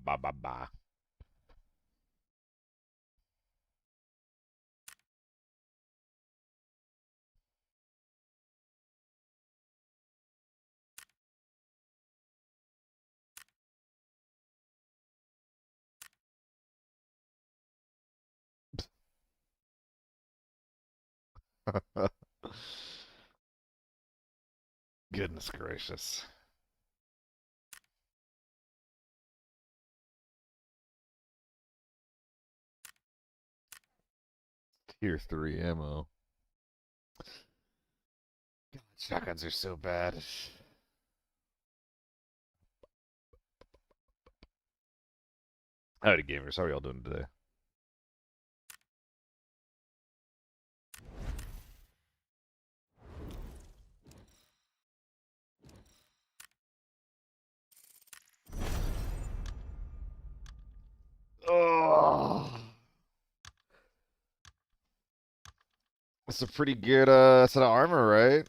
ba ba ba. Goodness gracious. Tier 3 ammo. God, shotguns are so bad. Howdy, gamers. How are y'all doing today? Oh, it's a pretty good set of armor, right?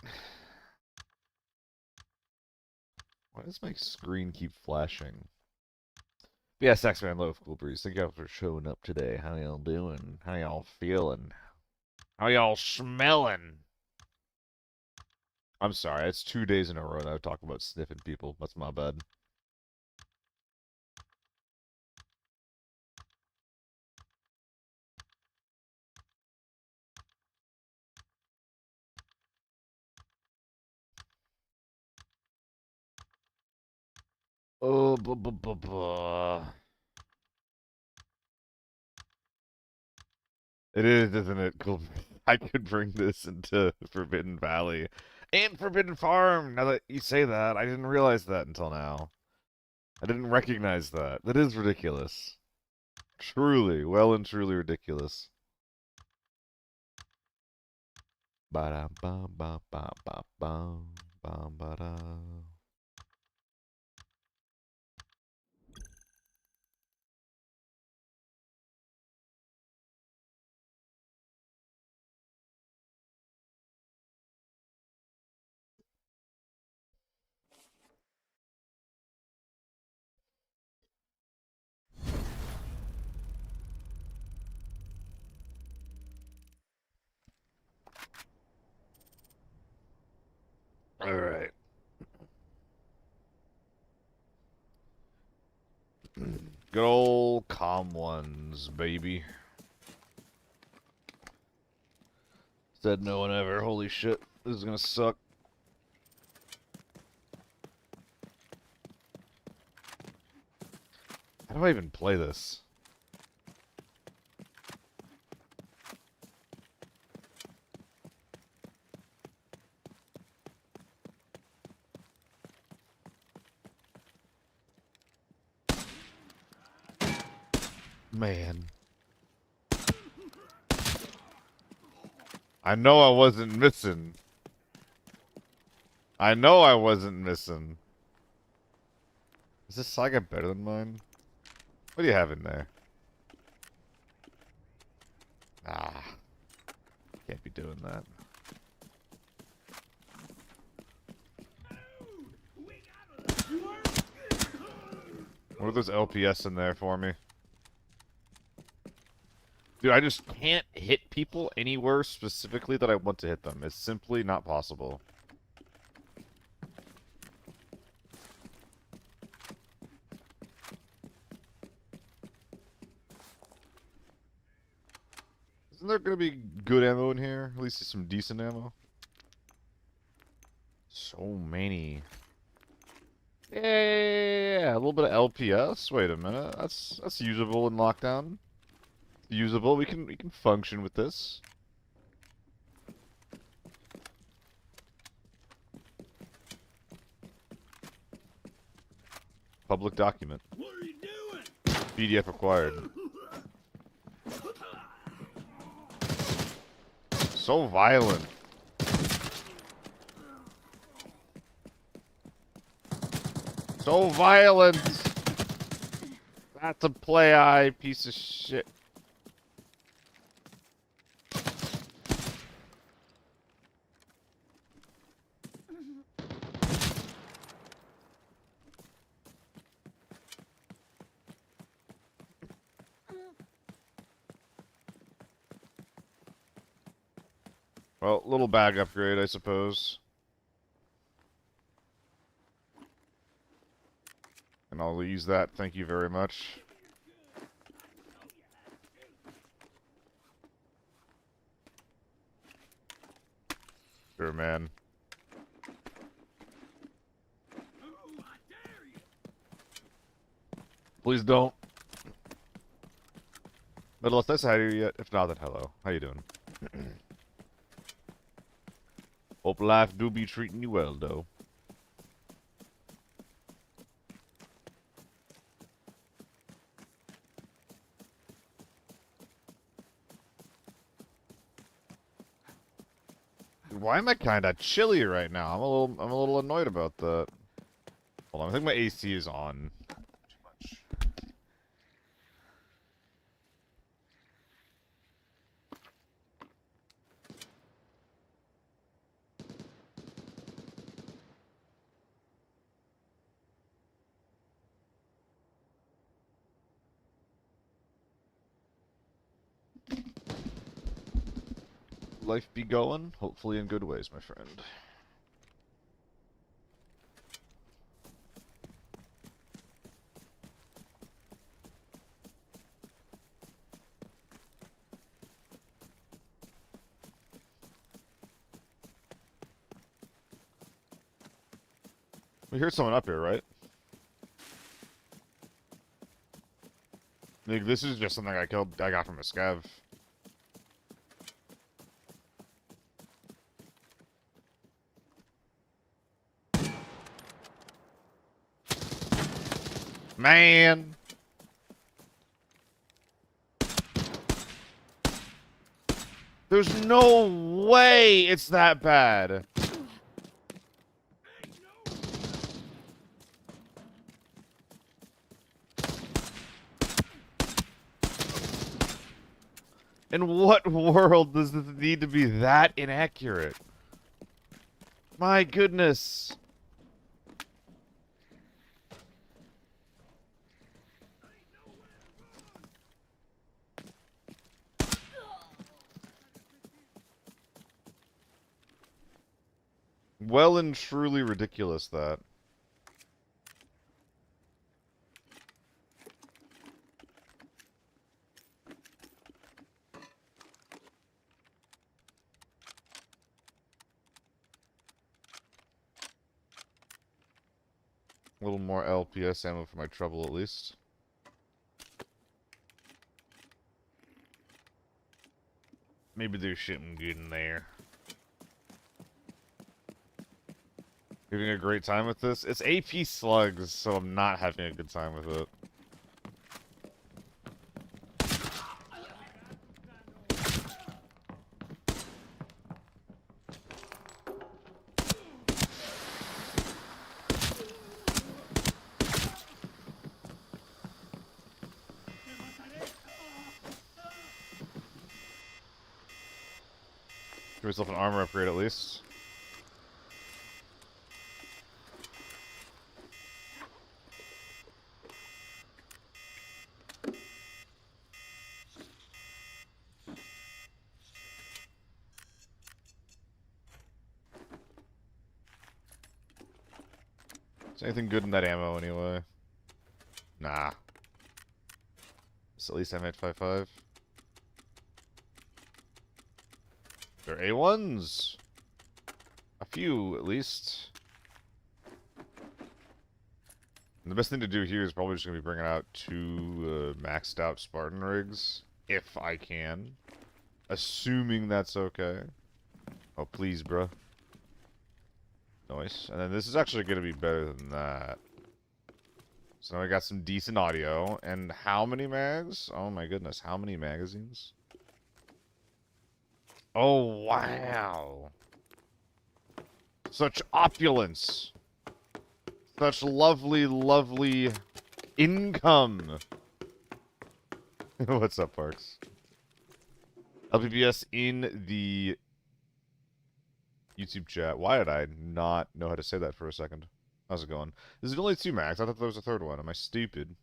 Why does my screen keep flashing? But yeah, Saxman Loaf, Cool Breeze. Thank y'all for showing up today. How y'all doing? How y'all feeling? How y'all smelling? I'm sorry, it's 2 days in a row that I talk about sniffing people. That's my bad. Oh, blah, blah, blah, blah. It is, isn't it? Cool. I could bring this into Forbidden Valley and Forbidden Farm. Now that you say that, I didn't realize that until now. I didn't recognize that. That is ridiculous. Truly, well and truly ridiculous. Ba ba ba ba ba ba ba ba da. All right. Good old calm ones, baby. Said no one ever. Holy shit. This is gonna suck. How do I even play this? Man. I know I wasn't missing. I know I wasn't missing. Is this saga better than mine? What do you have in there? Ah. Can't be doing that. What are those LPS in there for me? Dude, I just can't hit people anywhere specifically that I want to hit them. It's simply not possible. Isn't there gonna be good ammo in here? At least some decent ammo? So many. Yeah, a little bit of LPS. Wait a minute. That's usable in lockdown. Usable. We can function with this. Public document. What are you doing? PDF required. So violent. So violent. That's a play-eye piece of shit. Well, little bag upgrade, I suppose. And I'll use that, thank you very much. Sure, man. Please don't. But unless I say hi yet. If not, then hello. How you doing? Hope life do be treating you well, though. Why am I kinda chilly right now? I'm a little annoyed about that. Hold on, I think my AC is on. Life be going, hopefully in good ways, my friend. We heard someone up here, right? Like, this is just something I got from a scav. Man! There's no way it's that bad. In what world does this need to be that inaccurate? My goodness. Well and truly ridiculous, that. A little more LPS ammo for my trouble, at least. Maybe there's something good in there. Having a great time with this? It's AP slugs, so I'm not having a good time with it. Give yourself an armor upgrade, at least. Is anything good in that ammo, anyway? Nah. So at least I'm at 5.5. They're A1s! A few, at least. And the best thing to do here is probably just going to be bringing out 2 maxed out Spartan rigs. If I can. Assuming that's okay. Oh, please, bruh. Nice. And then this is actually going to be better than that. So now we got some decent audio. And how many mags? Oh my goodness, how many magazines? Oh, wow. Such opulence. Such lovely, lovely income. What's up, Parks? LPBS in the YouTube chat. Why did I not know how to say that for a second? How's it going? Is it only 2 mags? I thought there was a 3rd one. Am I stupid?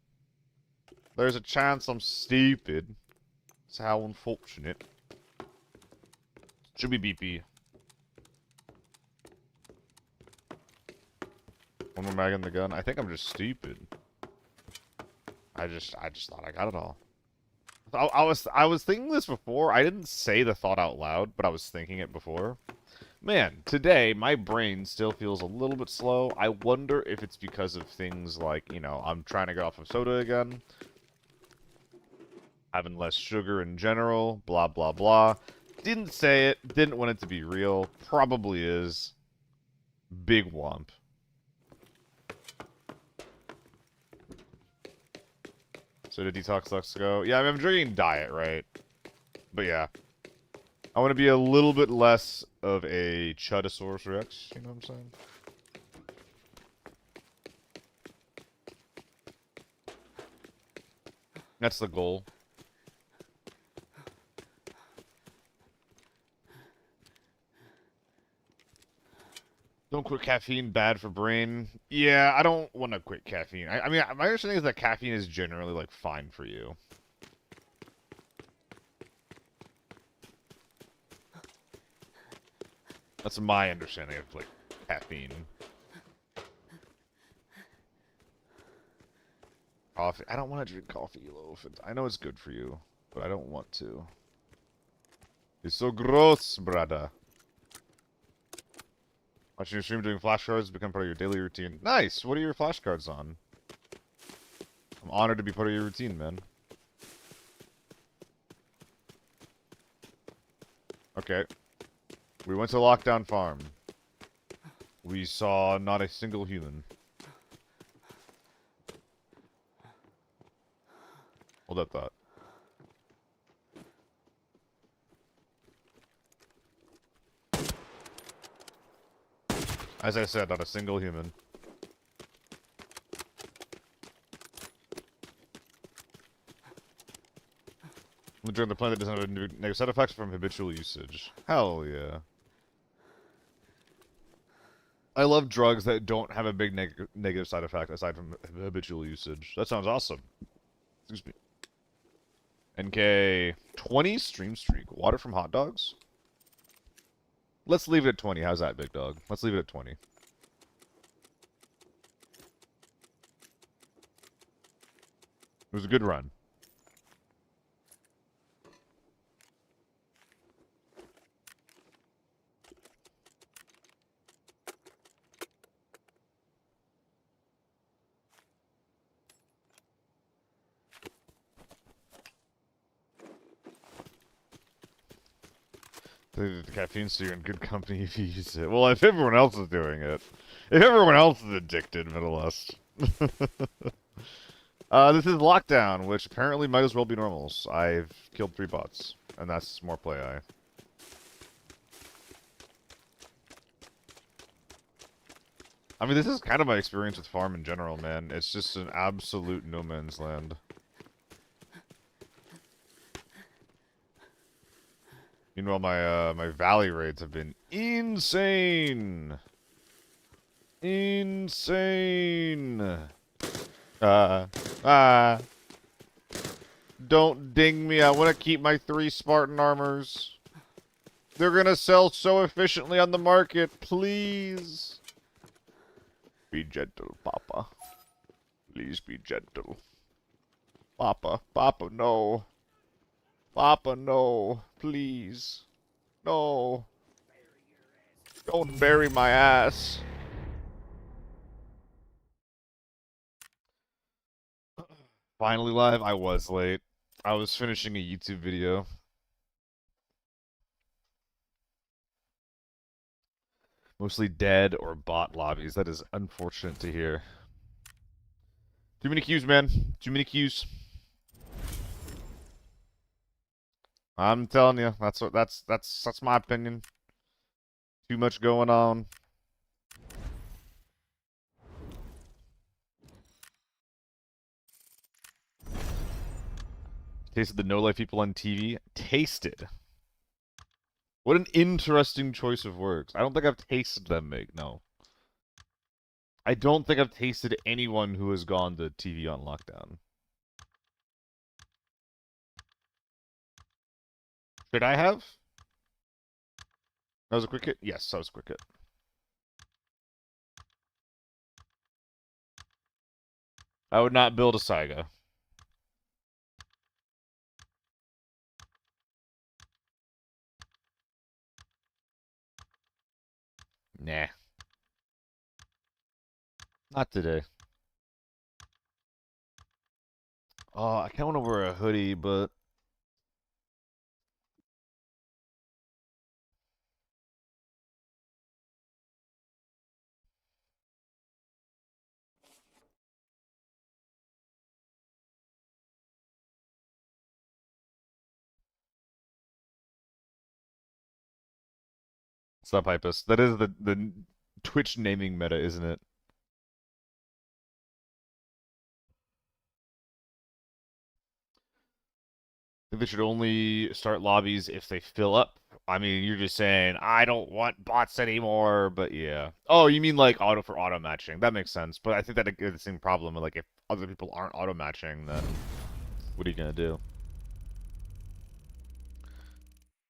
There's a chance I'm stupid. It's how unfortunate. Should be BP. One more mag in the gun. I think I'm just stupid. I just thought I got it all. I was thinking this before. I didn't say the thought out loud, but I was thinking it before. Man, today my brain still feels a little bit slow. I wonder if it's because of things like, you know, I'm trying to get off of soda again. Having less sugar in general, blah, blah, blah. Didn't say it, didn't want it to be real. Probably is. Big womp. Soda detox lets go. Yeah, I mean, I'm drinking diet, right? But yeah. I want to be a little bit less of a Chudosaurus Rex, you know what I'm saying? That's the goal. Don't quit caffeine, bad for brain. Yeah, I don't want to quit caffeine. I mean, my understanding is that caffeine is generally, like, fine for you. That's my understanding of, like, caffeine. Coffee. I don't want to drink coffee, loaf. I know it's good for you, but I don't want to. It's so gross, brother. Watching your stream doing flashcards become part of your daily routine. Nice! What are your flashcards on? I'm honored to be part of your routine, man. Okay. We went to Lockdown Farm. We saw not a single human. Hold that thought. As I said, not a single human. I'm enjoying the plan that doesn't have negative side effects from habitual usage. Hell yeah. I love drugs that don't have a big negative side effect aside from habitual usage. That sounds awesome. Excuse me. NK 20 stream streak. Water from hot dogs? Let's leave it at 20. How's that, big dog? Let's leave it at 20. It was a good run. The caffeine, so you're in good company if you use it. Well, if everyone else is doing it. If everyone else is addicted, Middleest. This is Lockdown, which apparently might as well be normals. I've killed 3 bots, and that's more play I. I mean, this is kind of my experience with farm in general, man. It's just an absolute no man's land. Meanwhile, my valley raids have been insane. Insane. Don't ding me. I want to keep my 3 Spartan armors. They're gonna sell so efficiently on the market. Please. Be gentle, Papa. Please be gentle. Papa. Papa, no. Papa, no. Please. No. Don't bury my ass. Finally live? I was late. I was finishing a YouTube video. Mostly dead or bot lobbies. That is unfortunate to hear. Too many queues, man. Too many queues. I'm telling you, that's my opinion. Too much going on. Tasted the no-life people on TV? Tasted. What an interesting choice of words. I don't think I've tasted them, Meg. No. I don't think I've tasted anyone who has gone to TV on lockdown. Should I have? That was a quick hit? Yes, that was a quick hit. I would not build a Saiga. Nah. Not today. Oh, I kind of want to wear a hoodie, but... Stop, Hypus. That is the Twitch naming meta, isn't it? I think they should only start lobbies if they fill up. I mean, you're just saying, I don't want bots anymore, but yeah. Oh, you mean like auto matching. That makes sense. But I think that it's the same problem. Like, if other people aren't auto matching, then what are you gonna do?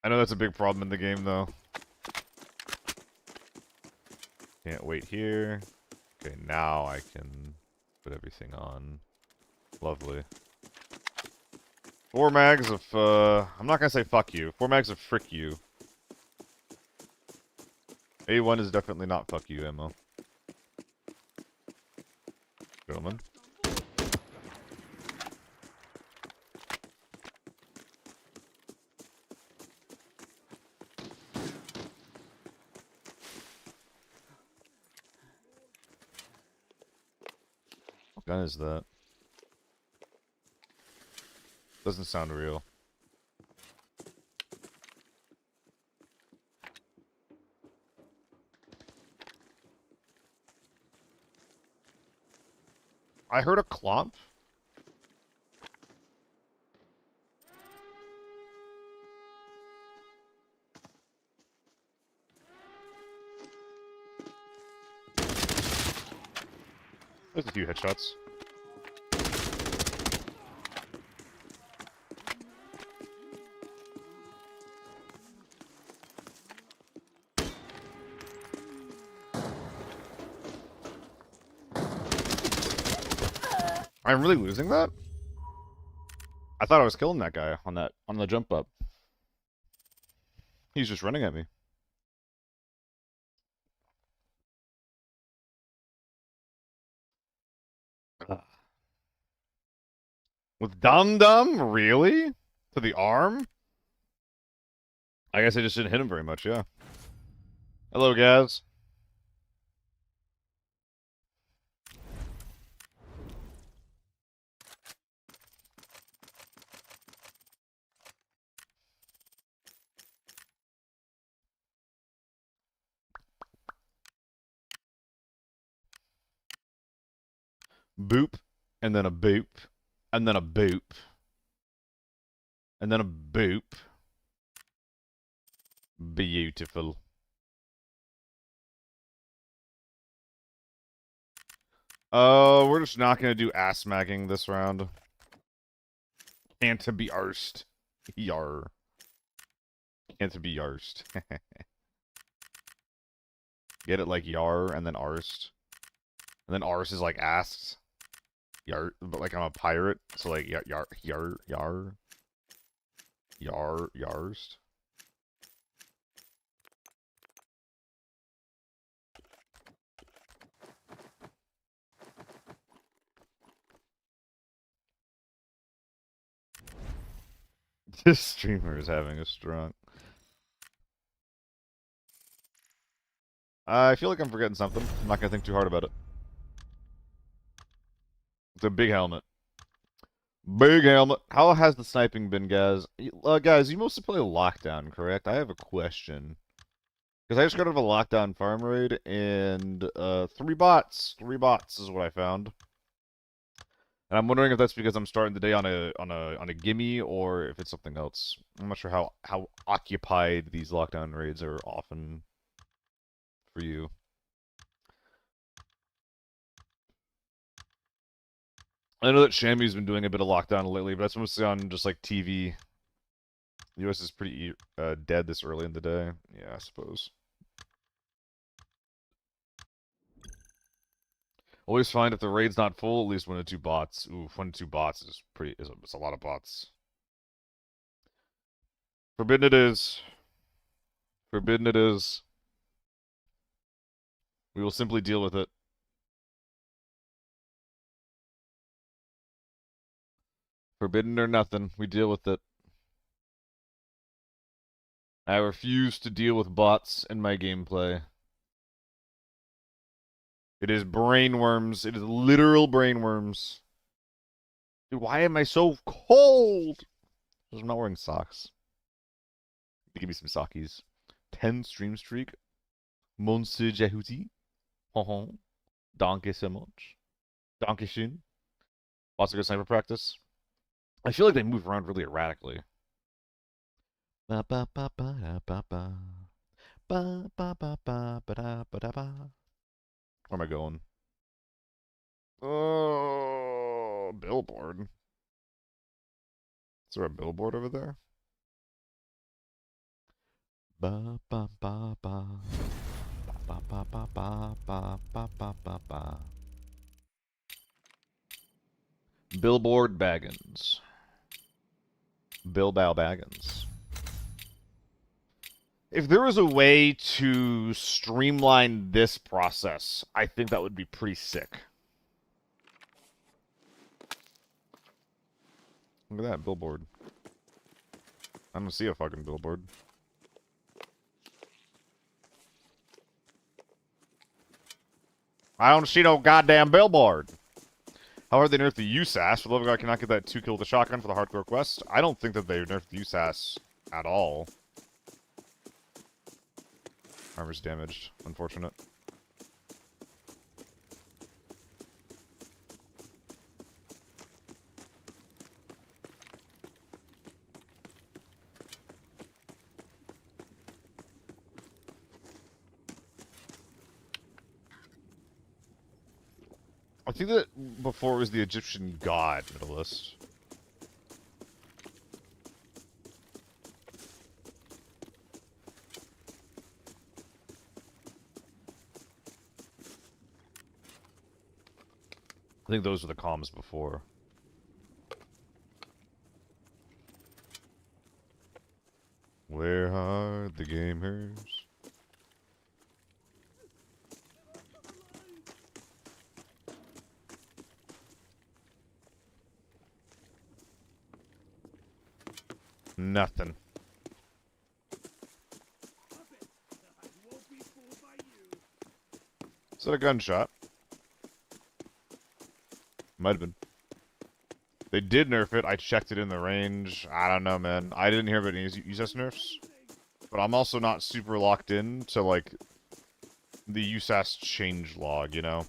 I know that's a big problem in the game, though. Can't wait here. Okay, now I can put everything on. Lovely. 4 mags of, I'm not gonna say fuck you. 4 mags of frick you. A1 is definitely not fuck you ammo. Gentlemen. What gun is that? Doesn't sound real. I heard a clomp. There's a few headshots. I'm really losing that? I thought I was killing that guy on the jump up. He's just running at me. With Dum Dum? Really? To the arm? I guess I just didn't hit him very much, yeah. Hello, Gaz. Boop. And then a boop. And then a boop. And then a boop. Beautiful. We're just not gonna do ass smacking this round. Can't to be arsed. Yar. Can't to be arsed. Get it like yar and then arst. And then arse is like ass. Yar, but like I'm a pirate, so like yar, yarst. This streamer is having a strong. I feel like I'm forgetting something. I'm not gonna think too hard about it. It's a big helmet. Big helmet. How has the sniping been, guys? Guys, you mostly play Lockdown, correct? I have a question. Because I just got out of a Lockdown farm raid, and 3 bots. 3 bots is what I found. And I'm wondering if that's because I'm starting the day on a gimme, or if it's something else. I'm not sure how occupied these Lockdown raids are often for you. I know that Shammy's been doing a bit of Lockdown lately, but that's mostly on just like TV. The US is pretty dead this early in the day. Yeah, I suppose. Always find if the raid's not full, at least 1 to 2 bots. Ooh, 1 to 2 bots is it's a lot of bots. Forbidden it is. Forbidden it is. We will simply deal with it. Forbidden or nothing, we deal with it. I refuse to deal with bots in my gameplay. It is brainworms. It is literal brainworms. Dude, why am I so cold? Because I'm not wearing socks. Give me some sockies. 10 stream streak. Monsieur Jehuti. Danke so much. Danke schön. Lots of good sniper practice. I feel like they move around really erratically. Ba ba ba ba ba ba. Ba ba ba ba ba da ba da ba. Where am I going? Oh, billboard. Is there a billboard over there? Ba ba ba ba. Ba ba ba ba ba ba ba ba ba. Billboard Baggins. Bilbow Baggins. If there was a way to streamline this process, I think that would be pretty sick. Look at that billboard. I don't see a fucking billboard. I don't see no goddamn billboard. However, they nerfed the USAS. For the love of God, I cannot get that 2 kill with the shotgun for the hardcore quest. I don't think that they nerfed the USAS at all. Armor's damaged. Unfortunate. I think that before it was the Egyptian god medalist. I think those were the comms before. Where are the gamers? Nothing. Is that a gunshot? Might have been. They did nerf it. I checked it in the range. I don't know, man. I didn't hear about any USAS nerfs. But I'm also not super locked in to, like, the USAS change log, you know?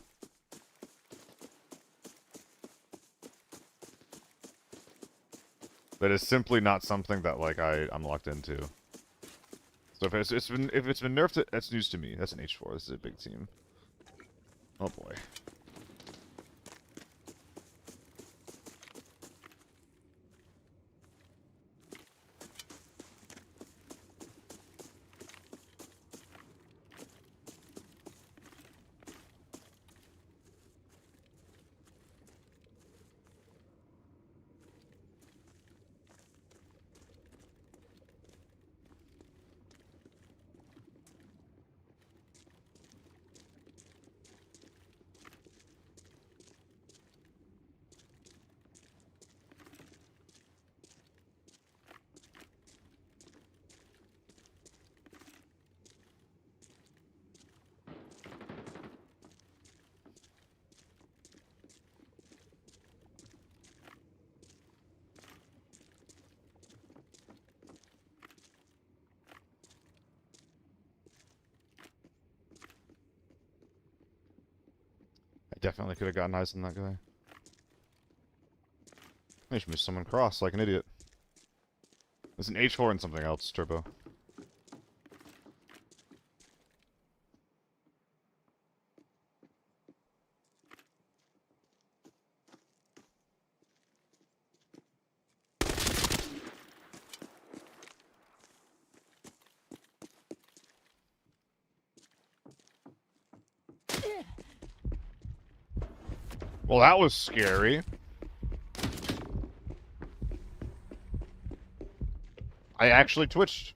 That is simply not something that, like, I'm locked into. So if it's been nerfed, that's news to me. That's an H4. This is a big team. Oh boy. I definitely could have gotten eyes on that guy. I just missed someone cross like an idiot. There's an H4 and something else, Turbo. Well, that was scary. I actually twitched.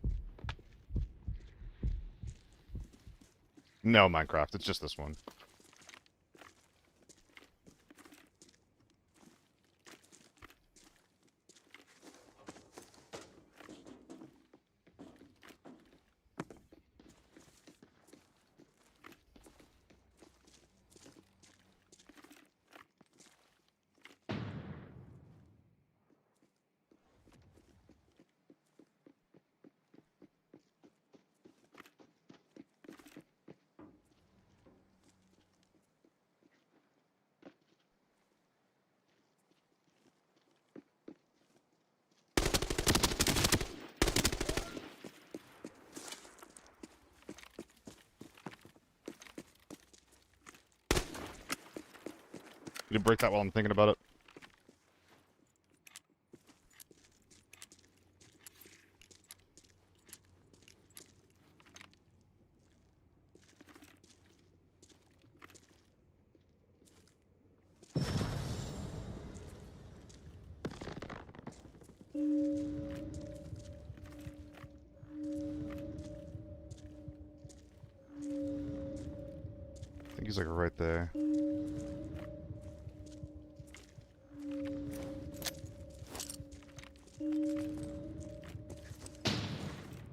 No, Minecraft. It's just this one. You can break that while I'm thinking about it. I think he's like right there.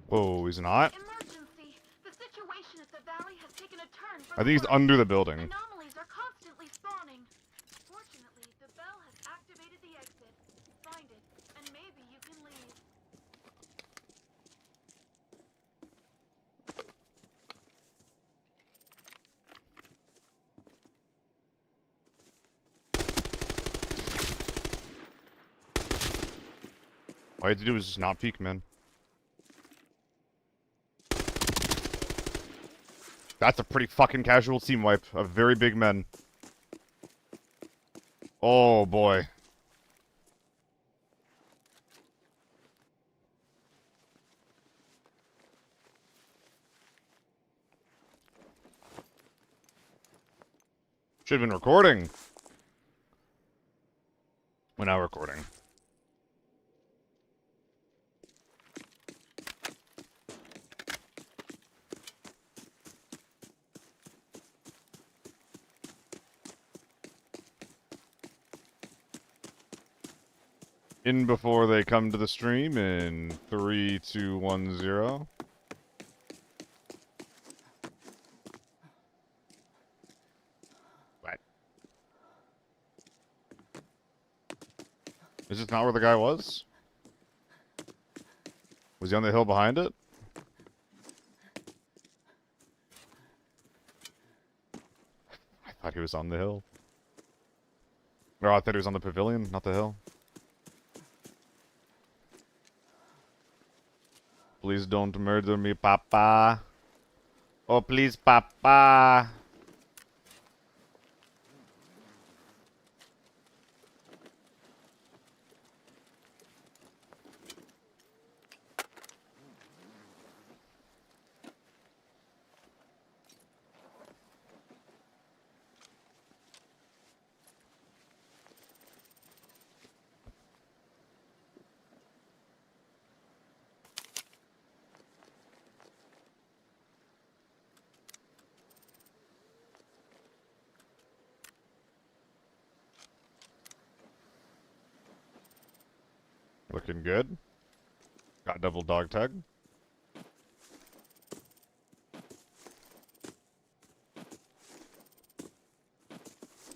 Whoa, he's not? Emergency. The situation at the valley has taken a turn for I the think he's worse. under the building. Anomalies are constantly spawning. Fortunately, the bell has activated the exit. Find it, and maybe you can leave. All you had to do was just not peek, man. That's a pretty fucking casual team wipe of very big men. Oh, boy. Should have been recording. We're now recording. In before they come to the stream in 3, 2, 1, 0. What? Is this not where the guy was? Was he on the hill behind it? I thought he was on the hill. Or I thought he was on the pavilion, not the hill. Please don't murder me, Papa. Oh, please, Papa. Looking good. Got double dog tag.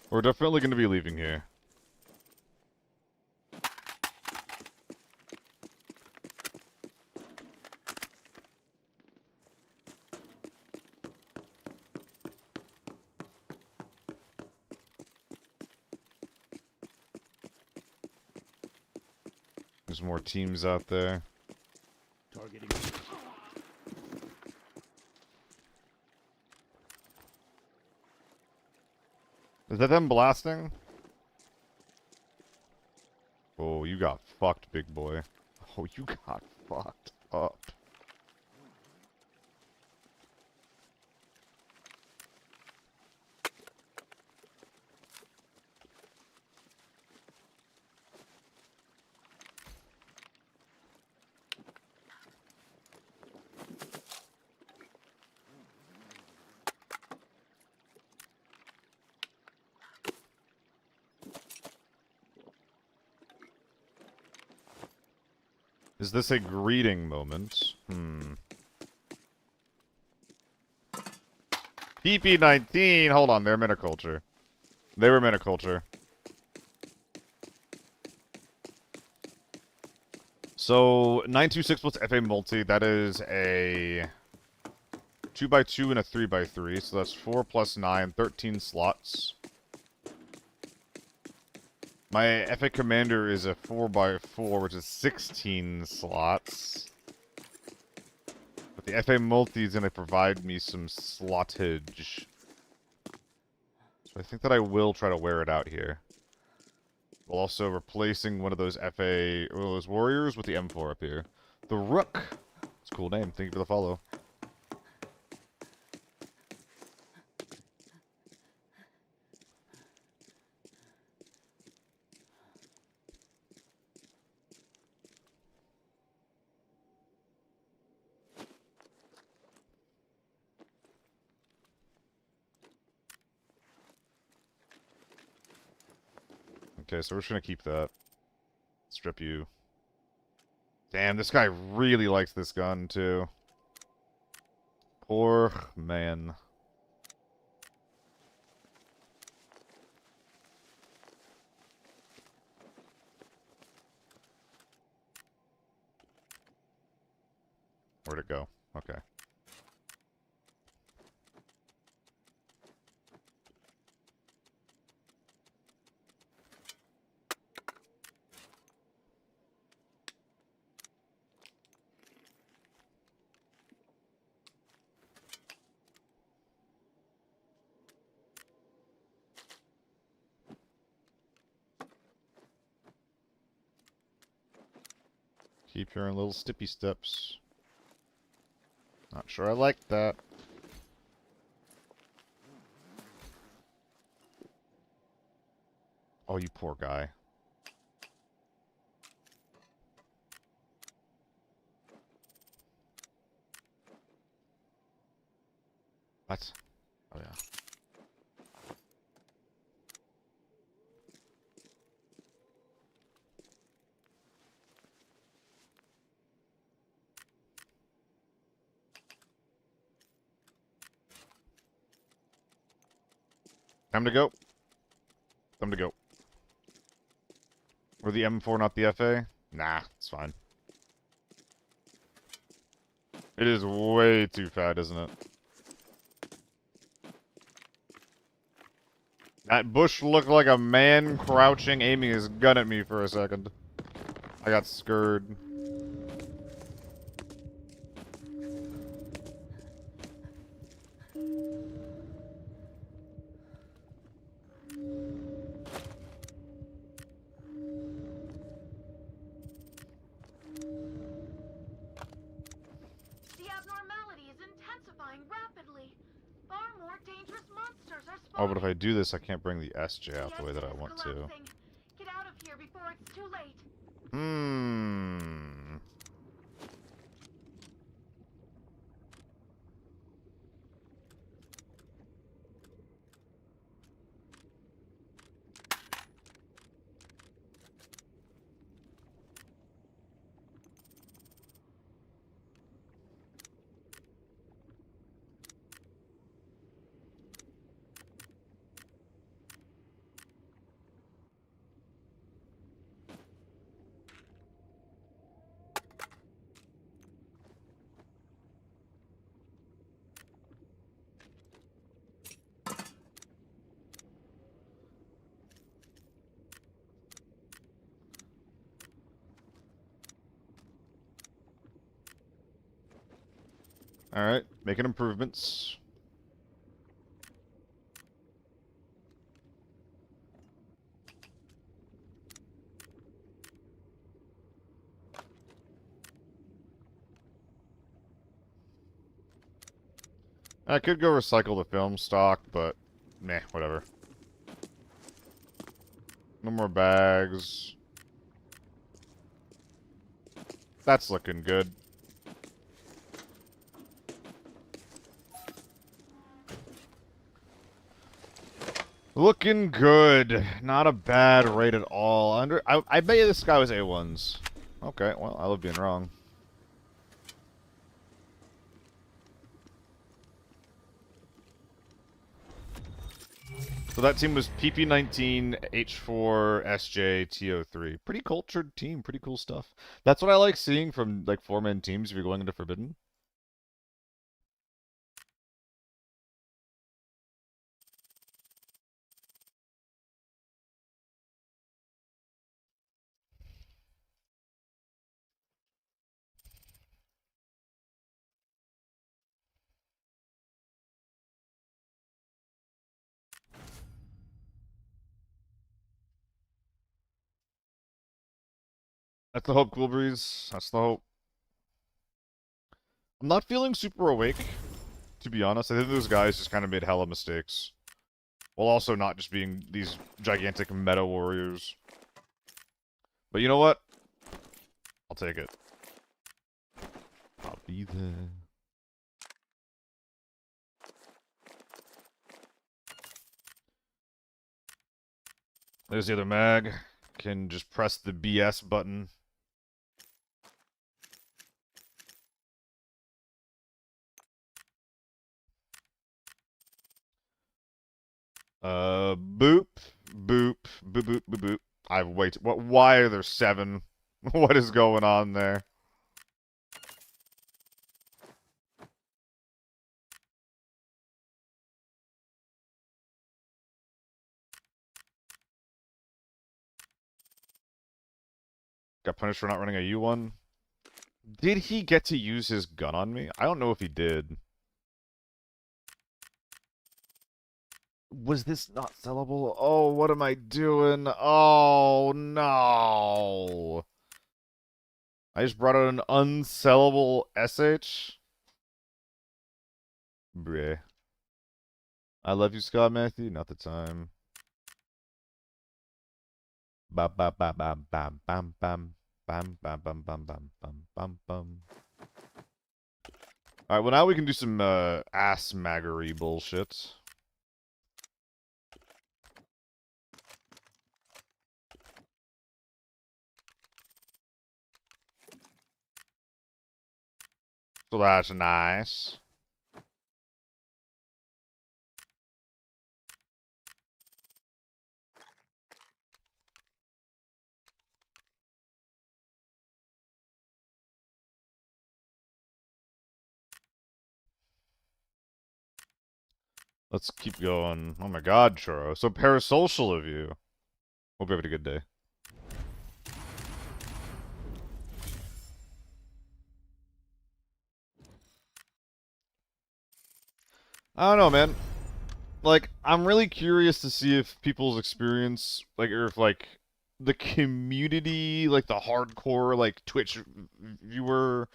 We're definitely going to be leaving here. There's more teams out there. Targeting. Is that them blasting? Oh, you got fucked, big boy. Oh, you got fucked up. Is this a greeting moment? PP19! Hold on, they're miniculture. They were miniculture. So, 926 plus FA multi, that is a 2x2 and a 3x3, so that's 4 plus 9, 13 slots. My FA commander is a 4x4, which is 16 slots. But the FA multi is going to provide me some slottage. So I think that I will try to wear it out here. While also replacing one of those those warriors with the M4 up here. The Rook. It's a cool name. Thank you for the follow. Okay, so we're just gonna keep that. Strip you. Damn, this guy really likes this gun, too. Poor man. Where'd it go? Okay. Keep your own little stippy steps. Not sure I like that. Oh, you poor guy. What? Oh, yeah. Time to go. Time to go. Or the M4, not the FA? Nah, it's fine. It is way too fat, isn't it? That bush looked like a man crouching, aiming his gun at me for a second. I got scared. Oh, but if I do this, I can't bring the SJ out the way that I want to. Get out of here before it's too late. Alright, making improvements. I could go recycle the film stock, but meh, whatever. No more bags. That's looking good. Looking good. Not a bad rate at all. I bet you this guy was A1s. Okay, well, I love being wrong. So that team was PP19, H4, SJ, TO3. Pretty cultured team, pretty cool stuff. That's what I like seeing from like 4-man teams if you're going into Forbidden. That's the hope, Cool Breeze. That's the hope. I'm not feeling super awake, to be honest. I think those guys just kind of made hella mistakes. While also not just being these gigantic meta warriors. But you know what? I'll take it. I'll be there. There's the other mag. Can just press the BS button. Boop, boop, boop, boop, boop, boop. I've waited. What? Why are there 7? What is going on there? Got punished for not running a U1. Did he get to use his gun on me? I don't know if he did. Was this not sellable? Oh, what am I doing? Oh, no. I just brought out an unsellable SH? Bleh. I love you, Scott Matthew. Not the time. Bam, bam, bam, bam, bam, bam, bam. Bam, bam, bam, bam, bam, bam, bam, bam. Alright, well now we can do some, ass maggery bullshit. So that's nice. Let's keep going. Oh my god, Churro. So parasocial of you. Hope you have a good day. I don't know, man. Like, I'm really curious to see if people's experience, like, or if, like, the community, like, the hardcore, like, Twitch viewer,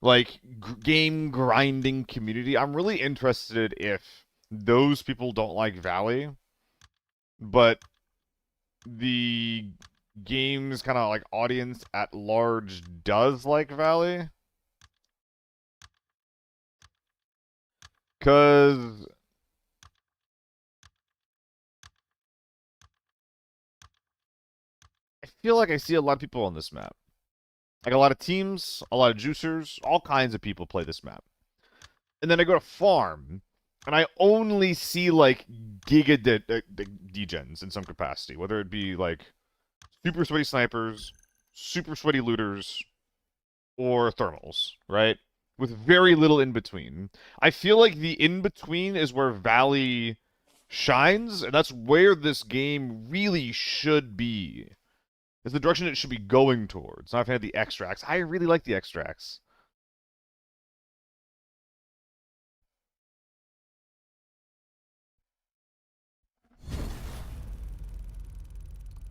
like, game grinding community, I'm really interested if those people don't like Valley, but the game's kind of, like, audience at large does like Valley. Because I feel like I see a lot of people on this map. Like a lot of teams, a lot of juicers, all kinds of people play this map. And then I go to farm, and I only see like giga degens in some capacity, whether it be like super sweaty snipers, super sweaty looters, or thermals, right? With very little in between. I feel like the in between is where Valley shines, and that's where this game really should be. It's the direction it should be going towards. Not if I had the extracts. I really like the extracts.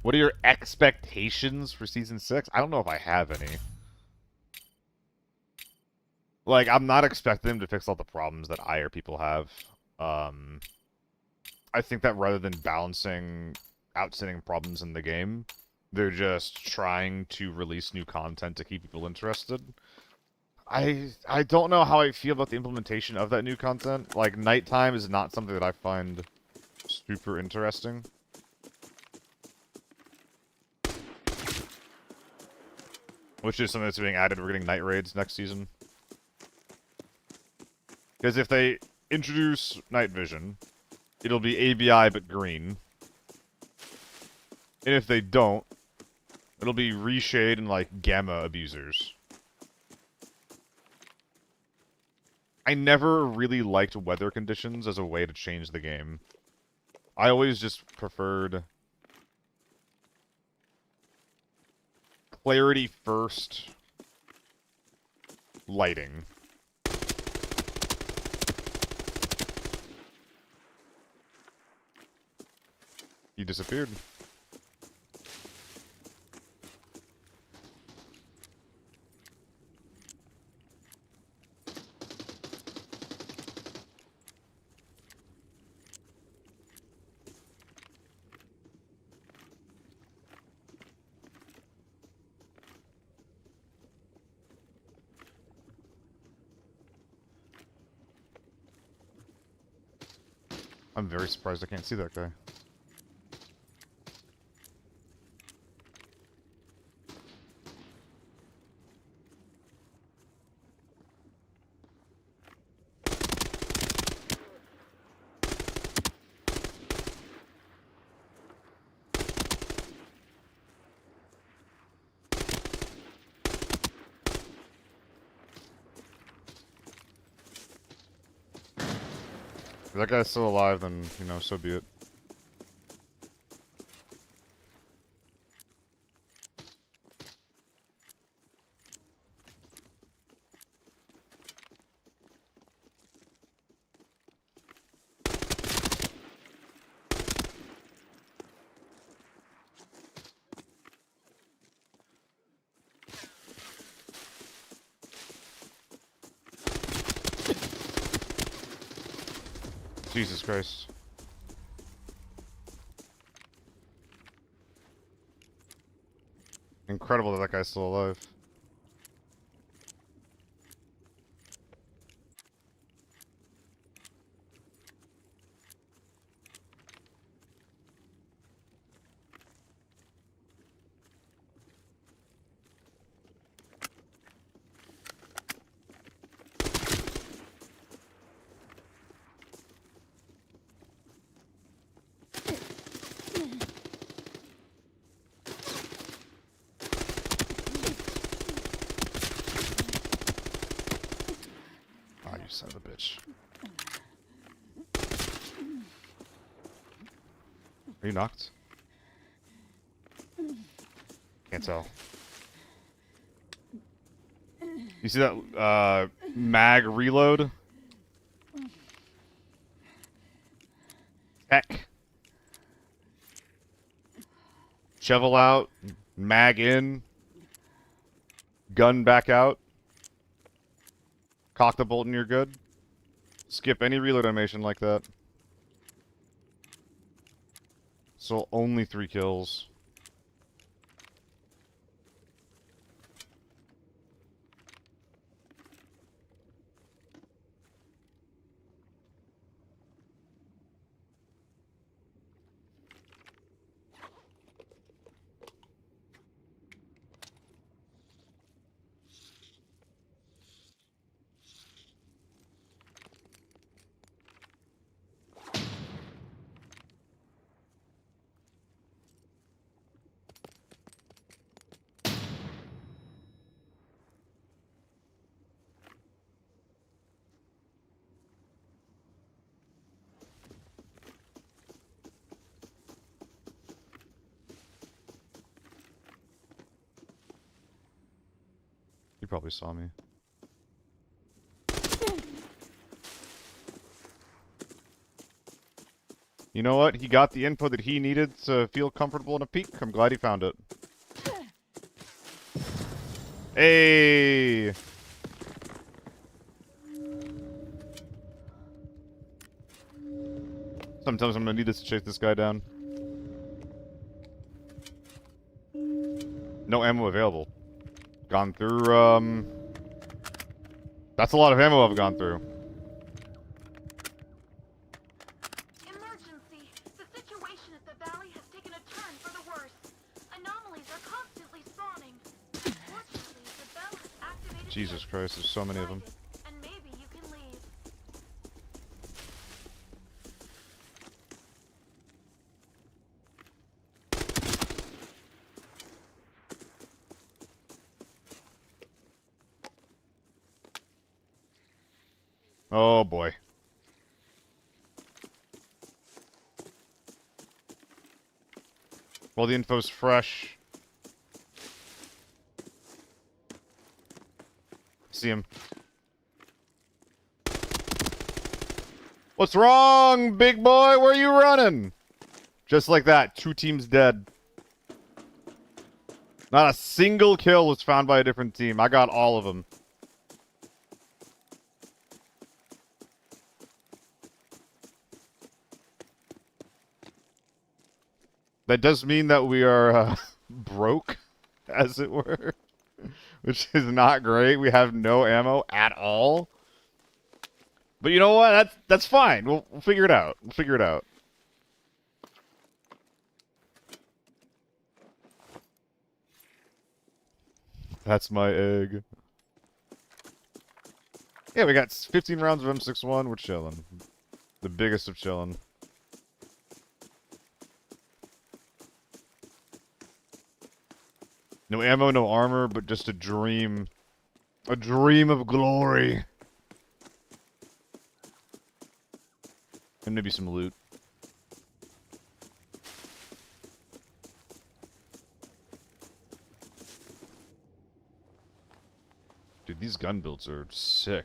What are your expectations for Season 6? I don't know if I have any. Like, I'm not expecting them to fix all the problems that I or people have. I think that rather than balancing outstanding problems in the game, they're just trying to release new content to keep people interested. I don't know how I feel about the implementation of that new content. Like, nighttime is not something that I find super interesting. which is something that's being added. We're getting night raids next season. Because if they introduce night vision, it'll be ABI but green. And if they don't, it'll be reshade and like gamma abusers. I never really liked weather conditions as a way to change the game. I always just preferred clarity first, lighting. He disappeared. I'm very surprised I can't see that guy. If that guy's still alive, then, you know, so be it. Jesus Christ. Incredible that that guy's still alive. Ah, you son of a bitch. Are you knocked? Can't tell. You see that mag reload? Heck. Shovel out, mag in, gun back out. Cock the bolt and you're good. Skip any reload animation like that. So only 3 kills. He probably saw me. You know what? He got the info that he needed to feel comfortable in a peak. I'm glad he found it. Hey! Sometimes I'm gonna need this to chase this guy down. No ammo available. Gone through, That's a lot of ammo I've gone through. Emergency! The situation at the valley has taken a turn for the worse. Anomalies are constantly spawning. Fortunately, Jesus Christ, there's so many of them. Find it, and maybe you can leave. Oh boy. Well, the info's fresh. See him. What's wrong, big boy? Where are you running? Just like that, 2 teams dead. Not a single kill was found by a different team. I got all of them. That does mean that we are broke, as it were. Which is not great. We have no ammo at all. But you know what? That's fine. We'll figure it out. We'll figure it out. That's my egg. Yeah, we got 15 rounds of M61. We're chilling. The biggest of chilling. No ammo, no armor, but just a dream. A dream of glory. And maybe some loot. Dude, these gun builds are sick.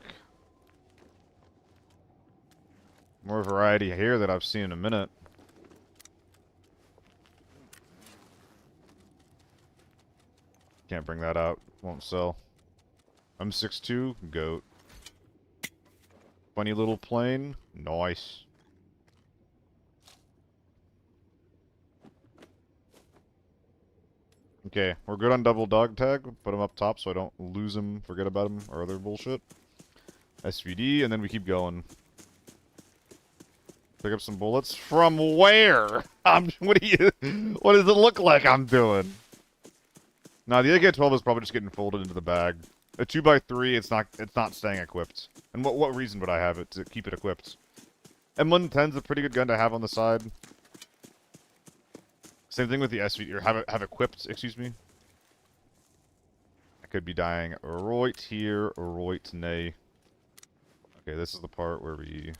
More variety here that I've seen in a minute. Can't bring that out. Won't sell. M62, goat. Funny little plane. Nice. Okay, we're good on double dog tag. Put him up top so I don't lose him, forget about him, or other bullshit. SVD, and then we keep going. Pick up some bullets. From where? What does it look like I'm doing? Nah, the AK-12 is probably just getting folded into the bag. A 2x3, it's not staying equipped. And what reason would I have it to keep it equipped? M110's a pretty good gun to have on the side. Same thing with the SV, or have equipped, excuse me. I could be dying right here, right nay. Okay, this is the part where we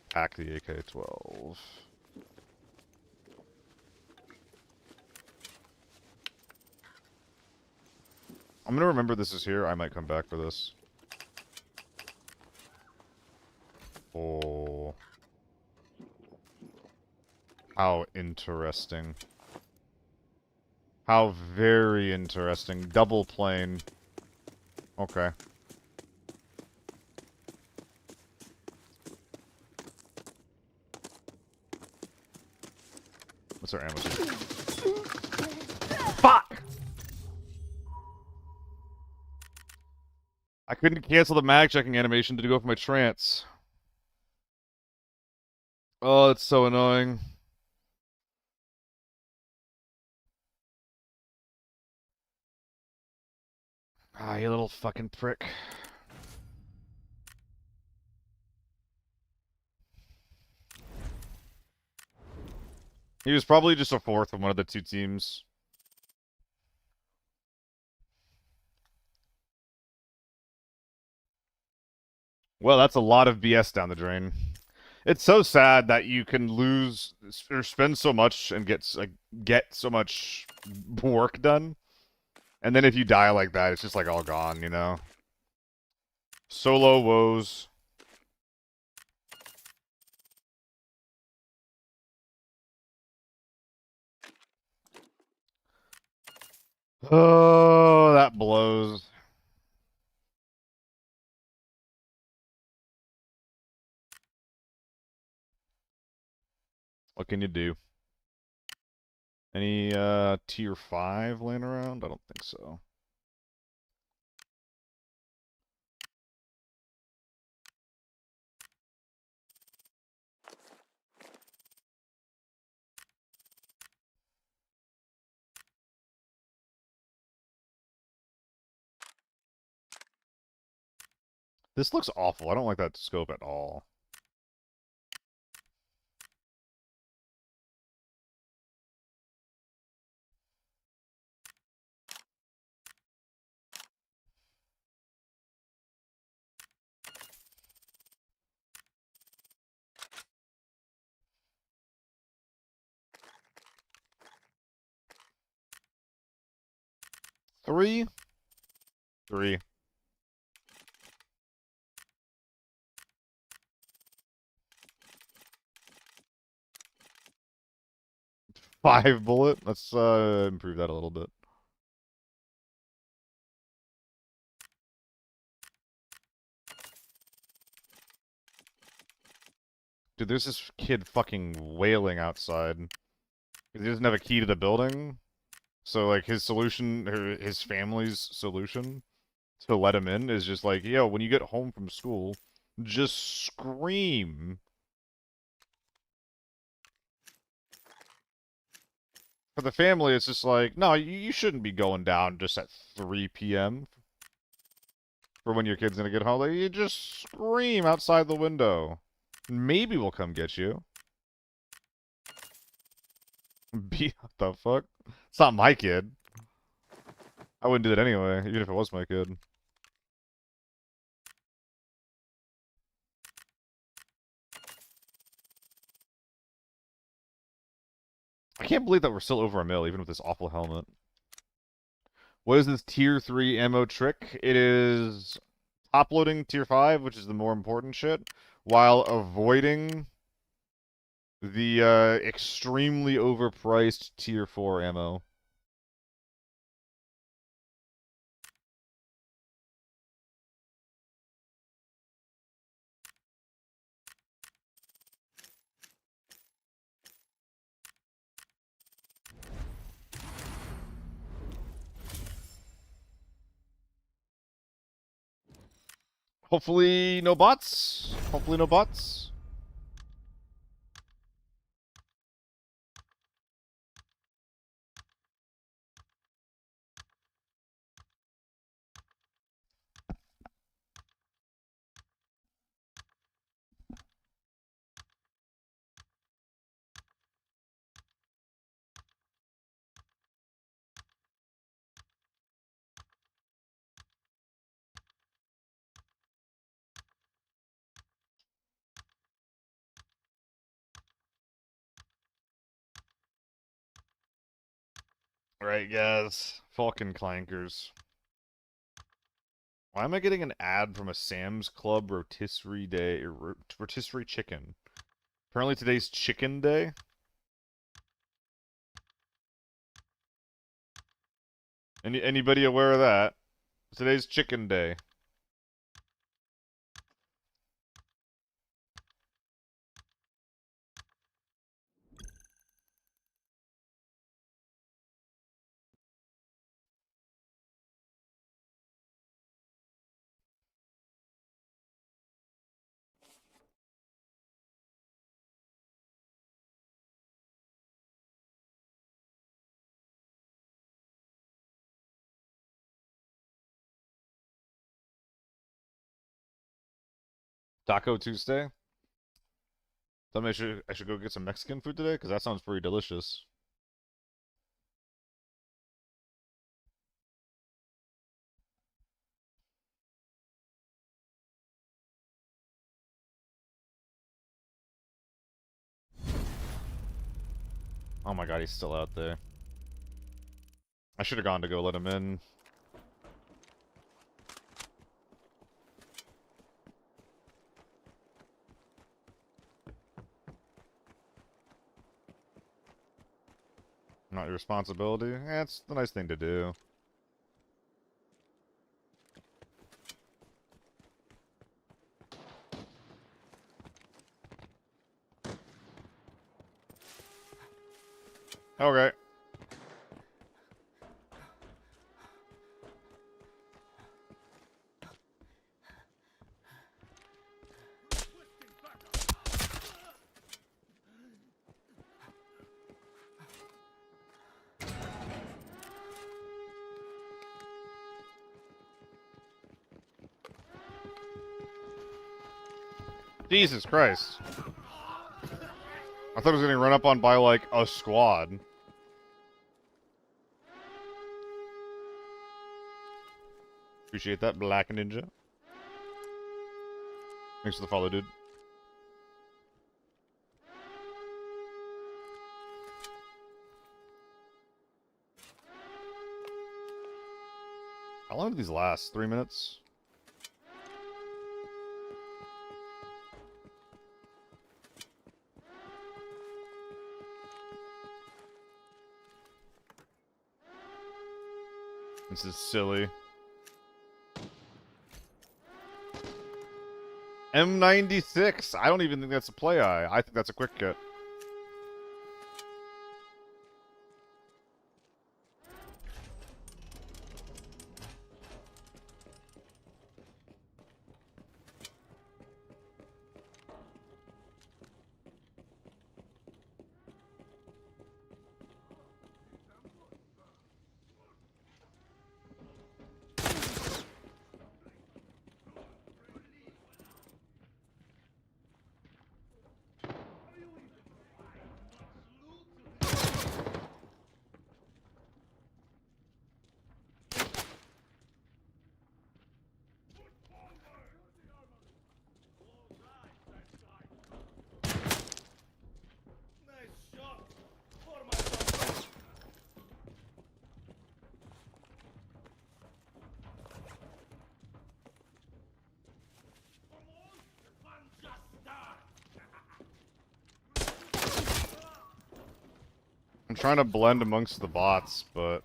pack the AK-12. I'm gonna remember this is here. I might come back for this. Oh. How interesting. How very interesting. Double plane. Okay. What's our ammo? Fuck! I couldn't cancel the mag checking animation to go for my trance. Oh, it's so annoying. Ah, you little fucking prick. He was probably just a fourth from one of the 2 teams. Well, that's a lot of BS down the drain. It's so sad that you can lose or spend so much and get so much work done. And then if you die like that, it's just like all gone, you know? Solo woes. Oh, that blows. What can you do? Any tier 5 laying around? I don't think so. This looks awful. I don't like that scope at all. Three. 5 bullet. Let's improve that a little bit. Dude, there's this kid fucking wailing outside. He doesn't have a key to the building. So, like, his solution, or his family's solution to let him in is just like, yo, when you get home from school, just scream. For the family, it's just like, no, you shouldn't be going down just at 3 p.m. for when your kid's gonna get home. Like, you just scream outside the window. Maybe we'll come get you. What the fuck? It's not my kid. I wouldn't do that anyway, even if it was my kid. I can't believe that we're still over a mil, even with this awful helmet. What is this tier 3 ammo trick? It is top-loading tier 5, which is the more important shit, while avoiding the extremely overpriced tier 4 ammo. Hopefully no bots. Hopefully no bots. Alright, guys. Falcon Clankers. Why am I getting an ad from a Sam's Club rotisserie day, rotisserie chicken? Apparently today's chicken day. Anybody aware of that? Today's chicken day. Taco Tuesday. Tell me I should go get some Mexican food today, because that sounds pretty delicious. Oh my god, he's still out there. I should have gone to go let him in. Not your responsibility. Eh, it's the nice thing to do. Okay. Jesus Christ. I thought I was getting run up on by, like, a squad. Appreciate that, Black Ninja. Thanks for the follow, dude. How long do these last? 3 minutes? This is silly. M96. I don't even think that's a play eye. I think that's a quick kit. I'm trying to blend amongst the bots, but...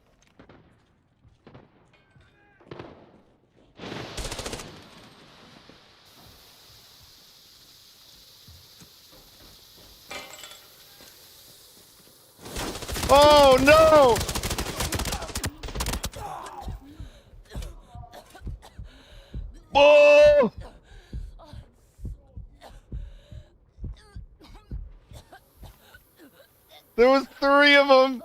Oh, no! Whoa! There was 3 of them!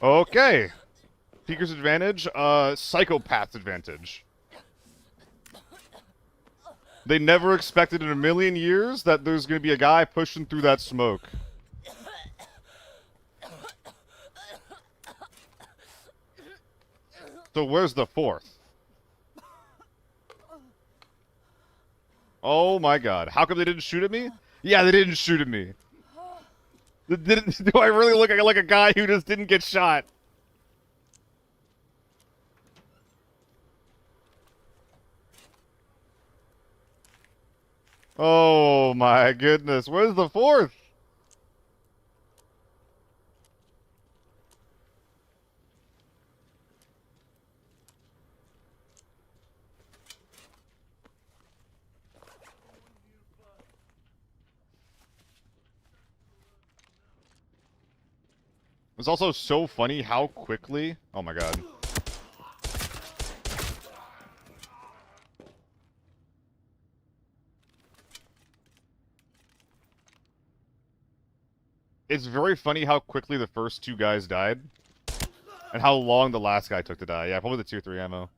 Okay. Peeker's advantage, Psychopath's advantage. They never expected in a million years that there's gonna be a guy pushing through that smoke. So where's the 4th? Oh my god. How come they didn't shoot at me? Yeah, they didn't shoot at me. Do I really look like a guy who just didn't get shot? Oh my goodness. Where's the 4th? It's also so funny how quickly... Oh my god. It's very funny how quickly the first 2 guys died. And how long the last guy took to die. Yeah, probably the tier 3 ammo.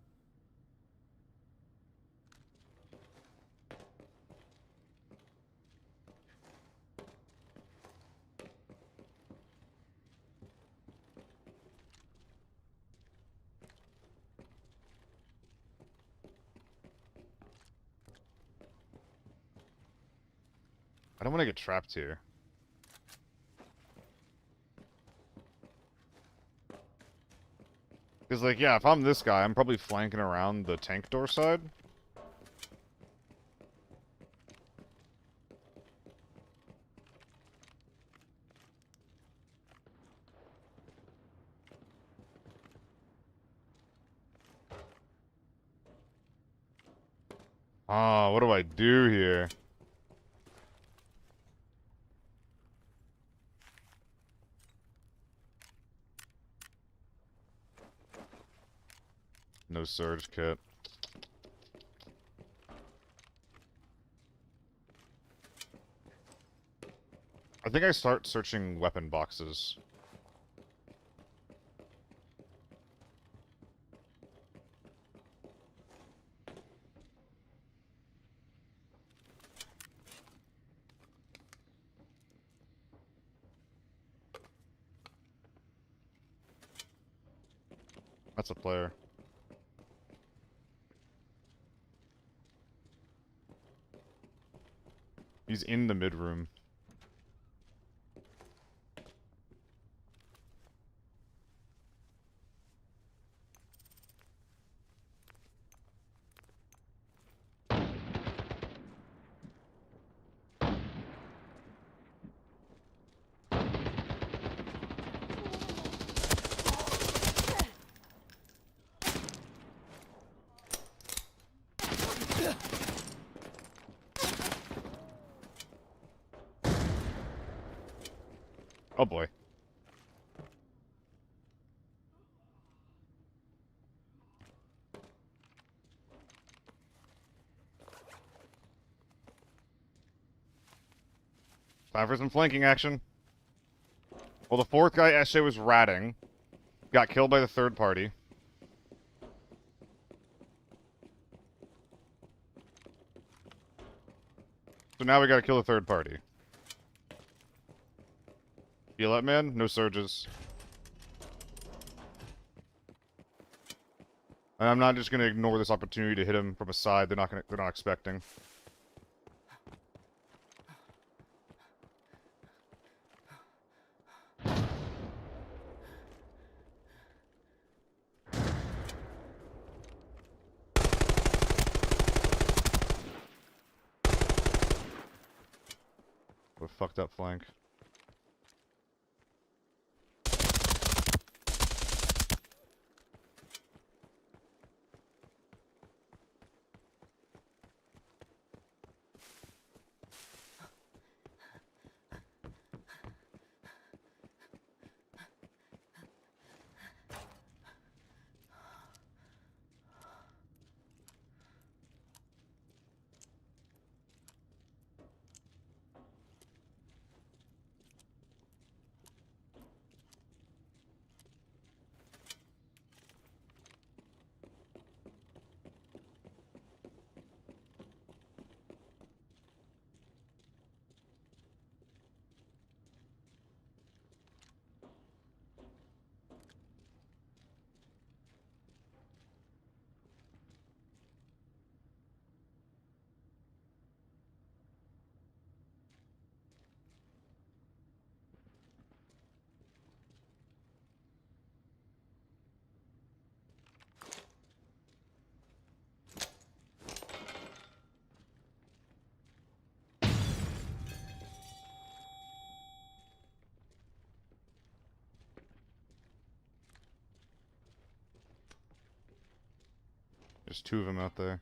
I don't want to get trapped here. Because, like, yeah, if I'm this guy, I'm probably flanking around the tank door side. Oh, what do I do here? No surge kit. I I think I start searching weapon boxes. That's a player. He's in the mid room. Oh boy. Time for some flanking action. Well, the fourth guy SJ was ratting. Got killed by the third party. So now we gotta kill the third party. Feel that, man? No surges. And I'm not just gonna ignore this opportunity to hit him from a side they're not expecting. What a fucked up flank. There's two of them out there.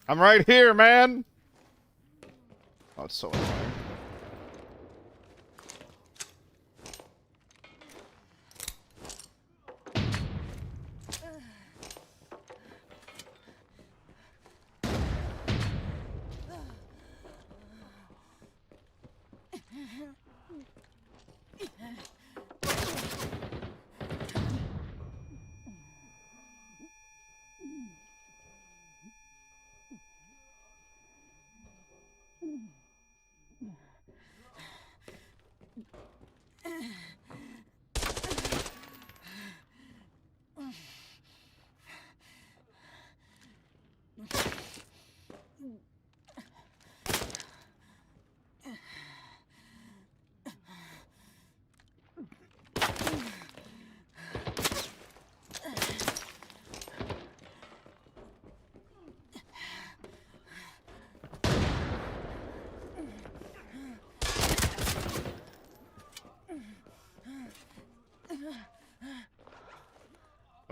I'm right here, man! Oh, it's so annoying.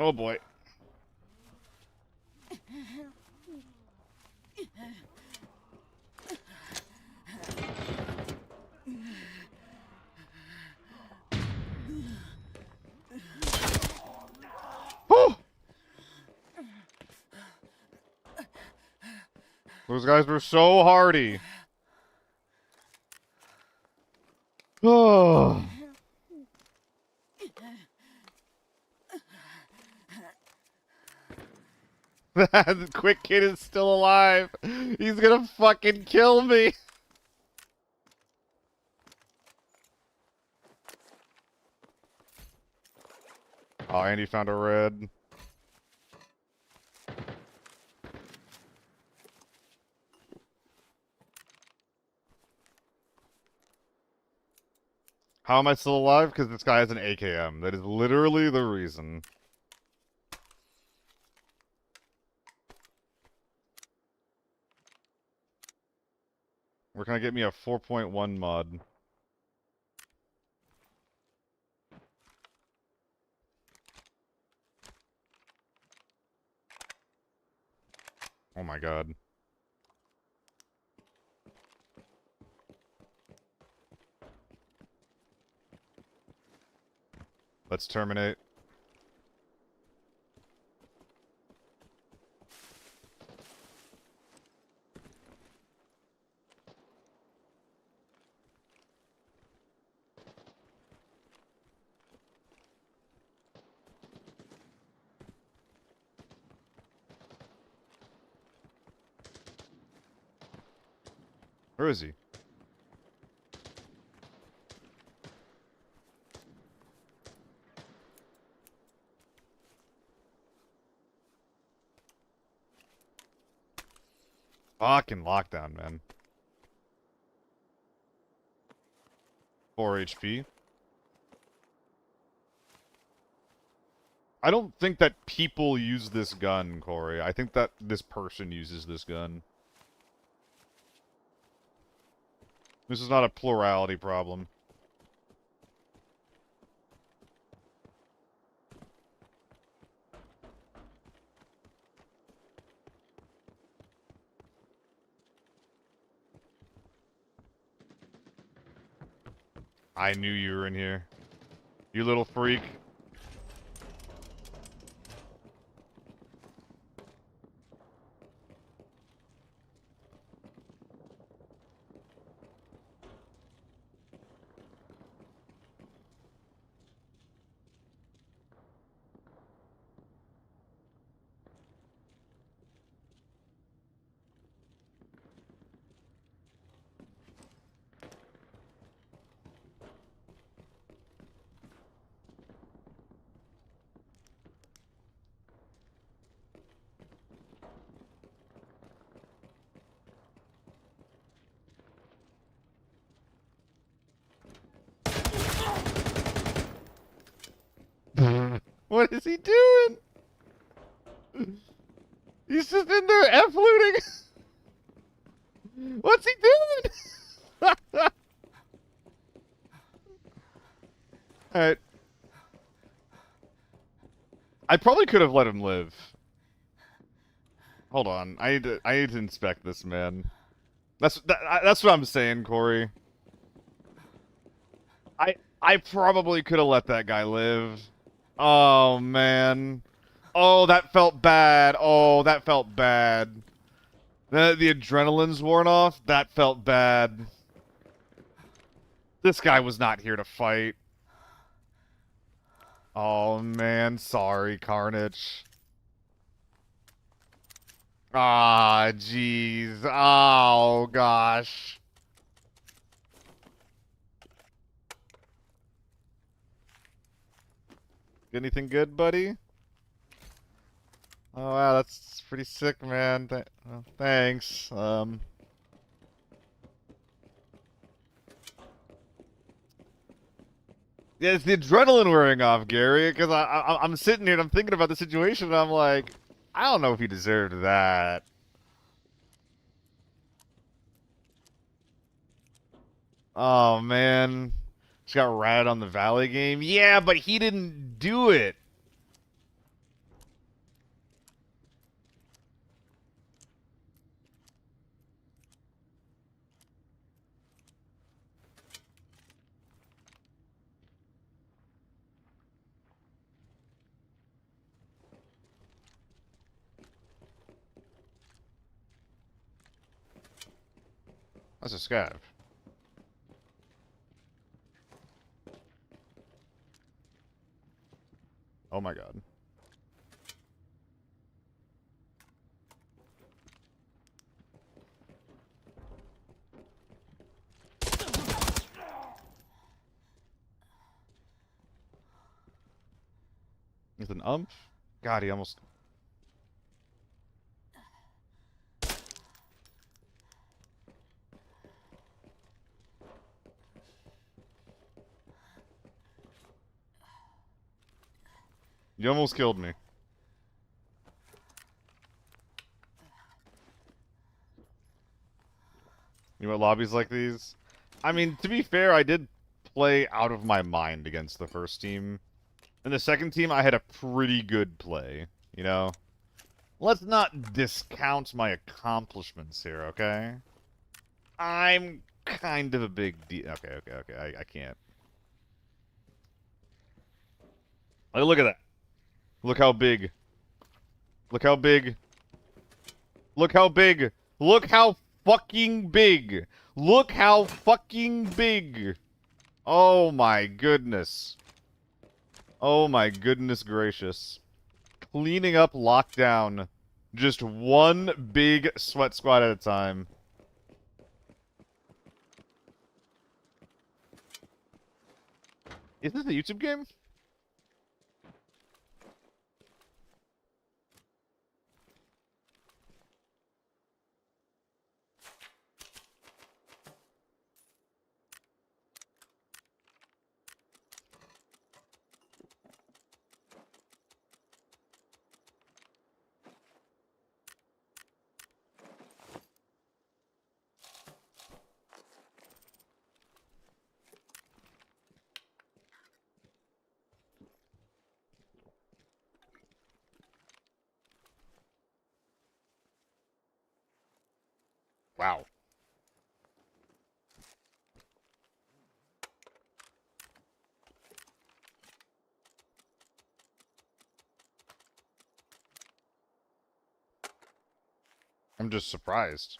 Oh boy. Those guys were so hardy. Oh. That quick kid is still alive. He's gonna fucking kill me. Oh, Andy found a red. How am I still alive? Because this guy has an AKM. That is literally the reason. Where can I get me a 4.1 mod? Oh my god. Let's terminate. Where is he? Fucking lockdown, man. 4 HP. I don't think that people use this gun, Corey. I think that this person uses this gun. This is not a plurality problem. I knew you were in here. You little freak. What is he doing? He's just in there F-looting. What's he doing? Alright. I probably could have let him live. Hold on. I need to inspect this man. That's what I'm saying, Corey. I probably could have let that guy live. Oh man. Oh, that felt bad. Oh, that felt bad. The adrenaline's worn off. That felt bad. This guy was not here to fight. Oh man, sorry, Carnage. Ah, jeez. Oh gosh. Anything good, buddy? Oh wow, that's pretty sick, man. Well, thanks. Yeah, it's the adrenaline wearing off, Gary. Because I'm sitting here and I'm thinking about the situation, and I'm like, I don't know if he deserved that. Oh man, just got ratted on the Valley game. Yeah, but he didn't do it. That's a scav. Oh my god. With an ump? God, he almost... You almost killed me. You know what lobbies like these? I mean, to be fair, I did play out of my mind against the first team. And the second team, I had a pretty good play, you know? Let's not discount my accomplishments here, okay? I'm kind of a big deal. Okay. I can't. Like, look at that. Look how big. Look how big. Look how big. Look how fucking big. Look how fucking big. Oh my goodness. Oh my goodness gracious. Cleaning up lockdown. Just one big sweat squad at a time. Is this a YouTube game? Wow. I'm just surprised.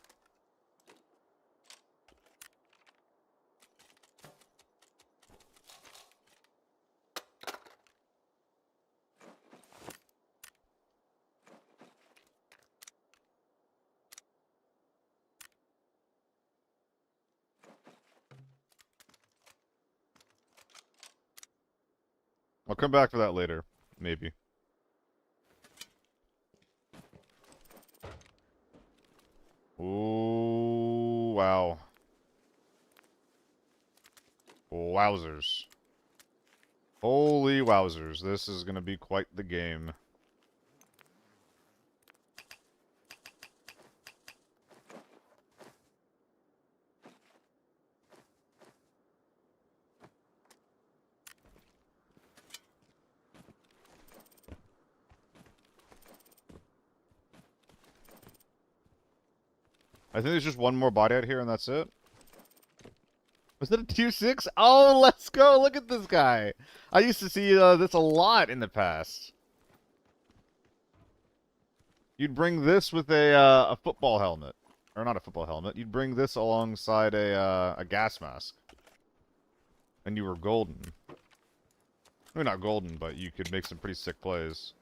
I'll come back for that later. Maybe. Ooh, wow. Wowzers. Holy wowzers. This is gonna be quite the game. I think there's just one more body out here and that's it. Was it a tier 6? Oh, let's go! Look at this guy! I used to see this a lot in the past. You'd bring this with a football helmet. Or not a football helmet. You'd bring this alongside a gas mask. And you were golden. Maybe not golden, but you could make some pretty sick plays.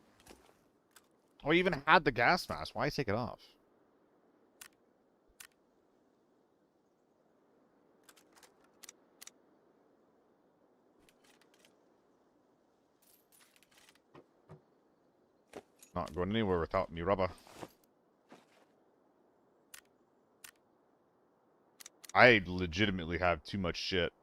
Oh, you even had the gas mask. Why take it off? Not going anywhere without me rubber. I legitimately have too much shit.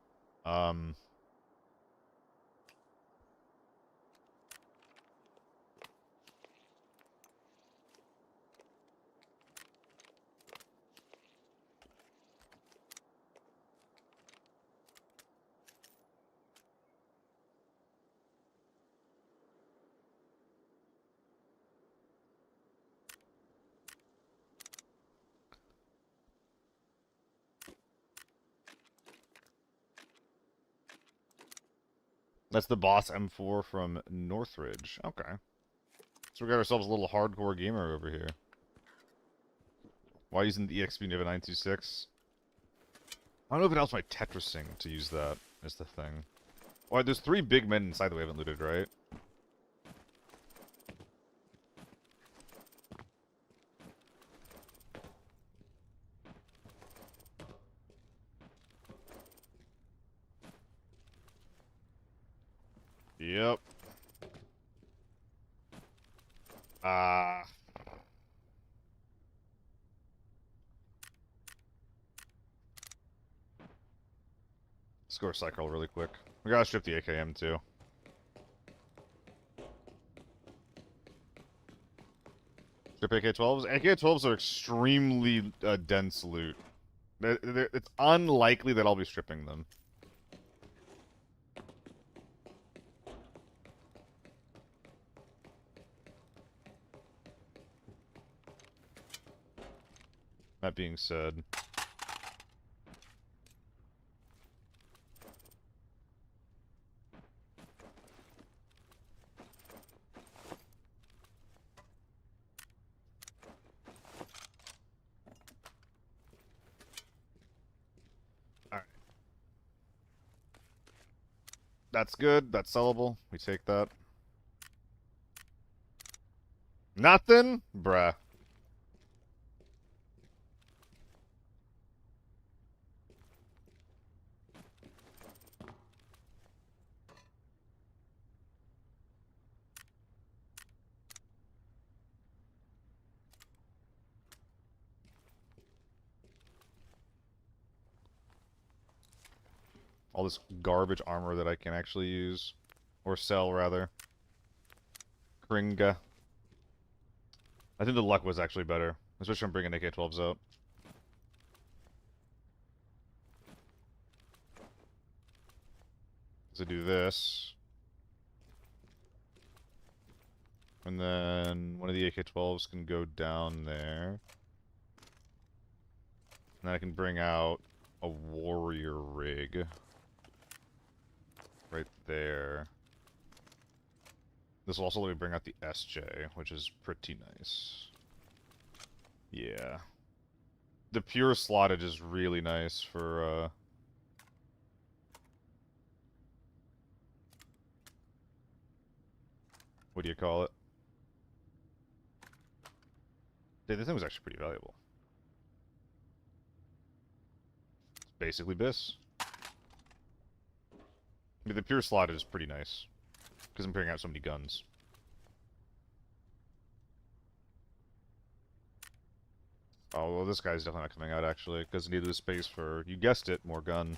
That's the boss M4 from Northridge. Okay. So we got ourselves a little hardcore gamer over here. Why using the EXP when you have a 926? I don't know if it helps my Tetrising to use that, is the thing. Alright, there's 3 big men inside that we haven't looted, right? Yep. Let's go recycle really quick. We gotta strip the AKM too. Strip AK-12s? AK-12s are extremely dense loot. It's unlikely that I'll be stripping them. That being said... Alright. That's good. That's sellable. We take that. Nothing? Bruh. All this garbage armor that I can actually use. Or sell, rather. Kringa. I think the luck was actually better. Especially from bringing AK-12s out. So do this. And then one of the AK-12s can go down there. And then I can bring out a warrior rig. Right there. This will also let me bring out the SJ, which is pretty nice. Yeah. The pure slottage is really nice for, what do you call it? Dude, this thing was actually pretty valuable. It's basically BIS. I mean, the pure slottage is pretty nice. Because I'm bringing out so many guns. Oh, well, this guy's definitely not coming out, actually, because he needed the space for, you guessed it, more gun.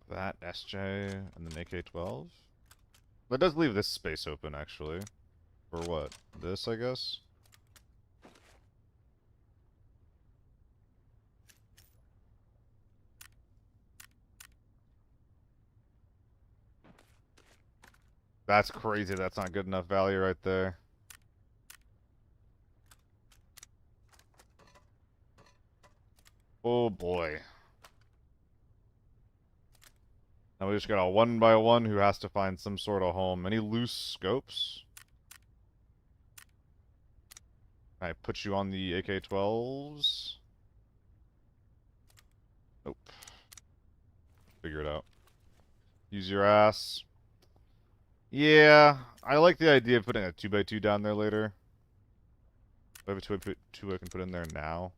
That, SJ, and then AK-12. That does leave this space open, actually. For what? This, I guess? That's crazy. That's not good enough value right there. Oh boy. Now we just got a 1x1 who has to find some sort of home. Any loose scopes? Can I put you on the AK-12s? Nope. Figure it out. Use your ass. Yeah, I like the idea of putting a 2x2 down there later. I have a 2x2 I can put in there now.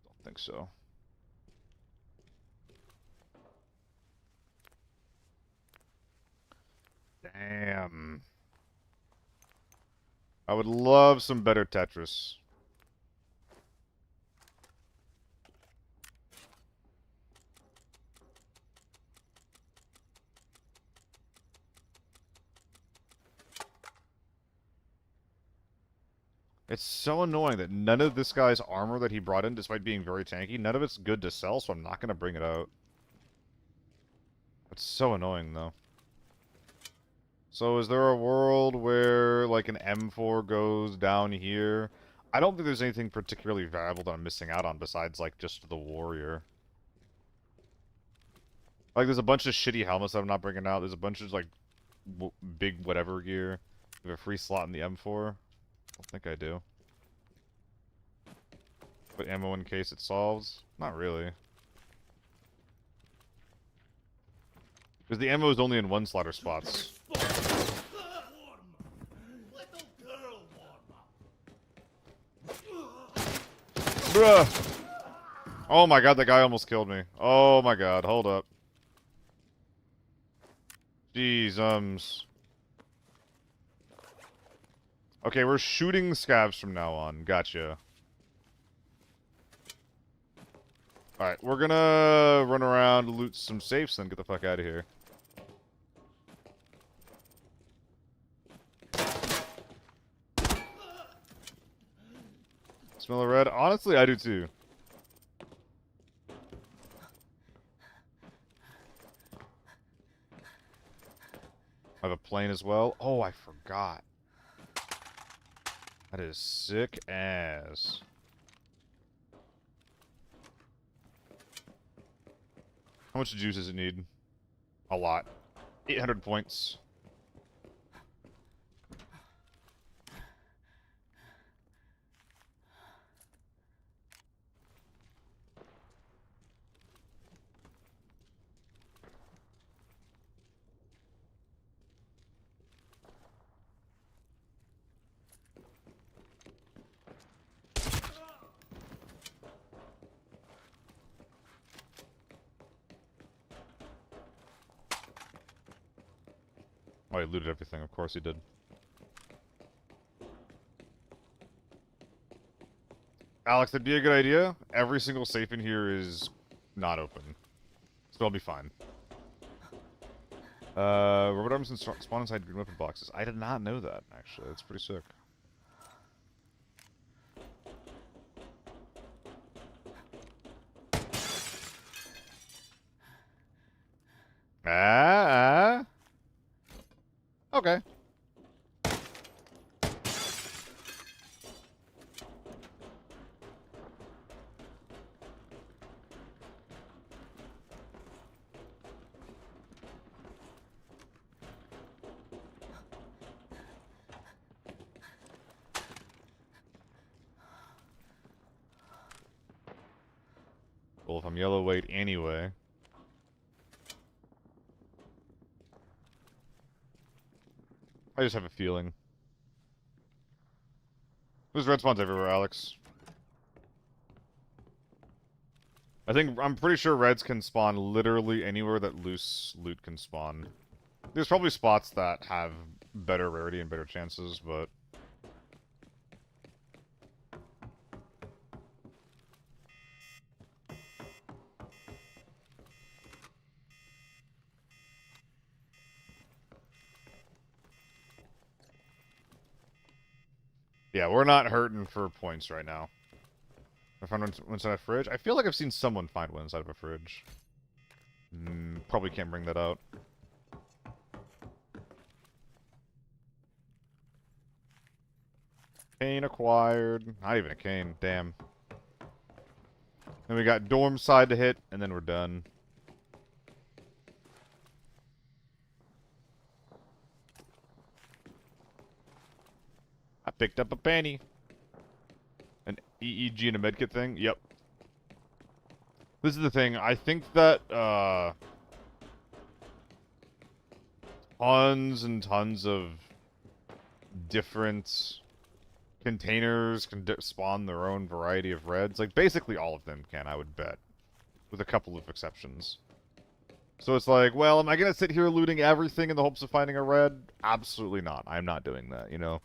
Don't think so. Damn. I would love some better Tetris. It's so annoying that none of this guy's armor that he brought in, despite being very tanky, none of it's good to sell, so I'm not going to bring it out. It's so annoying, though. So is there a world where, like, an M4 goes down here? I don't think there's anything particularly valuable that I'm missing out on besides, like, just the warrior. Like, there's a bunch of shitty helmets that I'm not bringing out. There's a bunch of, like, big whatever gear. We have a free slot in the M4. I don't think I do. But ammo in case it solves? Not really. Because the ammo is only in one slaughter spots. Bruh! Oh my god, that guy almost killed me. Oh my god, hold up. Jeez, Okay, we're shooting scavs from now on. Gotcha. Alright, we're gonna run around, loot some safes, then get the fuck out of here. Smell of red? Honestly, I do too. I have a plane as well. Oh, I forgot. That is sick as. How much juice does it need? A lot. 800 points. Oh, he looted everything. Of course he did. Alex, that'd be a good idea. Every single safe in here is not open. So I'll be fine. Robot arms and spawn inside green weapon boxes. I did not know that, actually. That's pretty sick. Okay. Well, if I'm yellow, wait anyway. I just have a feeling. There's red spawns everywhere, Alex. I'm pretty sure reds can spawn literally anywhere that loose loot can spawn. There's probably spots that have better rarity and better chances, but... yeah, we're not hurting for points right now. I found one inside a fridge. I feel like I've seen someone find one inside of a fridge. Probably can't bring that out. Cane acquired. Not even a cane. Damn. Then we got dorm side to hit, and then we're done. I picked up a panty. An EEG and a medkit thing? Yep. This is the thing. I think that, tons and tons of different containers can spawn their own variety of reds. Like, basically all of them can, I would bet. With a couple of exceptions. So it's like, well, am I going to sit here looting everything in the hopes of finding a red? Absolutely not. I'm not doing that, you know?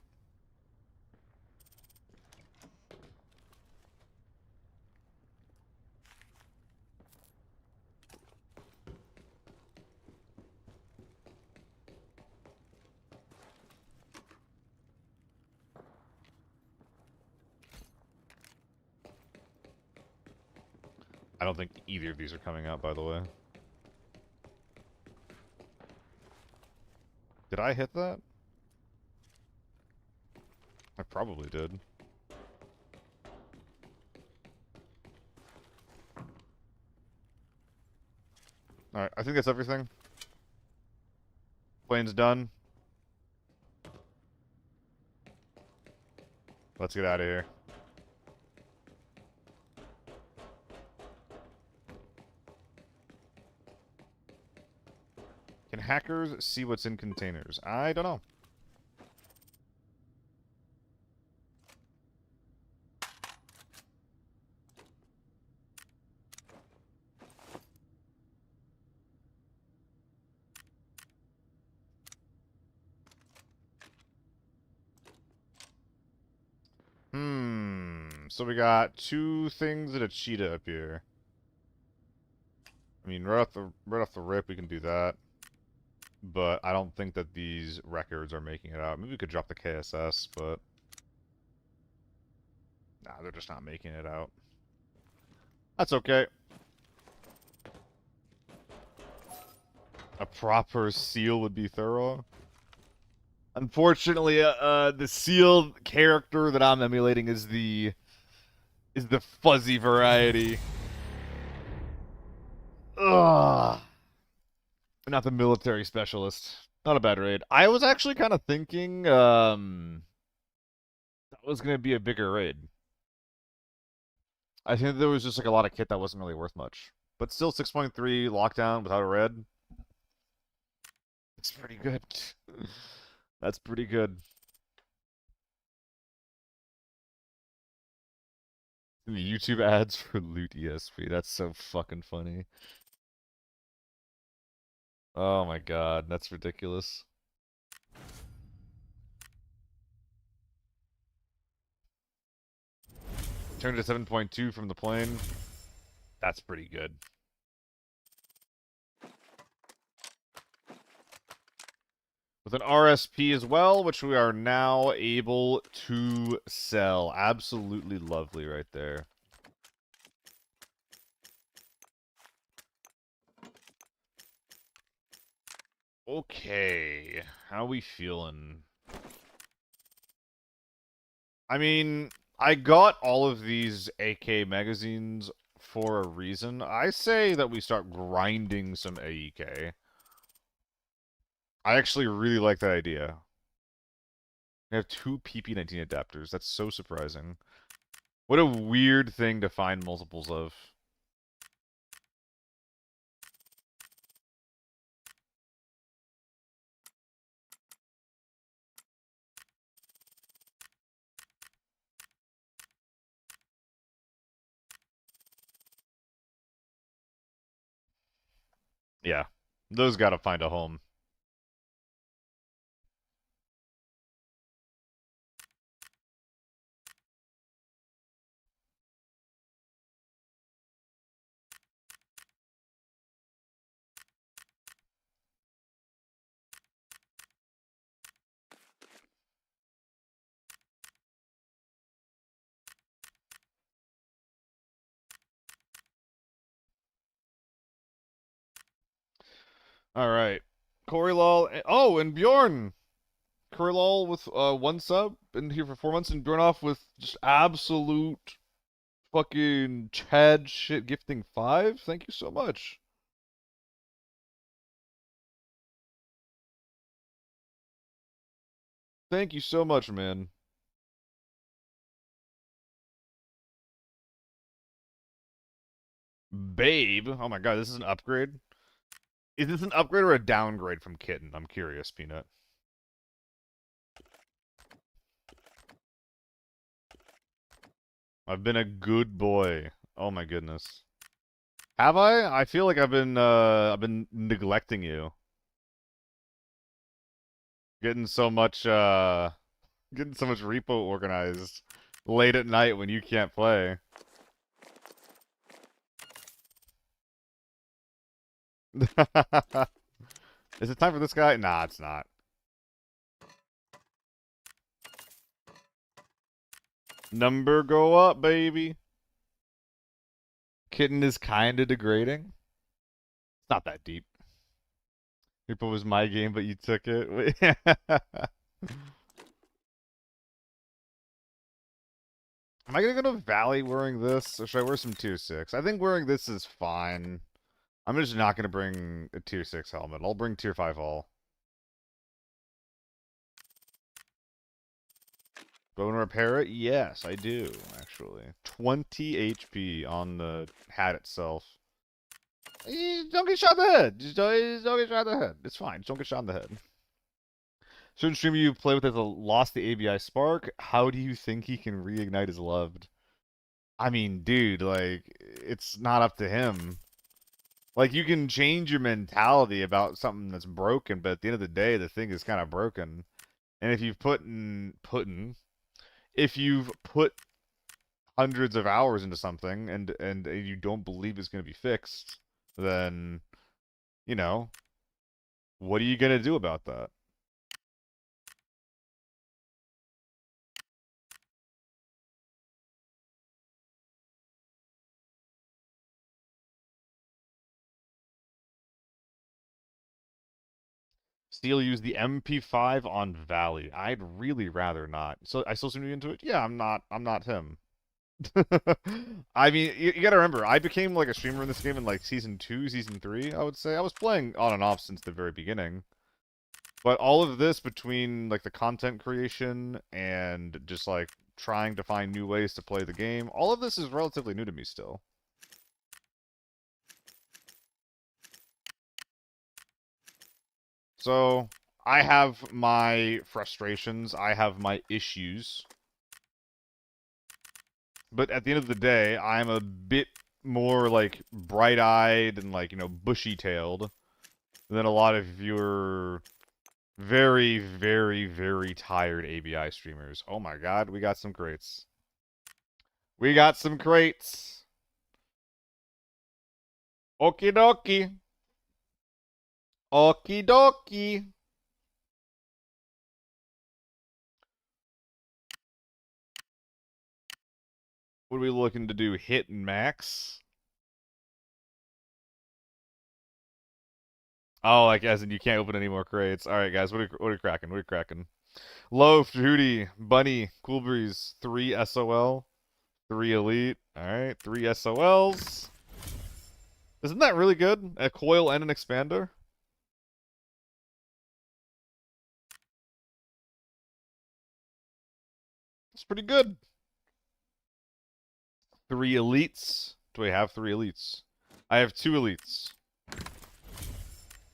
I don't think either of these are coming out, by the way. Did I hit that? I probably did. Alright, I think that's everything. Plane's done. Let's get out of here. Can hackers see what's in containers? I don't know. So we got 2 things and a cheetah up here. I mean, right off the rip, we can do that. But I don't think that these records are making it out. Maybe we could drop the KSS, but... Nah, they're just not making it out. That's okay. A proper seal would be thorough. Unfortunately, the seal character that I'm emulating is the fuzzy variety. Ugh. Not the military specialist. Not a bad raid. I was actually kind of thinking, that was gonna be a bigger raid. I think there was just like a lot of kit that wasn't really worth much. But still 6.3 lockdown without a red. It's pretty good. That's pretty good. The YouTube ads for loot ESP. That's so fucking funny. Oh my god, that's ridiculous. Turned to 7.2 from the plane. That's pretty good. With an RSP as well, which we are now able to sell. Absolutely lovely right there. Okay, how we feeling? I mean, I got all of these AK magazines for a reason. I say that we start grinding some AEK. I actually really like that idea. We have 2 PP19 adapters. That's so surprising. What a weird thing to find multiples of. Yeah, those gotta find a home. Alright. Corey Lol. Oh, and Bjorn! Corey Lol with 1 sub. Been here for 4 months. And Bjorn off with just absolute fucking Chad shit gifting 5. Thank you so much. Thank you so much, man. Babe. Oh my god, this is an upgrade? Is this an upgrade or a downgrade from Kitten? I'm curious, Peanut. I've been a good boy. Oh my goodness. Have I? I feel like I've been neglecting you. Getting so much repo organized late at night when you can't play. Is it time for this guy? Nah, it's not. Number go up, baby. Kitten is kinda degrading. It's not that deep. Repo was my game, but you took it. Am I gonna go to Valley wearing this, or should I wear some tier 6? I think wearing this is fine. I'm just not gonna bring a tier 6 helmet. I'll bring tier 5 hull. Bone repair it? Yes, I do, actually. 20 HP on the hat itself. You don't get shot in the head. Just don't get shot in the head. It's fine. Just don't get shot in the head. Certain streamer you play with has lost the ABI spark. How do you think he can reignite his loved? I mean, dude, like, it's not up to him. Like, you can change your mentality about something that's broken, but at the end of the day, the thing is kind of broken. And if you've if you've put hundreds of hours into something and you don't believe it's going to be fixed, then, you know, what are you going to do about that? Steel used the MP5 on Valley. I'd really rather not. So I still seem to be into it. Yeah, I'm not him. I mean, you gotta remember, I became like a streamer in this game in like season 2, season 3, I would say. I was playing on and off since the very beginning. But all of this between like the content creation and just like trying to find new ways to play the game, all of this is relatively new to me still. So, I have my frustrations, I have my issues. But at the end of the day, I'm a bit more like bright-eyed and like, you know, bushy-tailed than a lot of your very, very, very tired ABI streamers. Oh my god, we got some crates. We got some crates. Okie dokie. Okie dokie. What are we looking to do? Hit max? Oh, like as in you can't open any more crates. All right, guys, what are we cracking? What are we cracking? Loaf, Judy, Bunny, Cool Breeze, 3 SOL, 3 Elite. All right, 3 SOLs. Isn't that really good? A coil and an expander? That's pretty good. 3 Elites. Do I have 3 Elites? I have 2 Elites.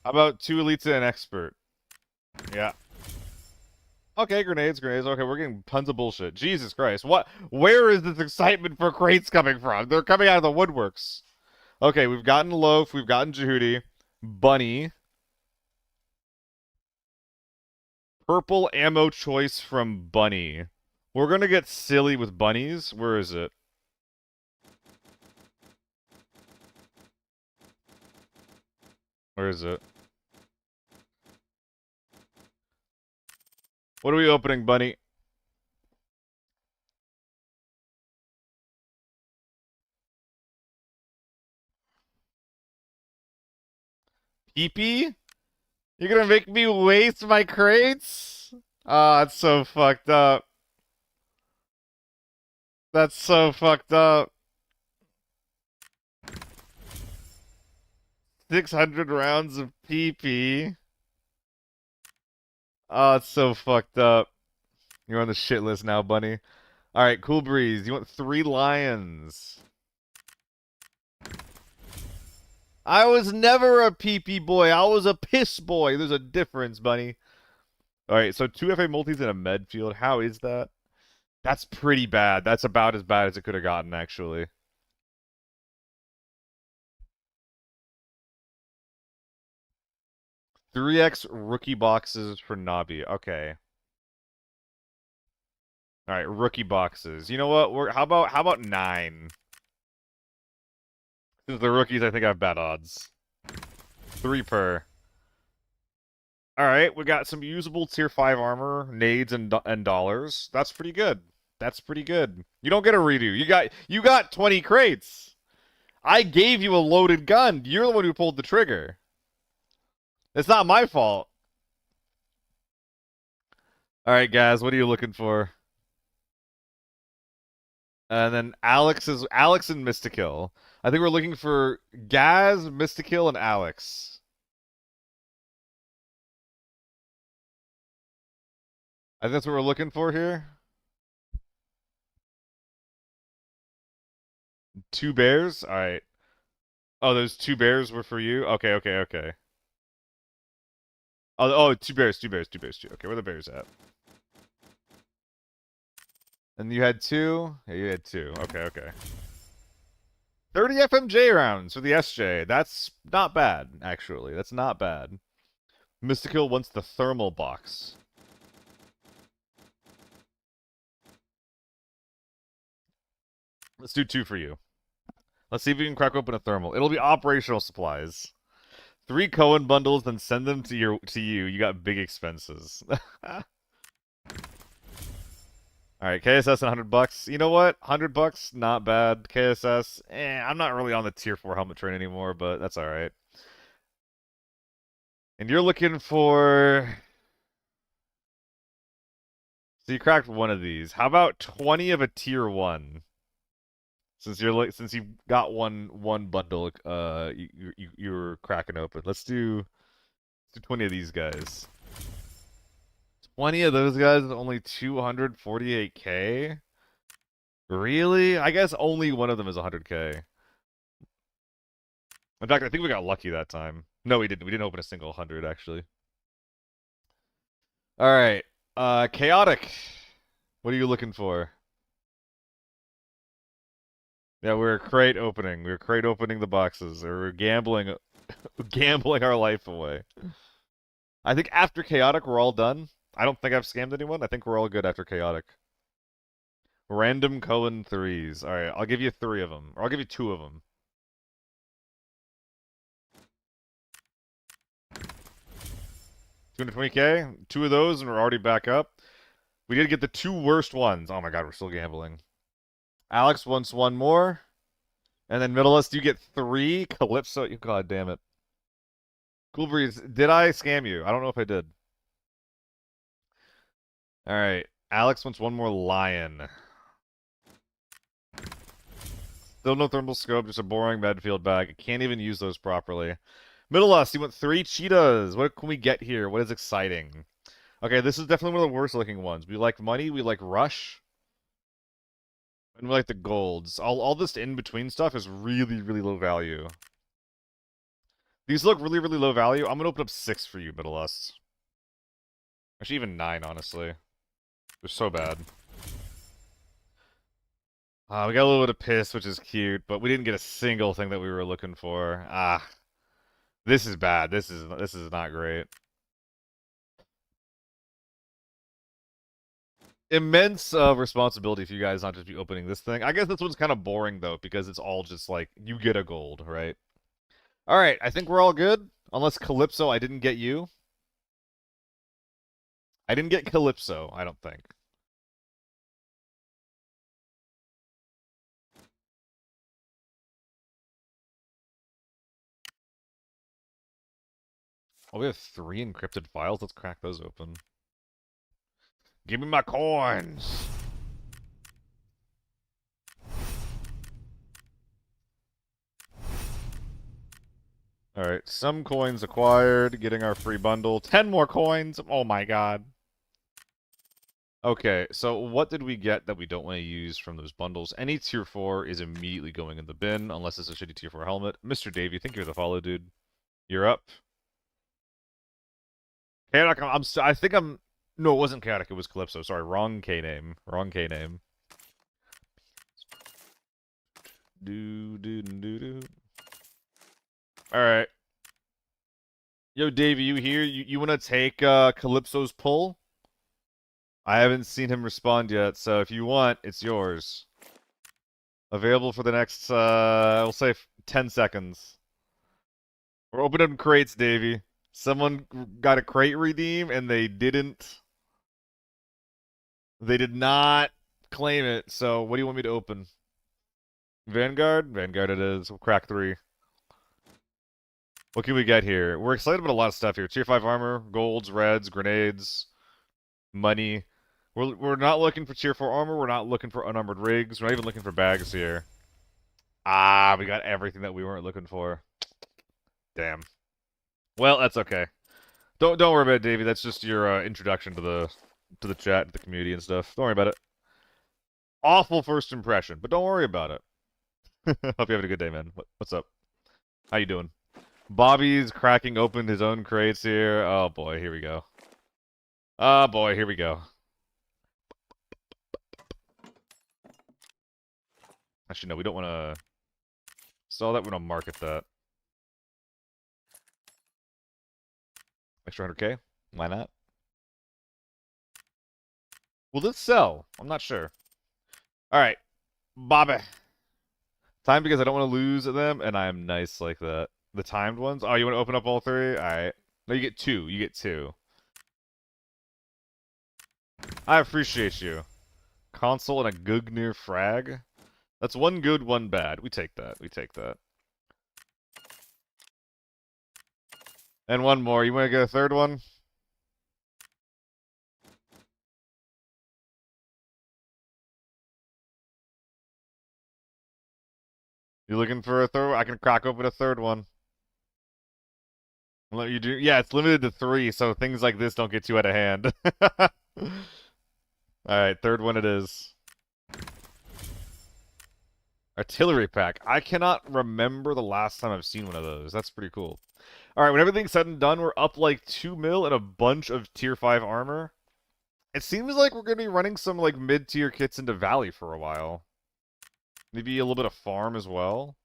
How about 2 Elites and an Expert? Yeah. Okay, grenades. Okay, we're getting tons of bullshit. Jesus Christ. What? Where is this excitement for crates coming from? They're coming out of the woodworks. Okay, we've gotten Loaf. We've gotten Jehudi. Bunny. Purple ammo choice from Bunny. We're gonna get silly with bunnies. Where is it? Where is it? What are we opening, Bunny? Peepee? You're gonna make me waste my crates? Ah, that's so fucked up. That's so fucked up. 600 rounds of PP. Oh, it's so fucked up. You're on the shit list now, Bunny. Alright, Cool Breeze. You want 3 lions. I was never a PP boy. I was a piss boy. There's a difference, Bunny. Alright, so 2 FA multis in a med field. How is that? That's pretty bad. That's about as bad as it could have gotten, actually. "3x rookie boxes for Nabi." Okay. Alright, rookie boxes. You know what? How about 9? Since the rookies, I think I have bad odds. 3 per. Alright, we got some usable tier 5 armor, nades, and dollars. That's pretty good. That's pretty good. You don't get a redo. You got 20 crates. I gave you a loaded gun. You're the one who pulled the trigger. It's not my fault. Alright, guys, what are you looking for? And then Alex and Mystikill. I think we're looking for Gaz, Mystikill, and Alex. I think that's what we're looking for here. 2 bears? Alright. Oh, those 2 bears were for you? Okay, okay, okay. Oh, 2 bears, 2 bears, 2 bears, 2. Okay, where are the bears at? And you had 2? Yeah, you had 2. Okay, okay. 30 FMJ rounds for the SJ. That's not bad, actually. That's not bad. Mystikill wants the thermal box. Let's do 2 for you. Let's see if we can crack open a thermal. It'll be operational supplies. 3 Cohen bundles, then send them to you. You got big expenses. Alright, KSS and $100. You know what? $100, not bad. KSS, I'm not really on the tier 4 helmet train anymore, but that's alright. And you're looking for... So you cracked one of these. How about 20 of a tier 1? Since you got one bundle, you were cracking open. Let's do 20 of these guys. 20 of those guys is only 248k. Really? I guess only one of them is 100k. In fact, I think we got lucky that time. No, we didn't. We didn't open a single 100 actually. All right. Chaotic. What are you looking for? Yeah, we're crate opening. We're crate opening the boxes. Or we're gambling our life away. I think after Chaotic, we're all done. I don't think I've scammed anyone. I think we're all good after Chaotic. Random Cohen 3s. Alright, I'll give you 3 of them. Or I'll give you 2 of them. $220k? 2 of those and we're already back up. We did get the 2 worst ones. Oh my god, we're still gambling. Alex wants 1 more. And then Middleist, you get 3. Calypso, you god damn it. Cool Breeze, did I scam you? I don't know if I did. Alright, Alex wants 1 more lion. Still no thermal scope, just a boring Medfield bag. I can't even use those properly. Middleist, you want 3 cheetahs. What can we get here? What is exciting? Okay, this is definitely one of the worst looking ones. We like money, we like rush. And we like the golds. All this in-between stuff is really, really low value. These look really, really low value. I'm gonna open up 6 for you, Middleist. Actually, even 9, honestly. They're so bad. We got a little bit of piss, which is cute, but we didn't get a single thing that we were looking for. This is bad. This is not great. Immense responsibility for you guys not just be opening this thing. I guess this one's kind of boring though, because it's all just like you get a gold, right? All right, I think we're all good. Unless Calypso, I didn't get you. I didn't get Calypso, I don't think. Oh, we have 3 encrypted files. Let's crack those open. Give me my coins! Alright, some coins acquired, getting our free bundle. 10 more coins! Oh my god. Okay, so what did we get that we don't want to use from those bundles? Any tier 4 is immediately going in the bin, unless it's a shitty tier 4 helmet. Mr. Davey, think you're the follow, dude. You're up. Chaotic, I think I'm... No, it wasn't Chaotic, it was Calypso. Sorry, wrong K name. Wrong K name. Alright. Yo, Davey, you here? You want to take Calypso's pull? I haven't seen him respond yet, so if you want, it's yours. Available for the next, we'll say 10 seconds. We're opening crates, Davey. Someone got a crate redeem, and they didn't... They did not claim it, so what do you want me to open? Vanguard? Vanguard it is. We'll crack 3. What can we get here? We're excited about a lot of stuff here. Tier 5 armor, golds, reds, grenades, money. We're not looking for tier 4 armor. We're not looking for unarmored rigs. We're not even looking for bags here. Ah, we got everything that we weren't looking for. Damn. Well, that's okay. Don't worry about it, Davey. That's just your introduction to the chat, to the community and stuff. Don't worry about it. Awful first impression, but don't worry about it. Hope you're having a good day, man. What's up? How you doing? Bobby's cracking open his own crates here. Oh boy, here we go. Oh boy, here we go. Actually, no, we don't want to sell that. We don't market that. Extra 100K? Why not? Will this sell? I'm not sure. All right, Bobby. Time because I don't want to lose them, and I am nice like that. The timed ones? Oh, you want to open up all three? All right. No, you get two. You get two. I appreciate you. Console and a Gugnir frag. That's one good, one bad. We take that. We take that. And one more. You want to get a third one? You looking for a third? I can crack open a third one. I'll let you do. Yeah, it's limited to 3, so things like this don't get too out of hand. Alright, third one it is. Artillery pack. I cannot remember the last time I've seen one of those. That's pretty cool. Alright, when everything's said and done, we're up like 2 mil and a bunch of tier 5 armor. It seems like we're going to be running some like mid-tier kits into Valley for a while. Maybe a little bit of farm as well.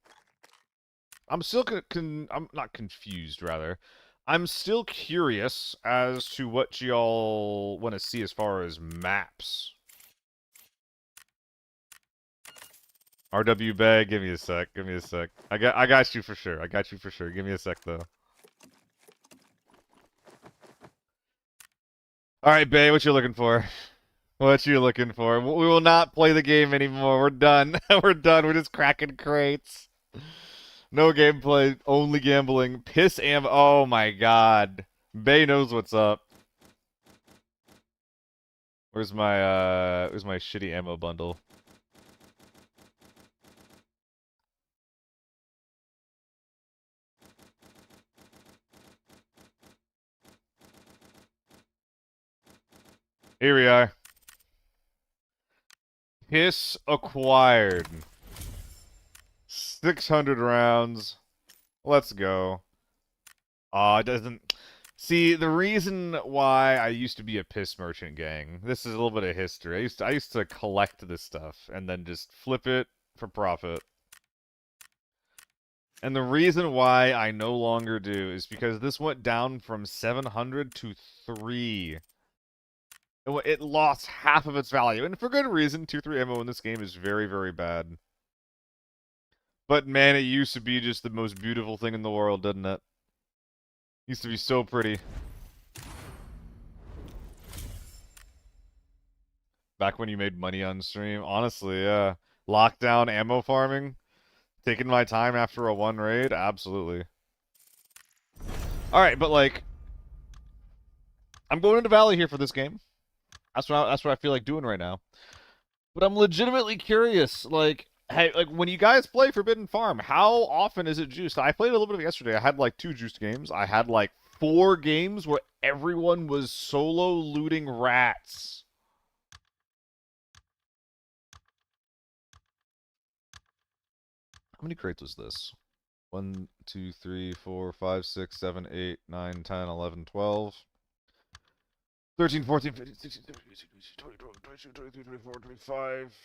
I'm still I'm not confused, rather. I'm still curious as to what y'all want to see as far as maps. RW Bay, give me a sec. Give me a sec. I got you for sure. I got you for sure. Give me a sec though. All right, Bay, what you looking for? What you looking for? We will not play the game anymore. We're done. We're done. We're just cracking crates. No gameplay, only gambling. Piss am. Oh my god. Bay knows what's up. Where's my shitty ammo bundle? Here we are. Piss acquired. 600 rounds. Let's go. It doesn't... See, the reason why I used to be a piss merchant, gang, this is a little bit of history. I used to collect this stuff and then just flip it for profit. And the reason why I no longer do is because this went down from 700 to 3. It lost half of its value, and for good reason. Tier 3 ammo in this game is very, very bad. But man, it used to be just the most beautiful thing in the world, didn't it? Used to be so pretty. Back when you made money on stream, honestly, yeah. Lockdown ammo farming, taking my time after a 1 raid, absolutely. All right, but like, I'm going into Valley here for this game. That's what I feel like doing right now. But I'm legitimately curious, like, hey, like when you guys play Forbidden Farm, how often is it juiced? I played a little bit of it yesterday. I had like 2 juiced games. I had like 4 games where everyone was solo looting rats. How many crates was this? 1, 2, 3, 4, 5, 6, 7, 8, 9, 10, 11, 12. 13, 14, 15, 16, 17, 18, 19, 20, 22, 23, 24, 25,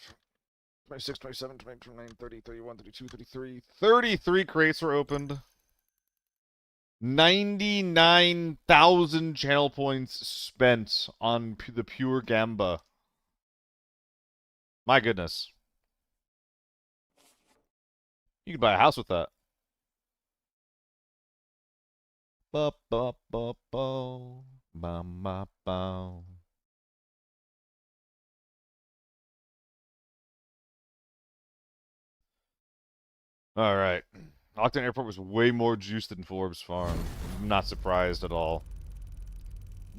26, 27, 28, 29, 30, 31, 32, 33. 33 crates were opened. 99,000 channel points spent on the pure Gamba. My goodness. You could buy a house with that. Ba ba ba ba. Ba ba ba. All right. Octane Airport was way more juiced than Forbes Farm. I'm not surprised at all.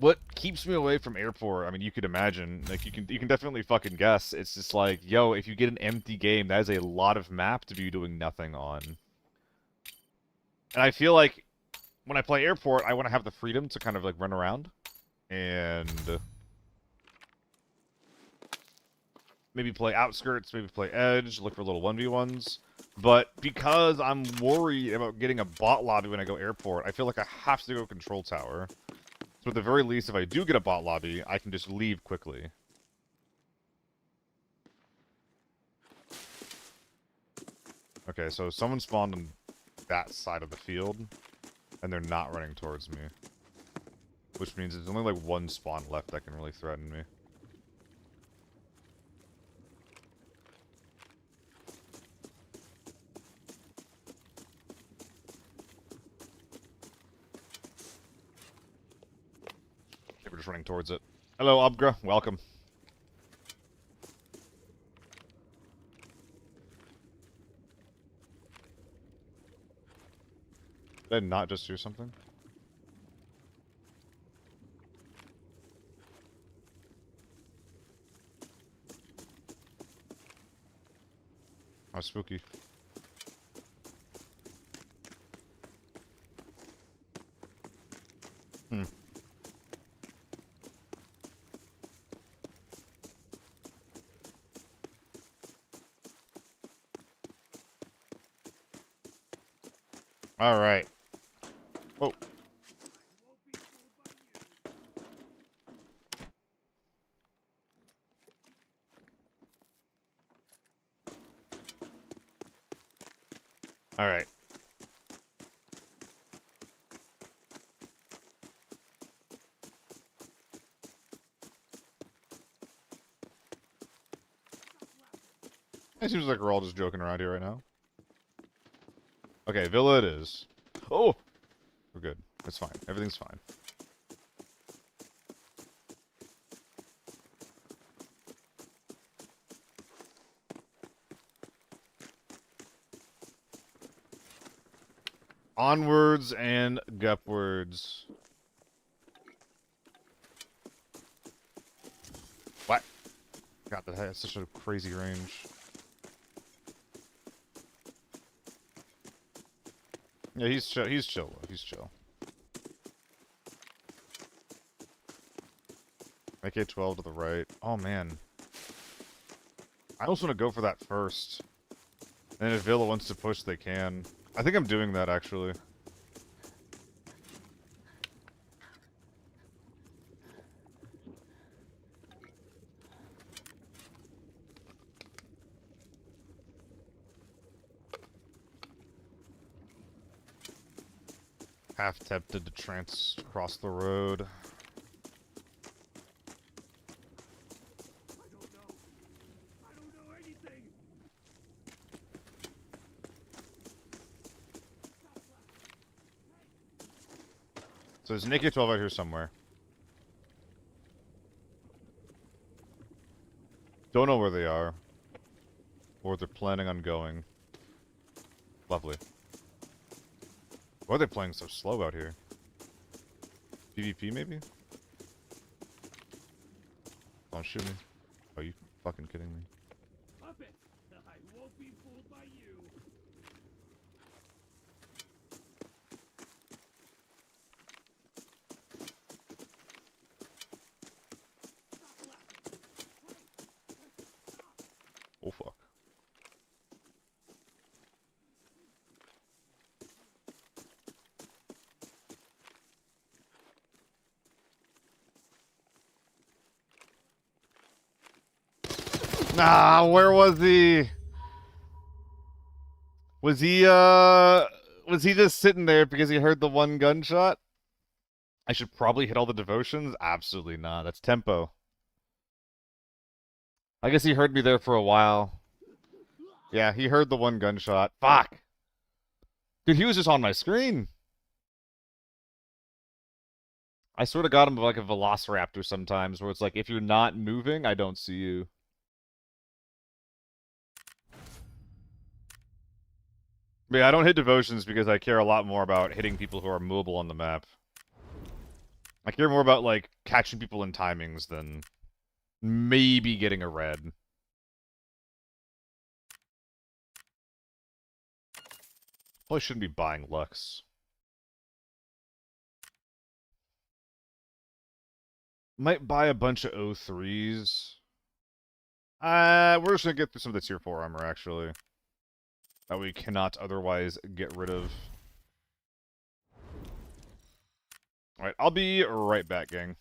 what keeps me away from airport, I mean, you could imagine, like, you can definitely fucking guess. It's just like, yo, if you get an empty game, that is a lot of map to be doing nothing on. And I feel like when I play airport, I want to have the freedom to kind of, like, run around and maybe play outskirts, maybe play edge, look for little 1v1s. But because I'm worried about getting a bot lobby when I go airport, I feel like I have to go control tower. So at the very least, if I do get a bot lobby, I can just leave quickly. Okay, so someone spawned on that side of the field, and they're not running towards me. Which means there's only like one spawn left that can really threaten me. We're just running towards it. Hello, Obgra. Welcome. Did I not just hear something? How spooky. Hmm. All right. Whoa. All right. It seems like we're all just joking around here right now. Okay, Villa it is. Oh! We're good. It's fine. Everything's fine. Onwards and gupwards. What? God, that has such a crazy range. Yeah, he's chill. He's chill. He's chill. AK-12 to the right. Oh, man. I also want to go for that first. And if Villa wants to push, they can. I think I'm doing that, actually. Half tempted to trance across the road. I don't know anything. So there's an AK-12 out here somewhere. Don't know where they are. Or they're planning on going. Lovely. Why are they playing so slow out here? PvP, maybe? Don't shoot me. Are you fucking kidding me? Puppet, I won't be fooled by you. Oh, fuck. Nah, where was he? Was he just sitting there because he heard the one gunshot? I should probably hit all the devotions? Absolutely not. That's tempo. I guess he heard me there for a while. Yeah, he heard the one gunshot. Fuck! Dude, he was just on my screen. I sort of got him like a velociraptor sometimes, where it's like, if you're not moving, I don't see you. But yeah, I don't hit devotions because I care a lot more about hitting people who are mobile on the map. I care more about, like, catching people in timings than maybe getting a red. Probably shouldn't be buying Lux. Might buy a bunch of O3s. We're just gonna get through some of the tier 4 armor, actually. That we cannot otherwise get rid of. Alright, I'll be right back, gang.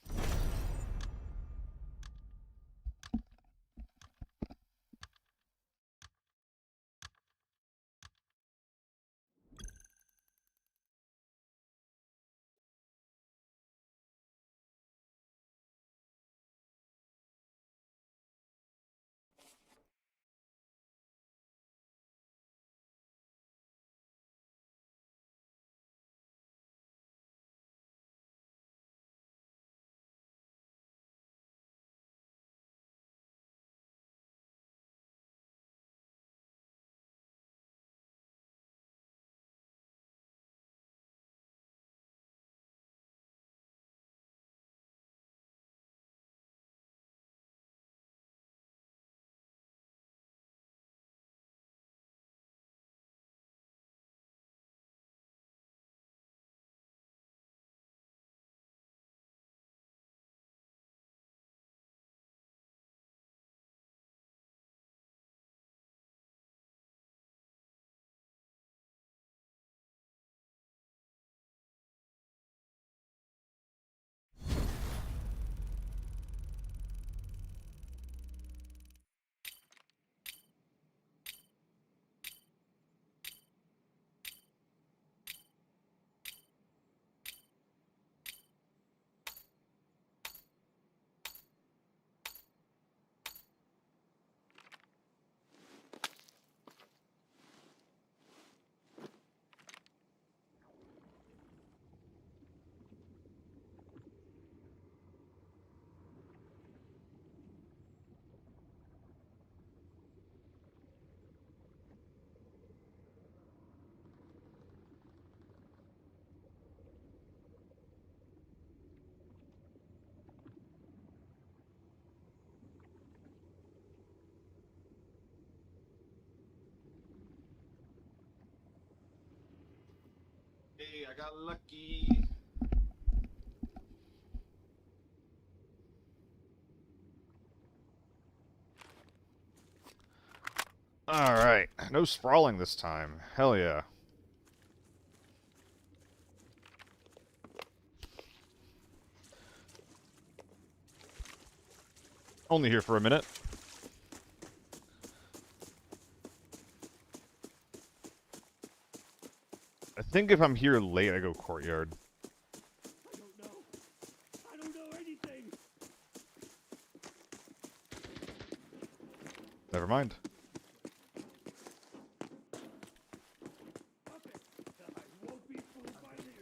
Hey, I got lucky. Alright, no sprawling this time. Hell yeah. Only here for a minute. I think if I'm here late, I go courtyard. I don't know. I don't know anything. Never mind. Okay. I won't be fooled by you.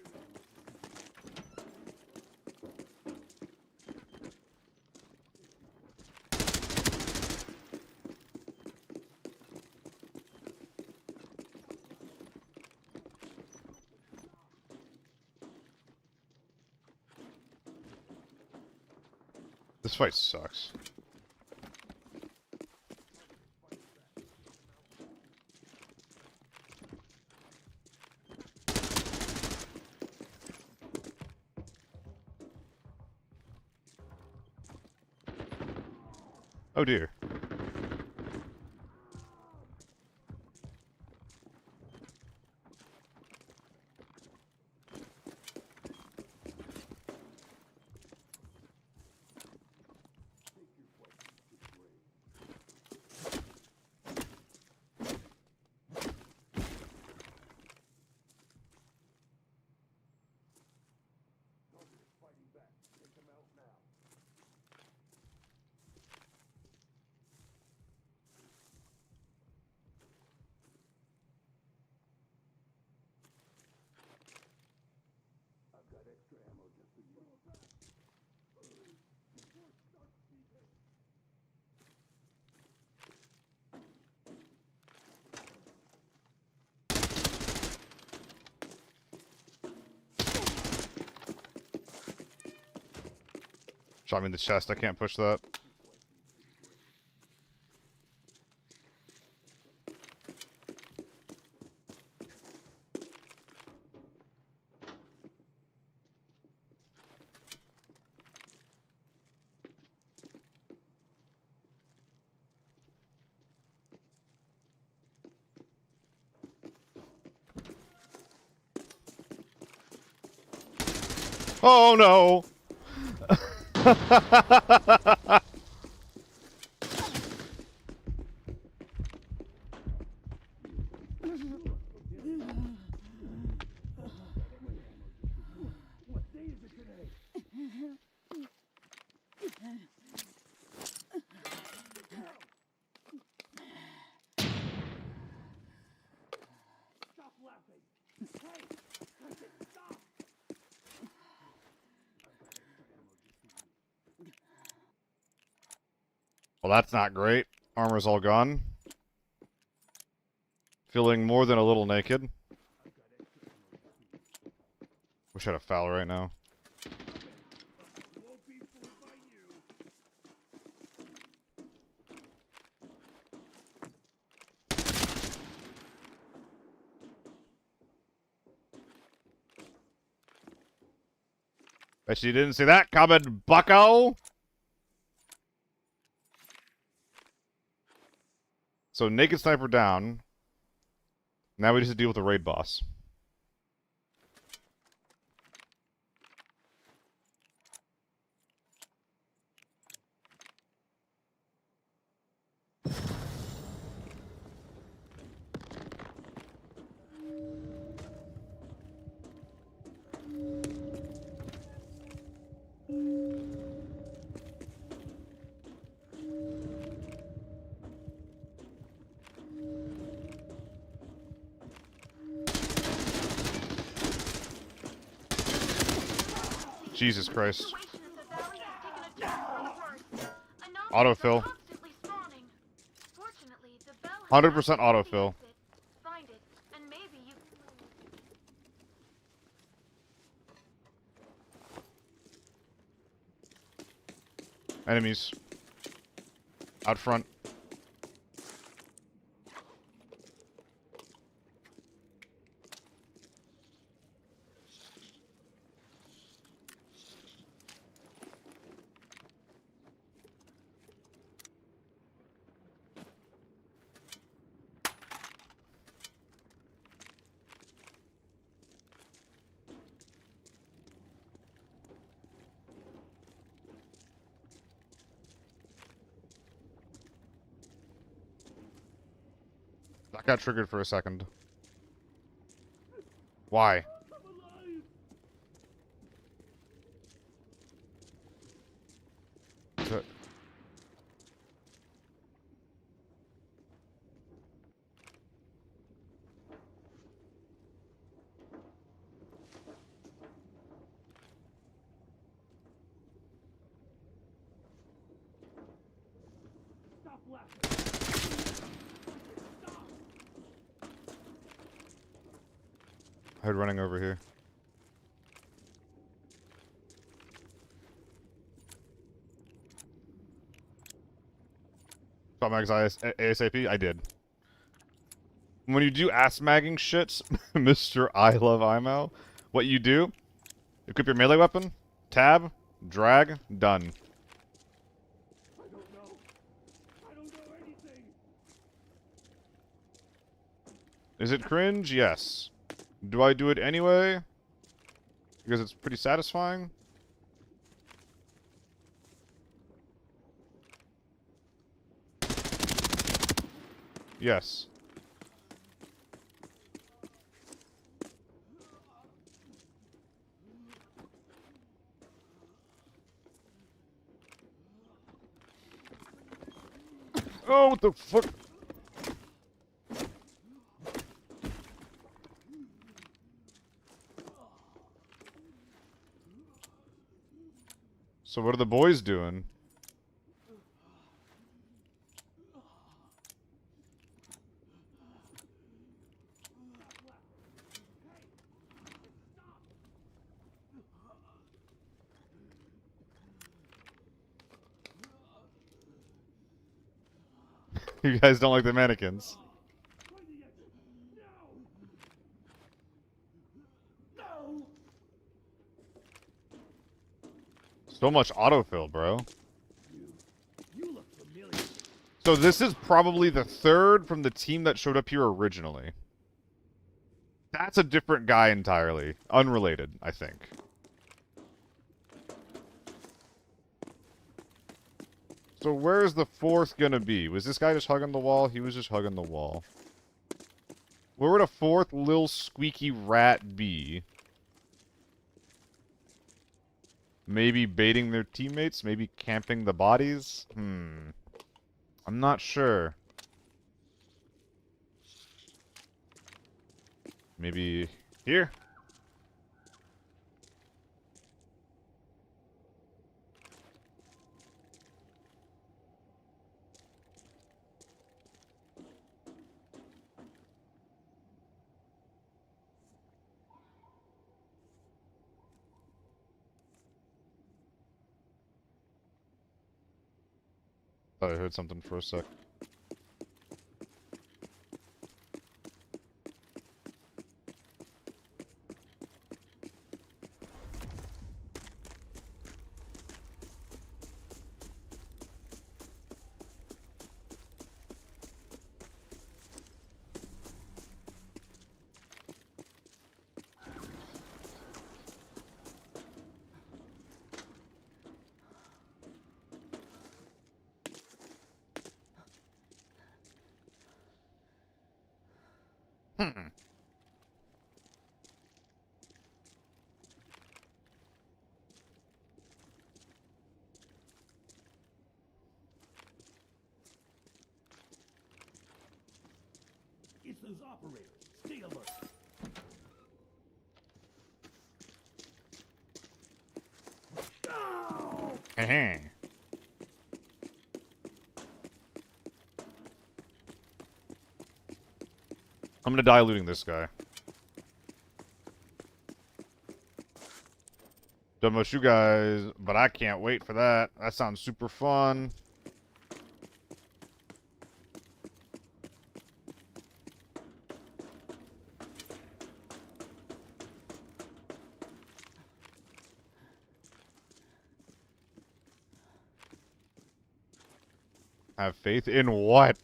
This fight sucks. Oh dear. Shot me in the chest. I can't push that. Oh no! What day is it today? Stop laughing. Hey, I said stop. Well, that's not great. Armor's all gone. Feeling more than a little naked. Wish I had a foul right now. Won't be fooled by you. Bet you didn't see that coming, bucko! So, naked sniper down. Now we just have to deal with the raid boss. Jesus Christ. Situation in the valley has taken a turn for the worse. Anomalies Autofill. are constantly spawning. Fortunately, the bell has 100% activated the autofill. exit. Find it, and maybe you can leave. Enemies. Out front. That got triggered for a second. Why? I'm alive. Is it- Stop laughing. Stop. I heard running over here. Shot mags ASAP? I did. When you do ass-magging shits, Mr. I love IMO, what you do, equip your melee weapon, tab, drag, done. I don't know. I don't know anything. Is it cringe? Yes. Do I do it anyway? Because it's pretty satisfying? Yes. Oh, what the fuck? So what are the boys doing? You guys don't like the mannequins. Find the exit. Now! No! So much autofill, bro. You look familiar. So this is probably the third from the team that showed up here originally. That's a different guy entirely. Unrelated, I think. So where's the fourth gonna be? Was this guy just hugging the wall? He was just hugging the wall. Where would a fourth little squeaky rat be? Maybe baiting their teammates? Maybe camping the bodies? I'm not sure. Maybe here? Thought I heard something for a sec. It's those operators. Stay alert. Heh. I'm gonna die looting this guy. Don't know about you guys, but I can't wait for that. That sounds super fun. Have faith in what?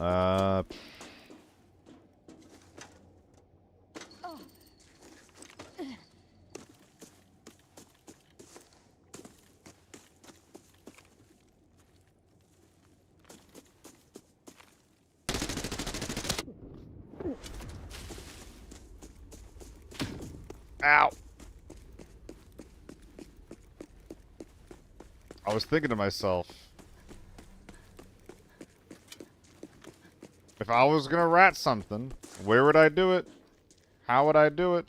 uh... Ow! I was thinking to myself, if I was gonna rat something, where would I do it? How would I do it?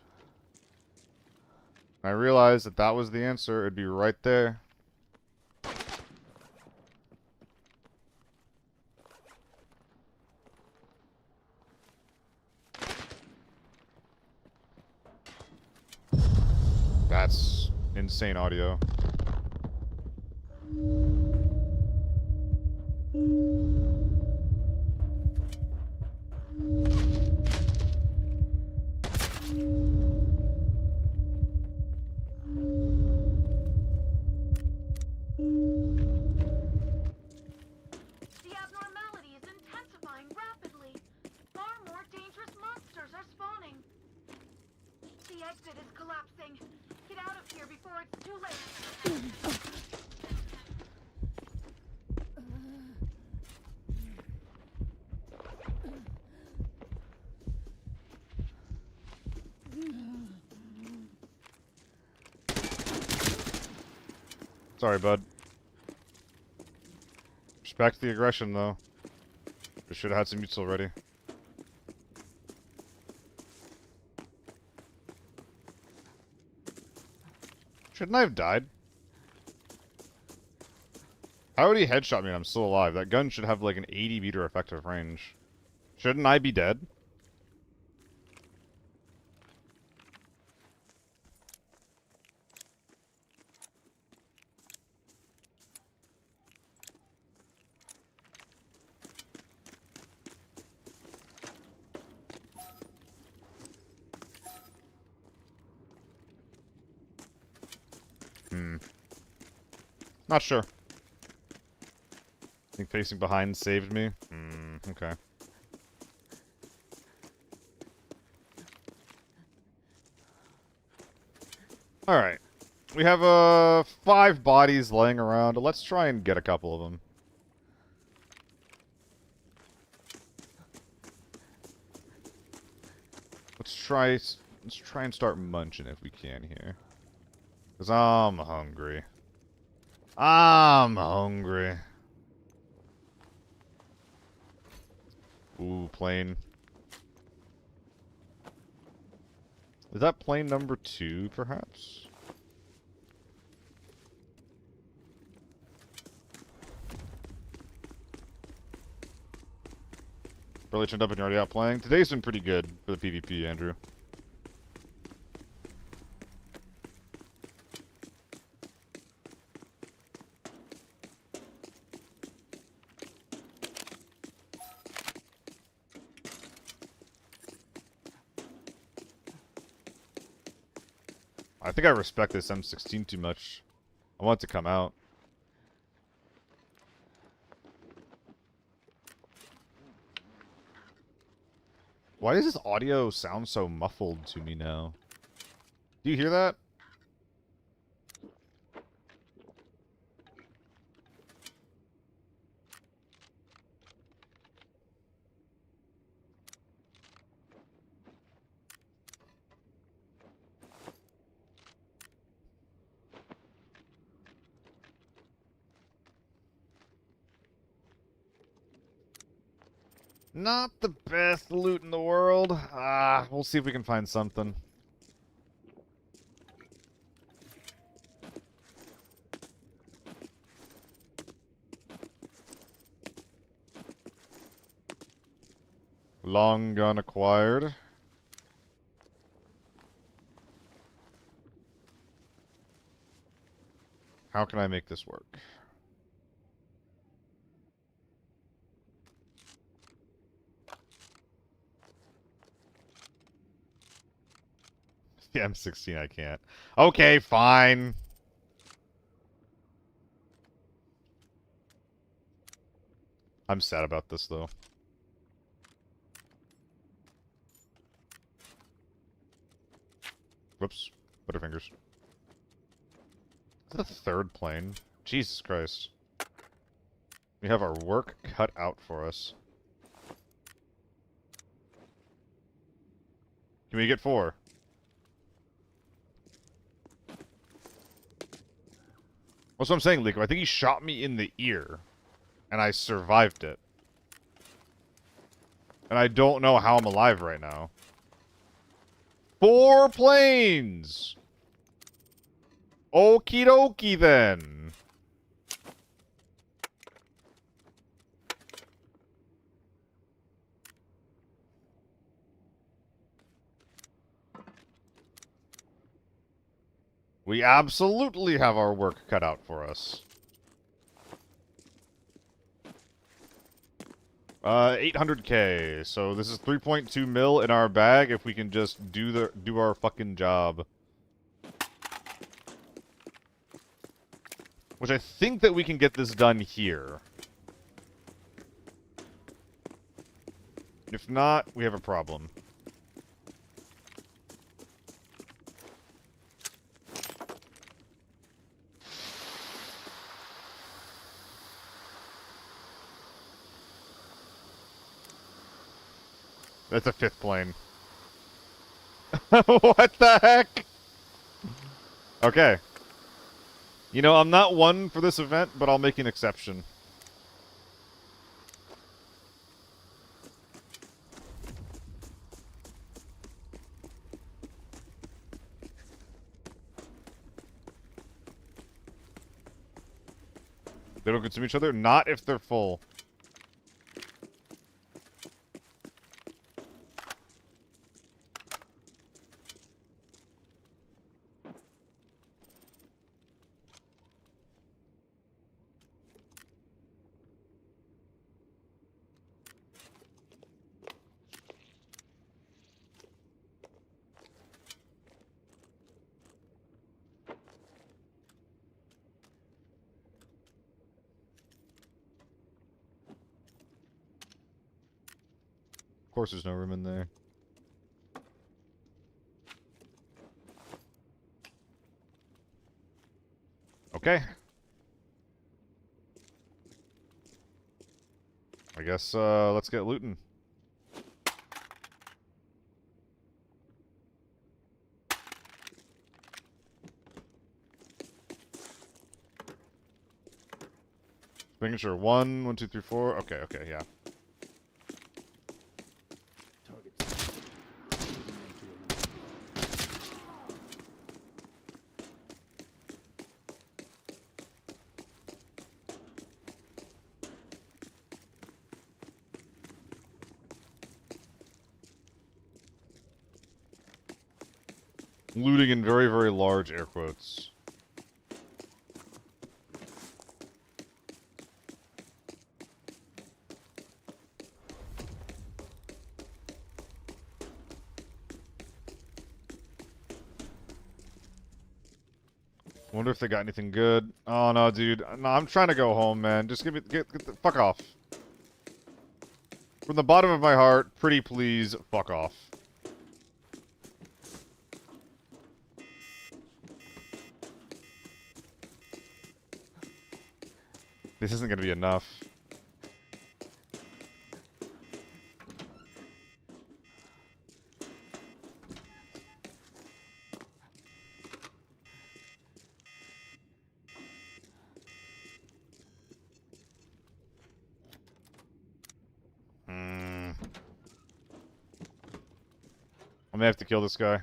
I realized that that was the answer. It'd be right there. That's insane audio. The abnormality is intensifying rapidly. Far more dangerous monsters are spawning. The exit is collapsing. Get out of here before it's too late. Sorry, bud. Respect the aggression, though. We should have had some mutual ready. Shouldn't I have died? How would he headshot me and I'm still alive? That gun should have like an 80-meter effective range. Shouldn't I be dead? Not sure. I think facing behind saved me. Okay. Alright. We have 5 bodies laying around. Let's try and get a couple of them. Let's try and start munching if we can here. Cause I'm hungry. I'm hungry. Ooh, plane. Is that plane number 2, perhaps? Barely turned up and you're already out playing. Today's been pretty good for the PvP, Andrew. I think I respect this M16 too much. I want it to come out. Why does this audio sound so muffled to me now? Do you hear that? Not the best loot in the world. We'll see if we can find something. Long gun acquired. How can I make this work? The M16 I can't. Okay, fine. I'm sad about this, though. Whoops. Butterfingers. Is that a 3rd plane? Jesus Christ. We have our work cut out for us. Can we get 4? That's what I'm saying, Liko. I think he shot me in the ear. And I survived it. And I don't know how I'm alive right now. 4 planes! Okie dokie then. We absolutely have our work cut out for us. 800K. So this is 3.2 mil in our bag if we can just do our fucking job. Which I think that we can get this done here. If not, we have a problem. That's a 5th plane. What the heck? Okay. You know, I'm not one for this event, but I'll make an exception. They don't consume each other? Not if they're full. Of course there's no room in there. Okay. I guess, let's get looting. Making sure. 1, 2, 3, 4. Okay, okay, yeah. Targets. Looting in very, very large air quotes. Wonder if they got anything good. Oh no, dude. No, I'm trying to go home, man. Just give me get the fuck off. From the bottom of my heart, pretty please, fuck off. This isn't gonna be enough. I may have to kill this guy.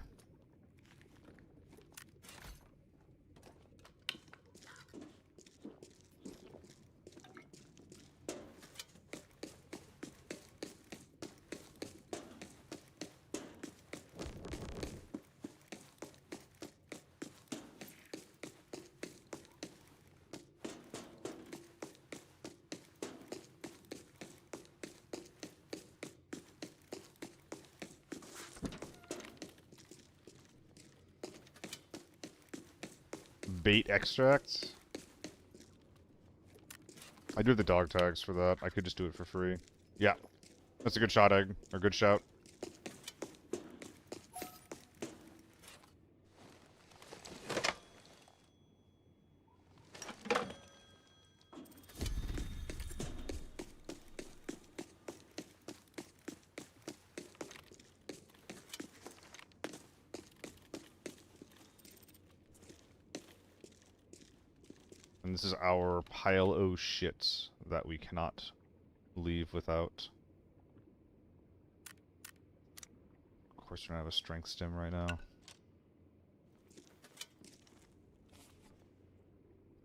Bait extracts? I do have the dog tags for that. I could just do it for free. Yeah. That's a good shot, Egg. Or good shout. And this is our pile o' shit that we cannot leave without. Of course, we don't have a strength stim right now.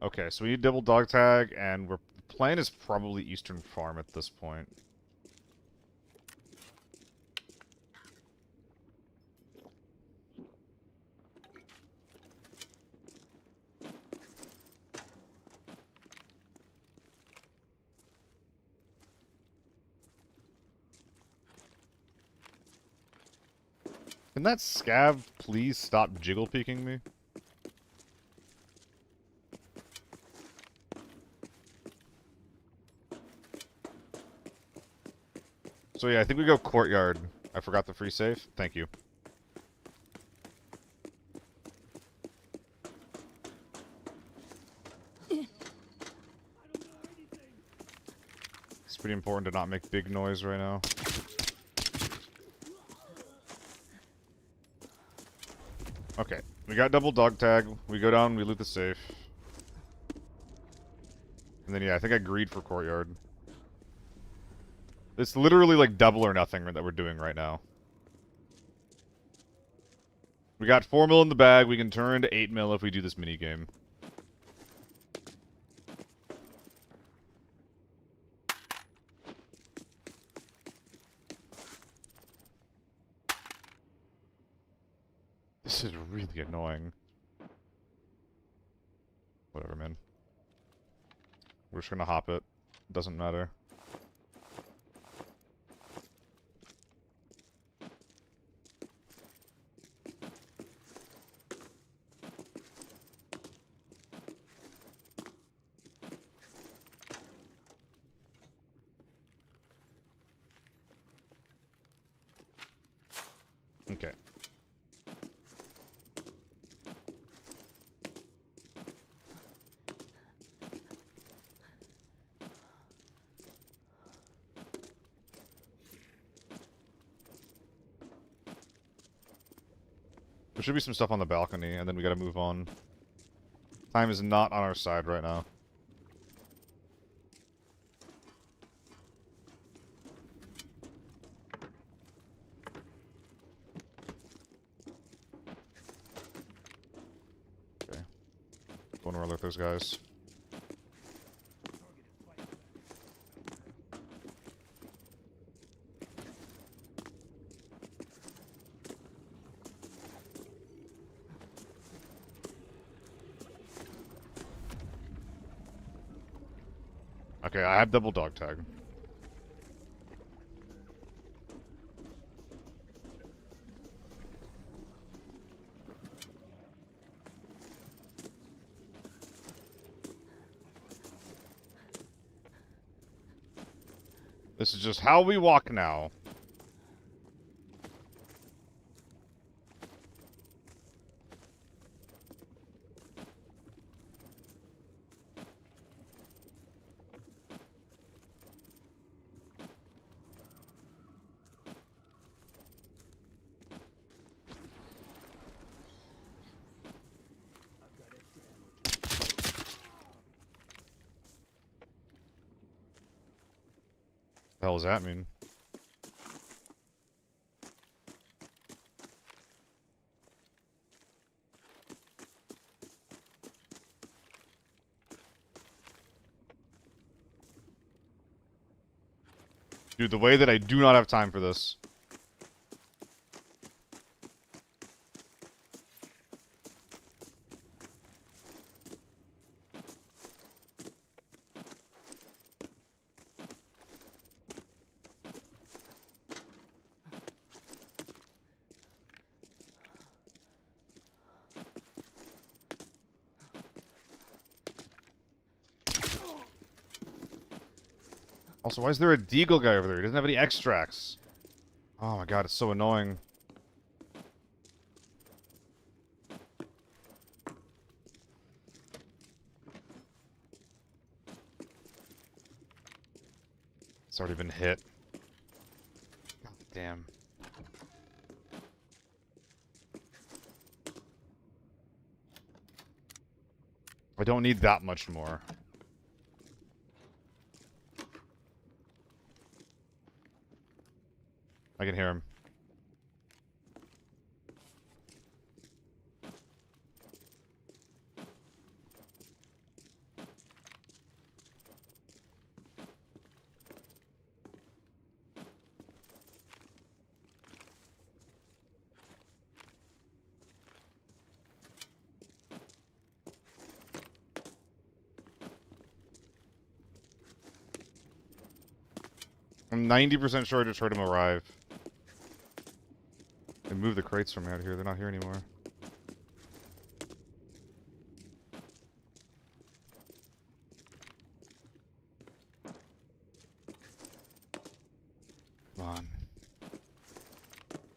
Okay, so we need double dog tag, and the plan is probably Eastern Farm at this point. Can that scav please stop jiggle peeking me? So yeah, I think we go courtyard. I forgot the free safe. Thank you. It's pretty important to not make big noise right now. Okay, we got double dog tag. We go down, we loot the safe. And then yeah, I think I agreed for courtyard. It's literally like double or nothing that we're doing right now. We got 4 mil in the bag. We can turn into 8 mil if we do this mini game. This is really annoying. Whatever, man. We're just gonna hop it. Doesn't matter. Okay. There should be some stuff on the balcony, and then we gotta move on. Time is not on our side right now. Okay. Don't wanna alert those guys. Okay, I have double dog tag. This is just how we walk now. The hell does that mean? Dude, the way that I do not have time for this. Also, why is there a deagle guy over there? He doesn't have any extracts. Oh my god, it's so annoying. It's already been hit. God damn. I don't need that much more. I can hear him. I'm 90% sure I just heard him arrive. They moved the crates from out here. They're not here anymore. Come on.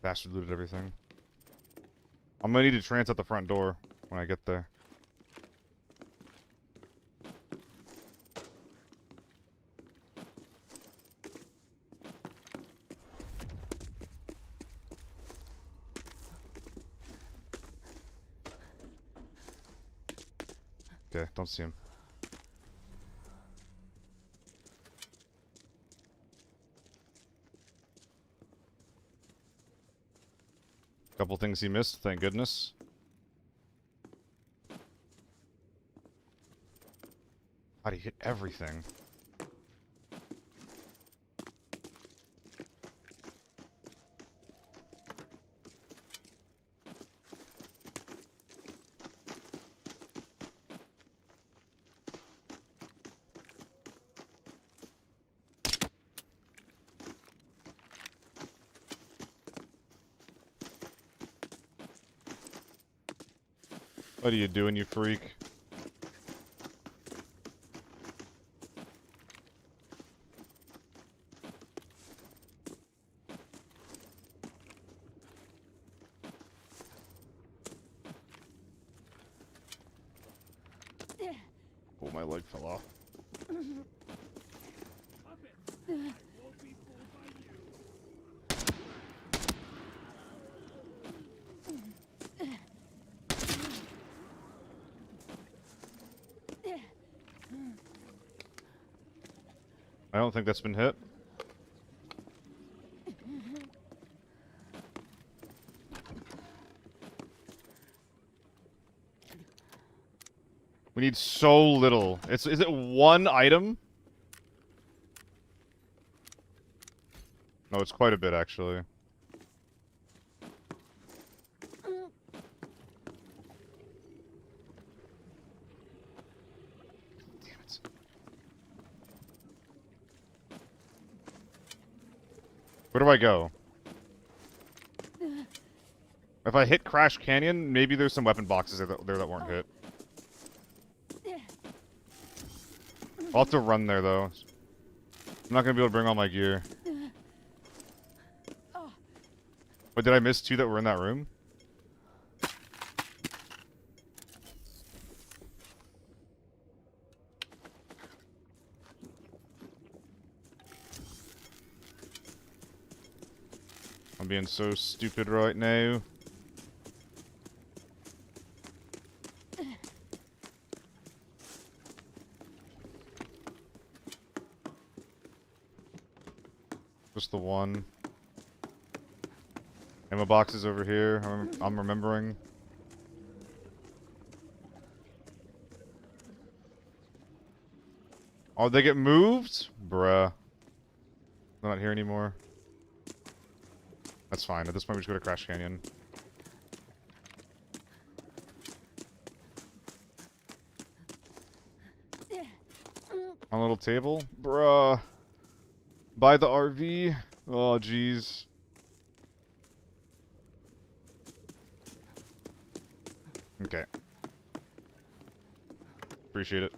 Bastard looted everything. I'm gonna need to trance out the front door when I get there. Okay, don't see him. Couple things he missed, thank goodness. How'd he hit everything? What are you doing, you freak? Oh, my leg fell off. Puppet, I won't be fooled by you. I don't think that's been hit. We need so little. Is it one item? No, it's quite a bit, actually. Damn it. Where do I go? If I hit Crash Canyon, maybe there's some weapon boxes there that weren't hit. I'll have to run there, though. I'm not gonna be able to bring all my gear. But did I miss two that were in that room? I'm being so stupid right now. Just the one. Ammo boxes over here. I'm remembering. Oh, they get moved? Bruh. They're not here anymore. That's fine. At this point, we just go to Crash Canyon. On a little table? Bruh. By the RV? Oh, jeez. Okay. Appreciate it.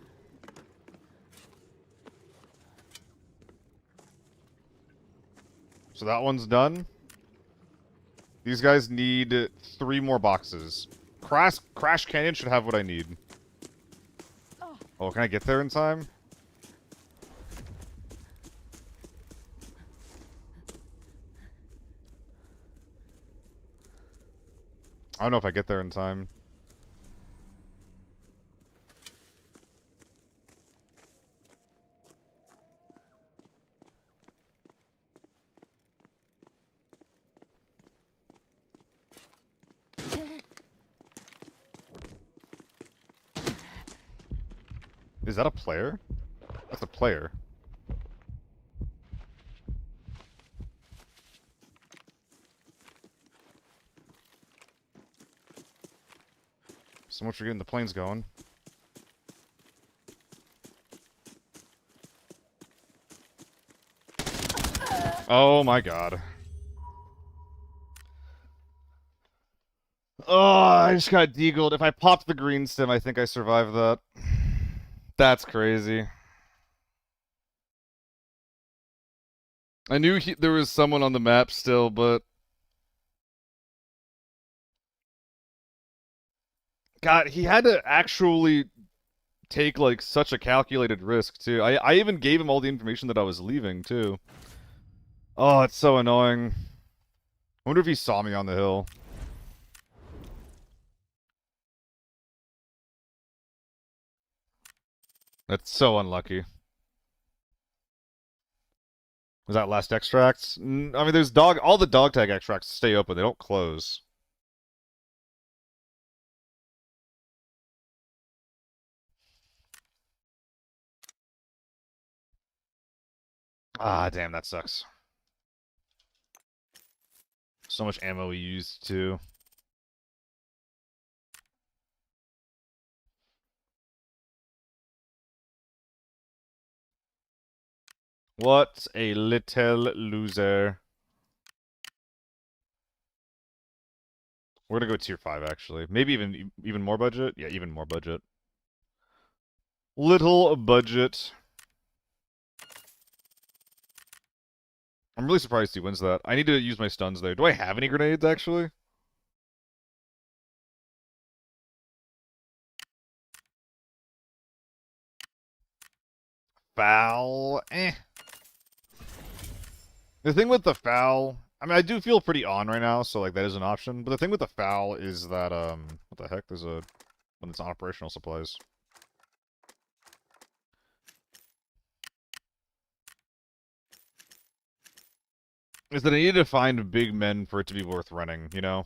So that one's done. These guys need 3 more boxes. Crash Canyon should have what I need. Oh, can I get there in time? I don't know if I get there in time. Is that a player? That's a player. So much for getting the planes going. Oh my god. Oh, I just got deagled. If I popped the green stem, I think I survived that. That's crazy. I knew there was someone on the map still, but... God, he had to actually take, like, such a calculated risk, too. I even gave him all the information that I was leaving, too. Oh, it's so annoying. I wonder if he saw me on the hill. That's so unlucky. Was that last extracts? I mean, there's all the dog tag extracts stay open. They don't close. Ah, damn, that sucks. So much ammo we used, too. What a little loser. We're gonna go tier 5, actually. Maybe even more budget? Yeah, even more budget. Little budget. I'm really surprised he wins that. I need to use my stuns there. Do I have any grenades, actually? foul, The thing with the foul, I mean, I do feel pretty on right now, so like that is an option. But the thing with the foul is that what the heck? There's a when it's on operational supplies. Is that I need to find big men for it to be worth running, you know?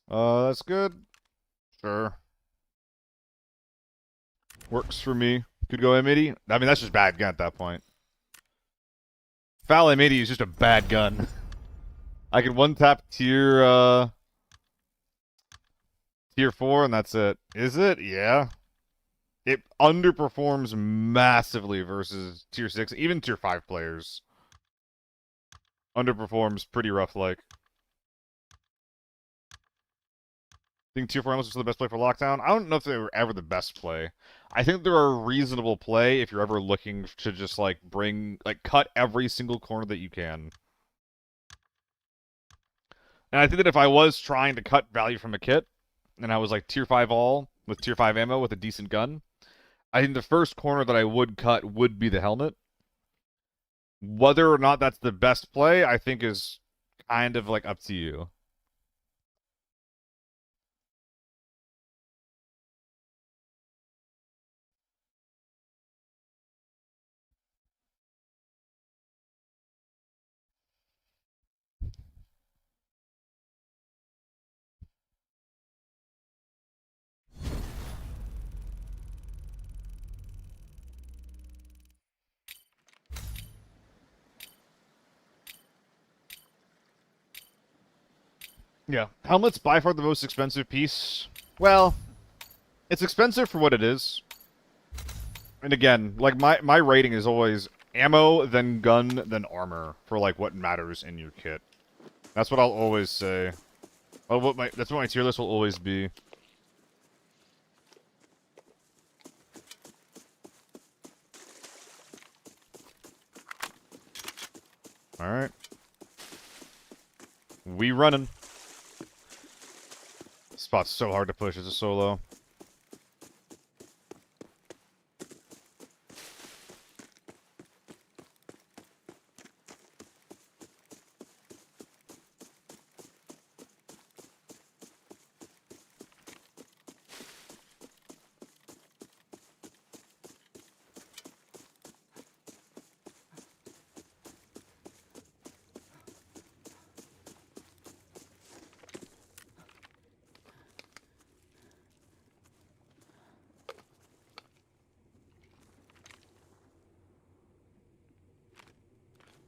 That's good. Sure. Works for me. Could go M80. I mean, that's just bad gun at that point. Foul M80 is just a bad gun. I can one-tap tier 4, and that's it. Is it? Yeah. It underperforms massively versus tier 6, even tier 5 players. Underperforms pretty rough like. I think tier 4 analysts are the best play for lockdown. I don't know if they were ever the best play. I think they're a reasonable play if you're ever looking to just like cut every single corner that you can. And I think that if I was trying to cut value from a kit, and I was like tier 5 all with tier 5 ammo with a decent gun, I think the first corner that I would cut would be the helmet. Whether or not that's the best play, I think is kind of like up to you. Yeah. Helmet's by far the most expensive piece. Well, it's expensive for what it is. And again, like my rating is always ammo, then gun, then armor for like what matters in your kit. That's what I'll always say. Well, that's what my tier list will always be. Alright. We running. This spot's so hard to push as a solo.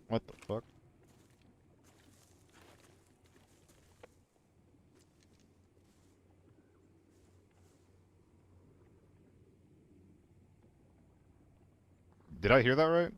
What the fuck? Did I hear that right?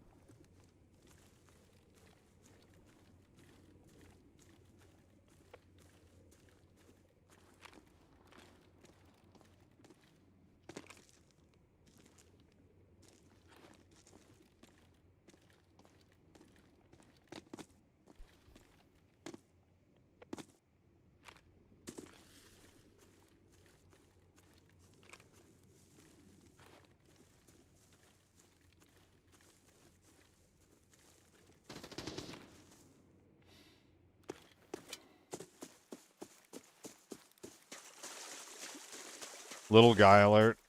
Little guy alert.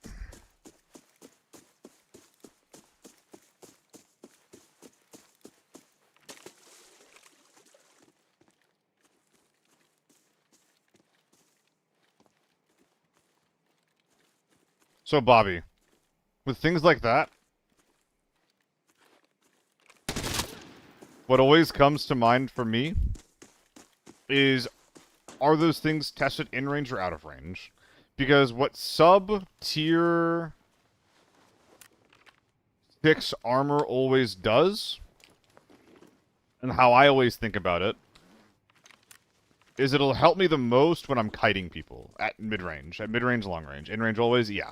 So, Bobby, with things like that, what always comes to mind for me is, are those things tested in range or out of range? Because what sub-tier 6 armor always does, and how I always think about it, is it'll help me the most when I'm kiting people at mid-range. At mid-range, long-range. In-range always, yeah.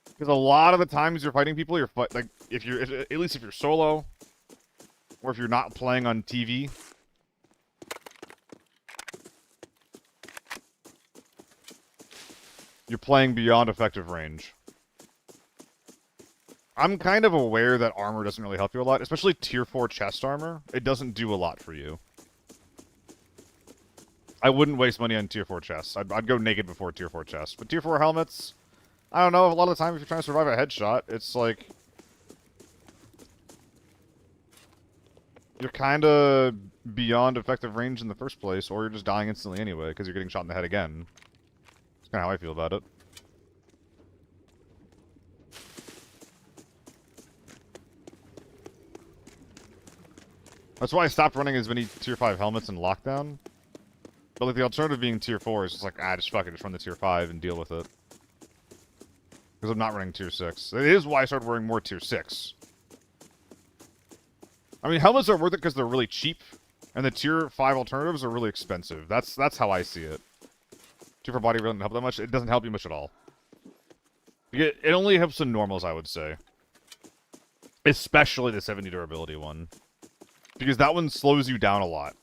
Because a lot of the times you're fighting people, like, at least if you're solo, or if you're not playing on TV, you're playing beyond effective range. I'm kind of aware that armor doesn't really help you a lot, especially tier 4 chest armor. It doesn't do a lot for you. I wouldn't waste money on tier 4 chests. I'd go naked before tier 4 chests. But tier 4 helmets, I don't know, a lot of the time if you're trying to survive a headshot, it's like... you're kind of beyond effective range in the first place, or you're just dying instantly anyway, because you're getting shot in the head again. That's kind of how I feel about it. That's why I stopped running as many tier 5 helmets in lockdown. But like the alternative being tier 4 is just like, just fuck it, just run the tier 5 and deal with it. Because I'm not running tier 6. It is why I started wearing more tier 6. I mean, helmets are worth it because they're really cheap, and the tier 5 alternatives are really expensive. That's how I see it. Tier 4 body doesn't help that much. It doesn't help you much at all. It only helps the normals, I would say. Especially the 70 durability one. Because that one slows you down a lot.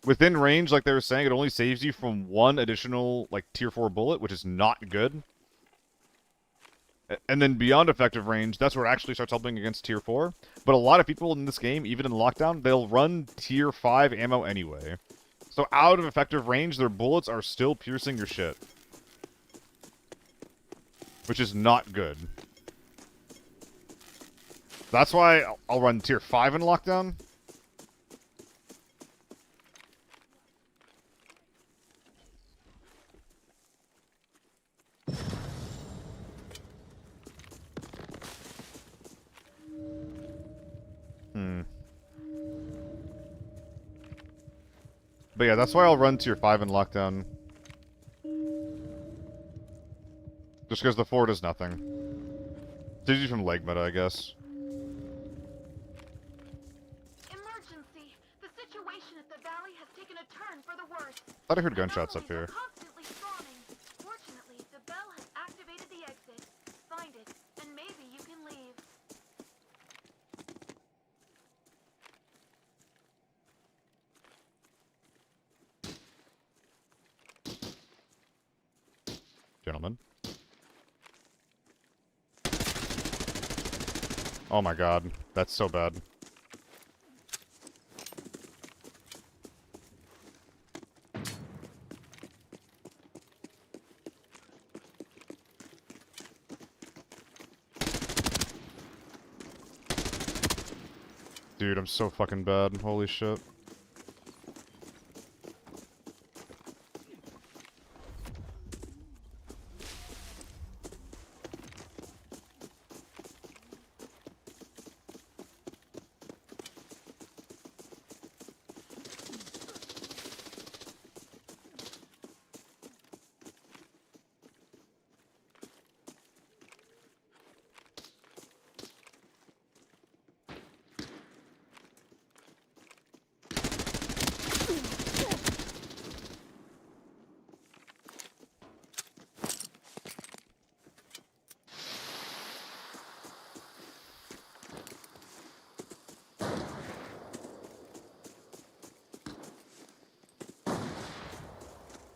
Within range, like they were saying, it only saves you from one additional, like, tier 4 bullet, which is not good. And then beyond effective range, that's where it actually starts helping against tier 4. But a lot of people in this game, even in lockdown, they'll run tier 5 ammo anyway. So out of effective range, their bullets are still piercing your shit. Which is not good. That's why I'll run tier 5 in lockdown. But yeah, that's why I'll run tier 5 in lockdown. Just because the 4 does nothing. Saves you from leg meta, I guess. Emergency! The situation at the valley has taken a turn for the worse. Thought I heard gunshots up here. Constantly spawning. Fortunately, the bell has activated the exit. Find it, and maybe you can leave. Gentlemen. Oh my god, that's so bad. Dude, I'm so fucking bad. Holy shit.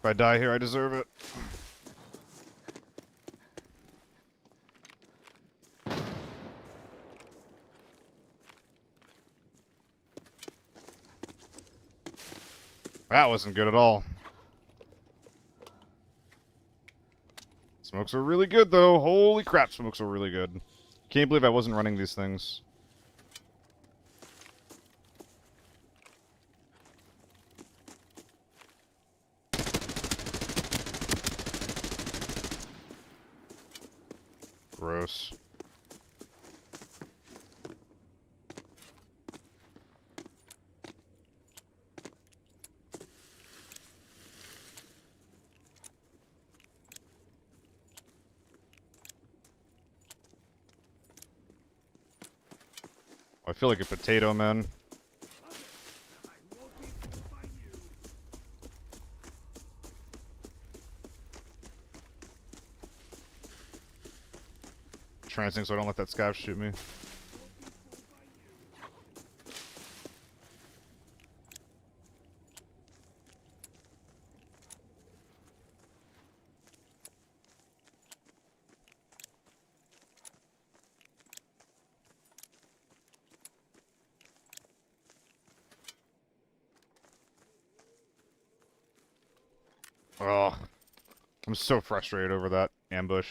If I die here, I deserve it. That wasn't good at all. Smokes were really good, though. Holy crap, smokes were really good. Can't believe I wasn't running these things. Gross. I feel like a potato, man. I won't be fooled by you. Trancing so I don't let that scav shoot me. Oh, I'm so frustrated over that ambush.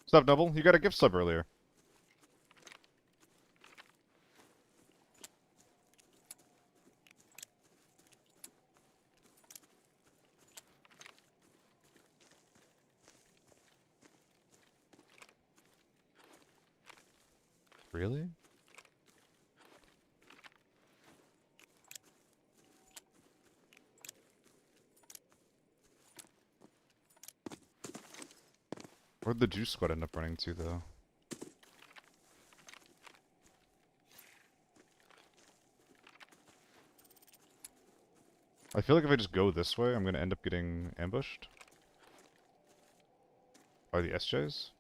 What's up, Double? You got a gift sub earlier. Really? Where'd the juice squad end up running to, though? I feel like if I just go this way, I'm gonna end up getting ambushed. By the SJs?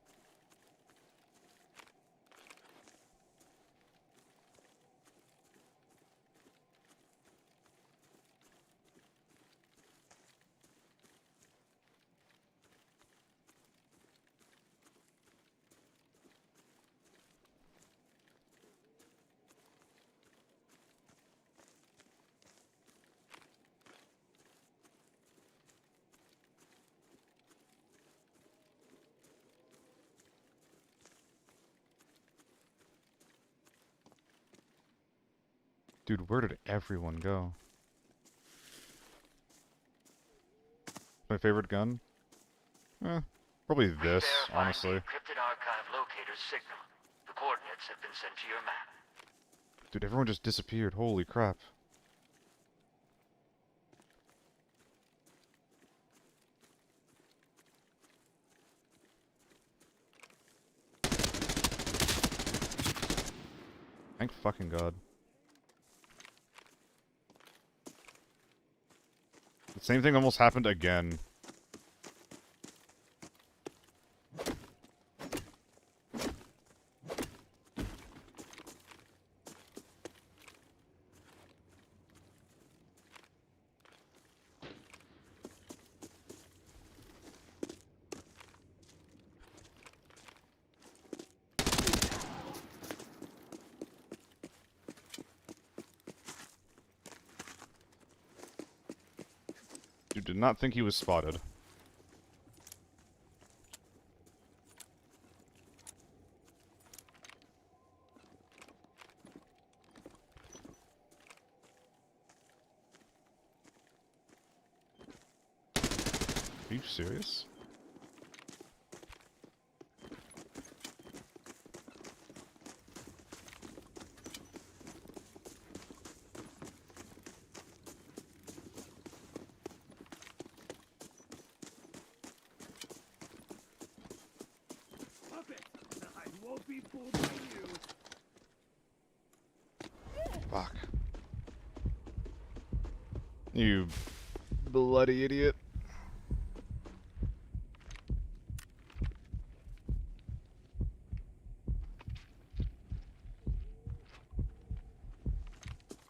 Dude, where did everyone go? My favorite gun? Probably this, honestly. Encrypted archive locator's signal. The coordinates have been sent to your map. Dude, everyone just disappeared. Holy crap. Thank fucking God. The same thing almost happened again. Dude did not think he was spotted. Are you serious? Puppet, I won't be fooled by you. Fuck. You bloody idiot.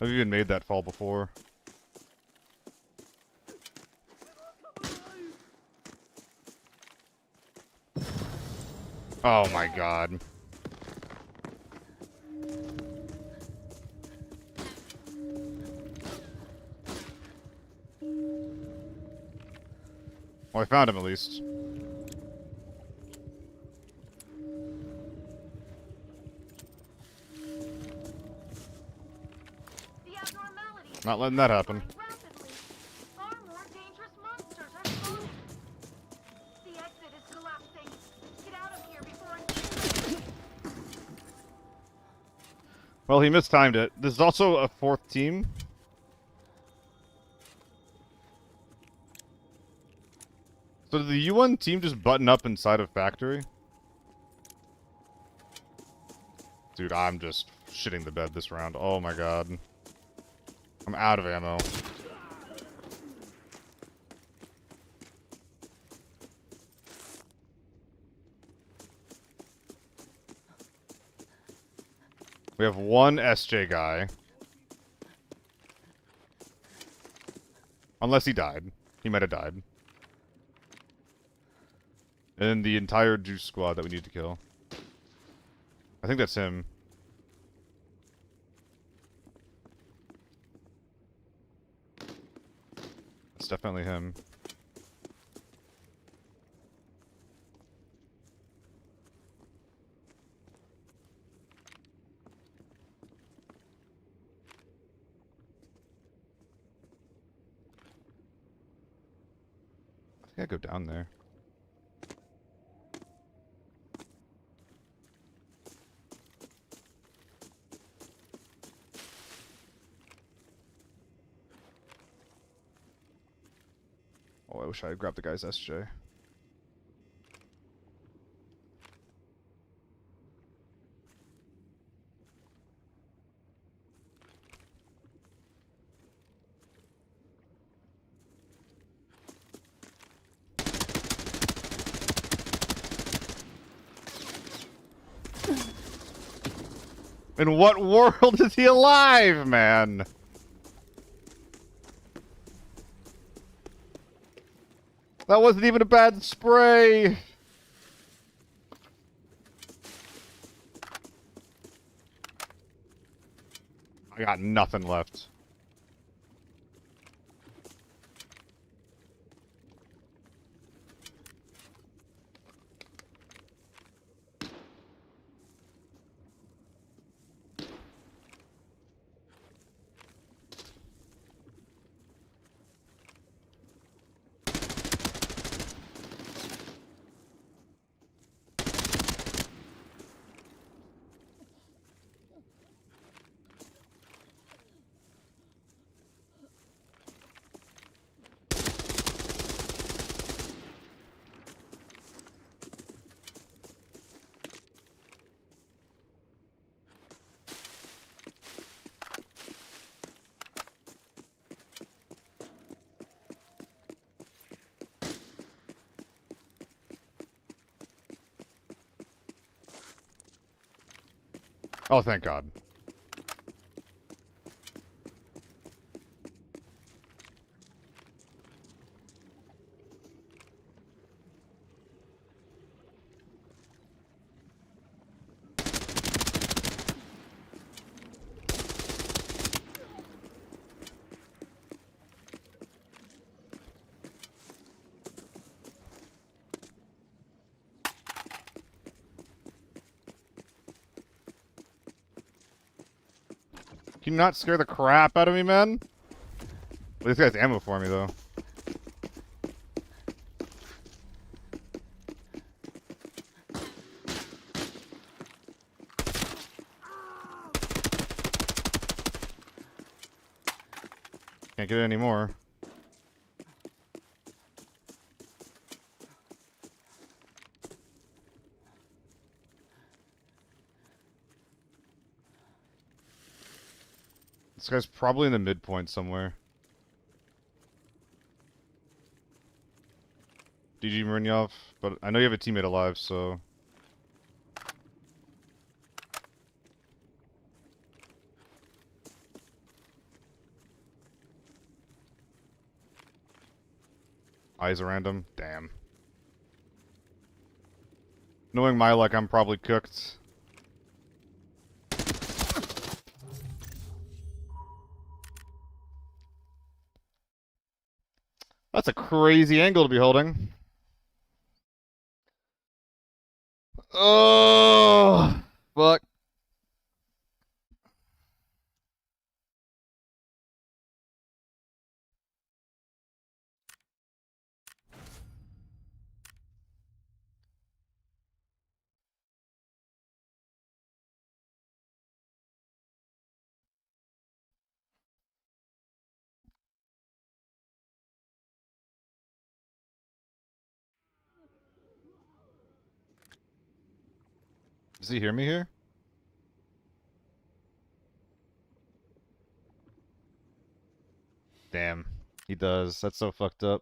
I've even made that fall before. Oh my God. Well, I found him at least. The abnormalities Not letting that happen. rapidly. Far more dangerous monsters are spawning. The exit is collapsing. Get out of here before Well, he mistimed it. There's also a fourth team. So did the U1 team just button up inside of factory? Dude, I'm just shitting the bed this round. Oh my god. I'm out of ammo. We have one SJ guy. Unless he died. He might have died. And the entire juice squad that we need to kill. I think that's him. It's definitely him. I think I go down there. Oh, I wish I had grabbed the guy's SJ. In what world is he alive, man? That wasn't even a bad spray. I got nothing left. Oh, thank God. Can you not scare the crap out of me, man? Well, this guy's ammo for me, though. Can't get it anymore. This guy's probably in the midpoint somewhere. DG Marinyov, but I know you have a teammate alive, so... Eyes around him? Damn. Knowing my luck, I'm probably cooked. That's a crazy angle to be holding. Oh, fuck. Does he hear me here? He does. That's so fucked up.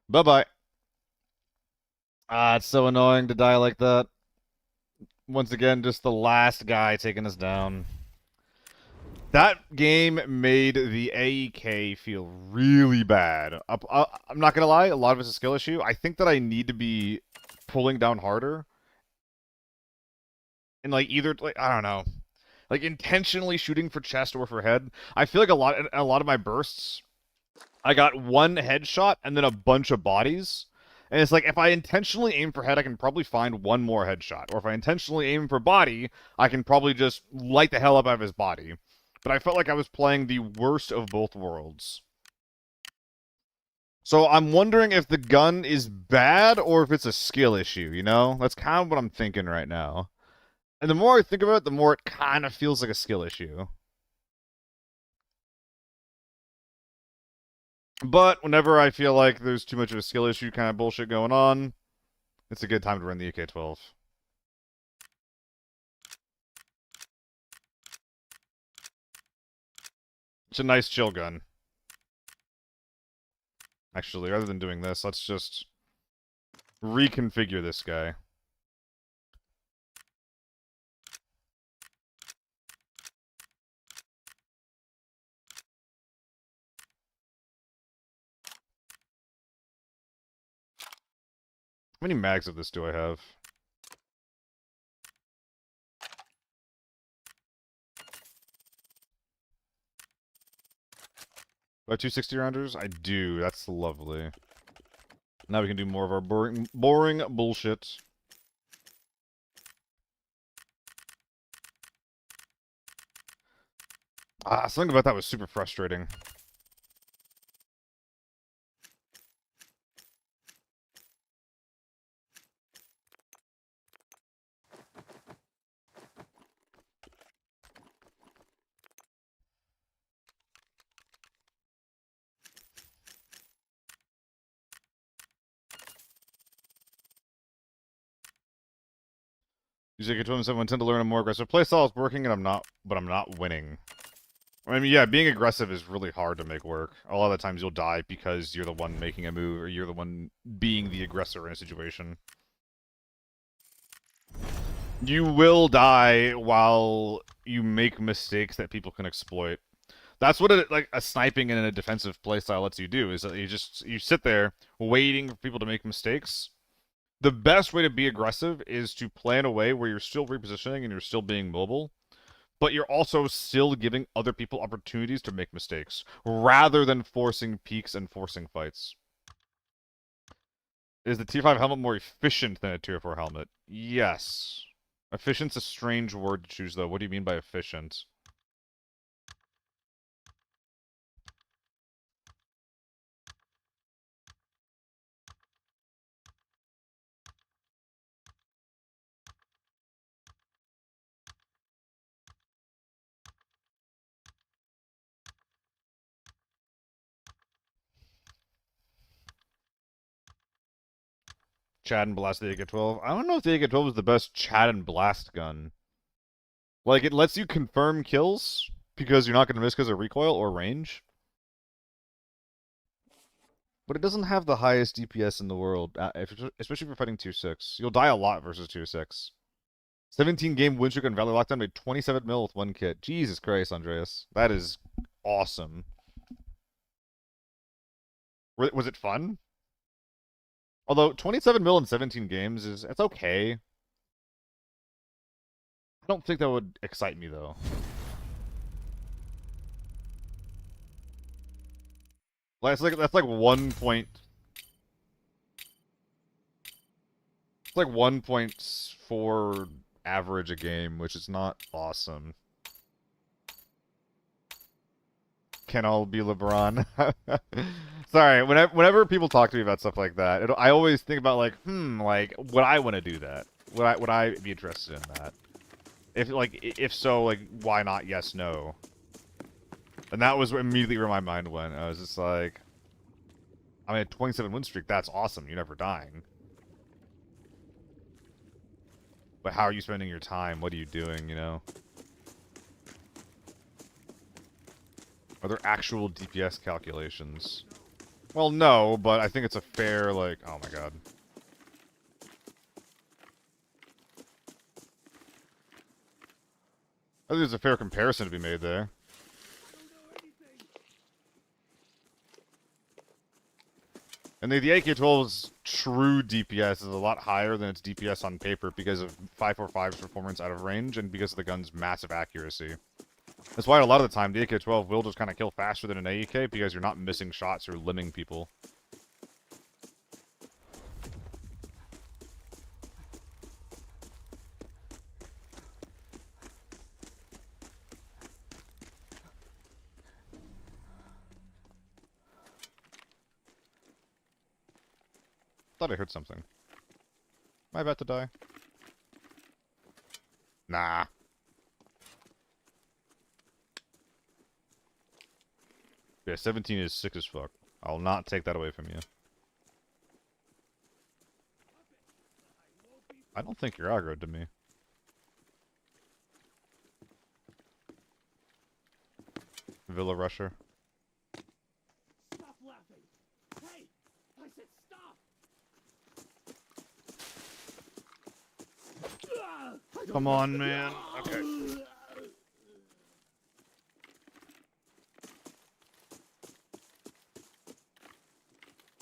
Bye-bye. Ah, it's so annoying to die like that. Once again, just the last guy taking us down. That game made the AEK feel really bad. I'm not gonna lie, a lot of it's a skill issue. I think that I need to be pulling down harder. And, like, either, like, I don't know. Like, intentionally shooting for chest or for head. I feel like a lot of my bursts, I got one headshot and then a bunch of bodies. And it's like, if I intentionally aim for head, I can probably find one more headshot. Or if I intentionally aim for body, I can probably just light the hell up out of his body. But I felt like I was playing the worst of both worlds. So I'm wondering if the gun is bad or if it's a skill issue, you know? That's kind of what I'm thinking right now. And the more I think about it, the more it kind of feels like a skill issue. But whenever I feel like there's too much of a skill issue kind of bullshit going on, it's a good time to run the AK-12. It's a nice chill gun. Actually, rather than doing this, let's just reconfigure this guy. How many mags of this do I have? Do I have 260 rounders? I do. That's lovely. Now we can do more of our boring bullshit. Ah, something about that was super frustrating. Use AK-27 tend to learn a more aggressive playstyle. It's working, and I'm not winning. I mean, yeah, being aggressive is really hard to make work. A lot of the times you'll die because you're the one making a move, or you're the one being the aggressor in a situation. You will die while you make mistakes that people can exploit. That's what like a sniping and a defensive playstyle lets you do, is that you sit there waiting for people to make mistakes. The best way to be aggressive is to play in a way where you're still repositioning and you're still being mobile, but you're also still giving other people opportunities to make mistakes, rather than forcing peaks and forcing fights. Is the Tier 5 helmet more efficient than a Tier 4 helmet? Yes. Efficient's a strange word to choose, though. What do you mean by efficient? Chad and Blast the AK-12. I don't know if the AK-12 is the best Chad and Blast gun. Like, it lets you confirm kills, because you're not going to miss because of recoil or range. But it doesn't have the highest DPS in the world, especially if you're fighting Tier 6. You'll die a lot versus Tier 6. 17-game win streak on Valley Lockdown made 27 mil with one kit. Jesus Christ, Andreas. That is awesome. Was it fun? Although, 27 mil in 17 games it's okay. I don't think that would excite me, though. That's like 1 point... It's like 1.4 average a game, which is not awesome. Can all be LeBron? Sorry, whenever people talk to me about stuff like that, I always think about like, like, would I want to do that? Would I be interested in that? If so, like, why not? Yes, no. And that was immediately where my mind went. I was just like, I mean, a 27 win streak, that's awesome. You're never dying. But how are you spending your time? What are you doing, you know? Are there actual DPS calculations? Well, no, but I think it's a fair, like... Oh my god. I think there's a fair comparison to be made there. And the AK-12's true DPS is a lot higher than its DPS on paper because of 545's performance out of range and because of the gun's massive accuracy. That's why a lot of the time the AK-12 will just kind of kill faster than an AEK because you're not missing shots or limbing people. Thought I heard something. Am I about to die? Nah. Yeah, 17 is sick as fuck. I'll not take that away from you. I don't think you're aggroed to me. Villa Rusher. Stop laughing! Hey! I said stop! Come on, man. Okay.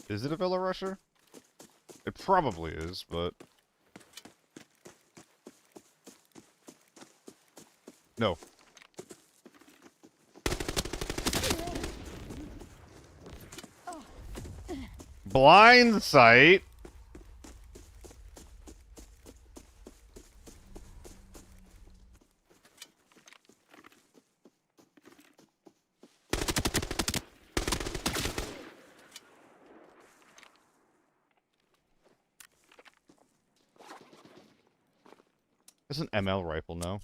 Is it a Villa Rusher? It probably is, but... No. Blind sight? It's an ML rifle, no?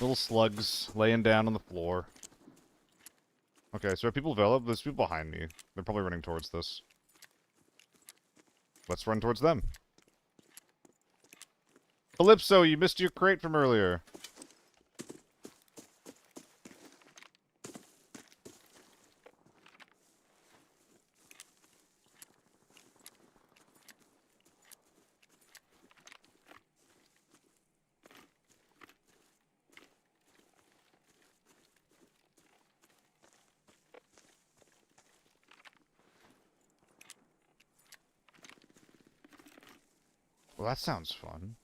Little slugs laying down on the floor. Okay, so are people developed? There's people behind me. They're probably running towards this. Let's run towards them. Calypso, you missed your crate from earlier. Well, that sounds fun.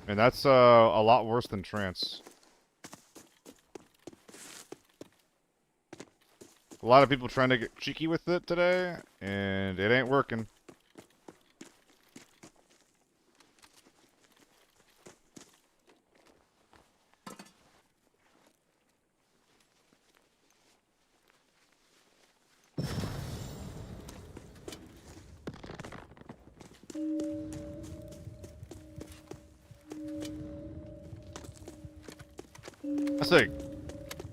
And that's a lot worse than trance. A lot of people trying to get cheeky with it today, and it ain't working. That's a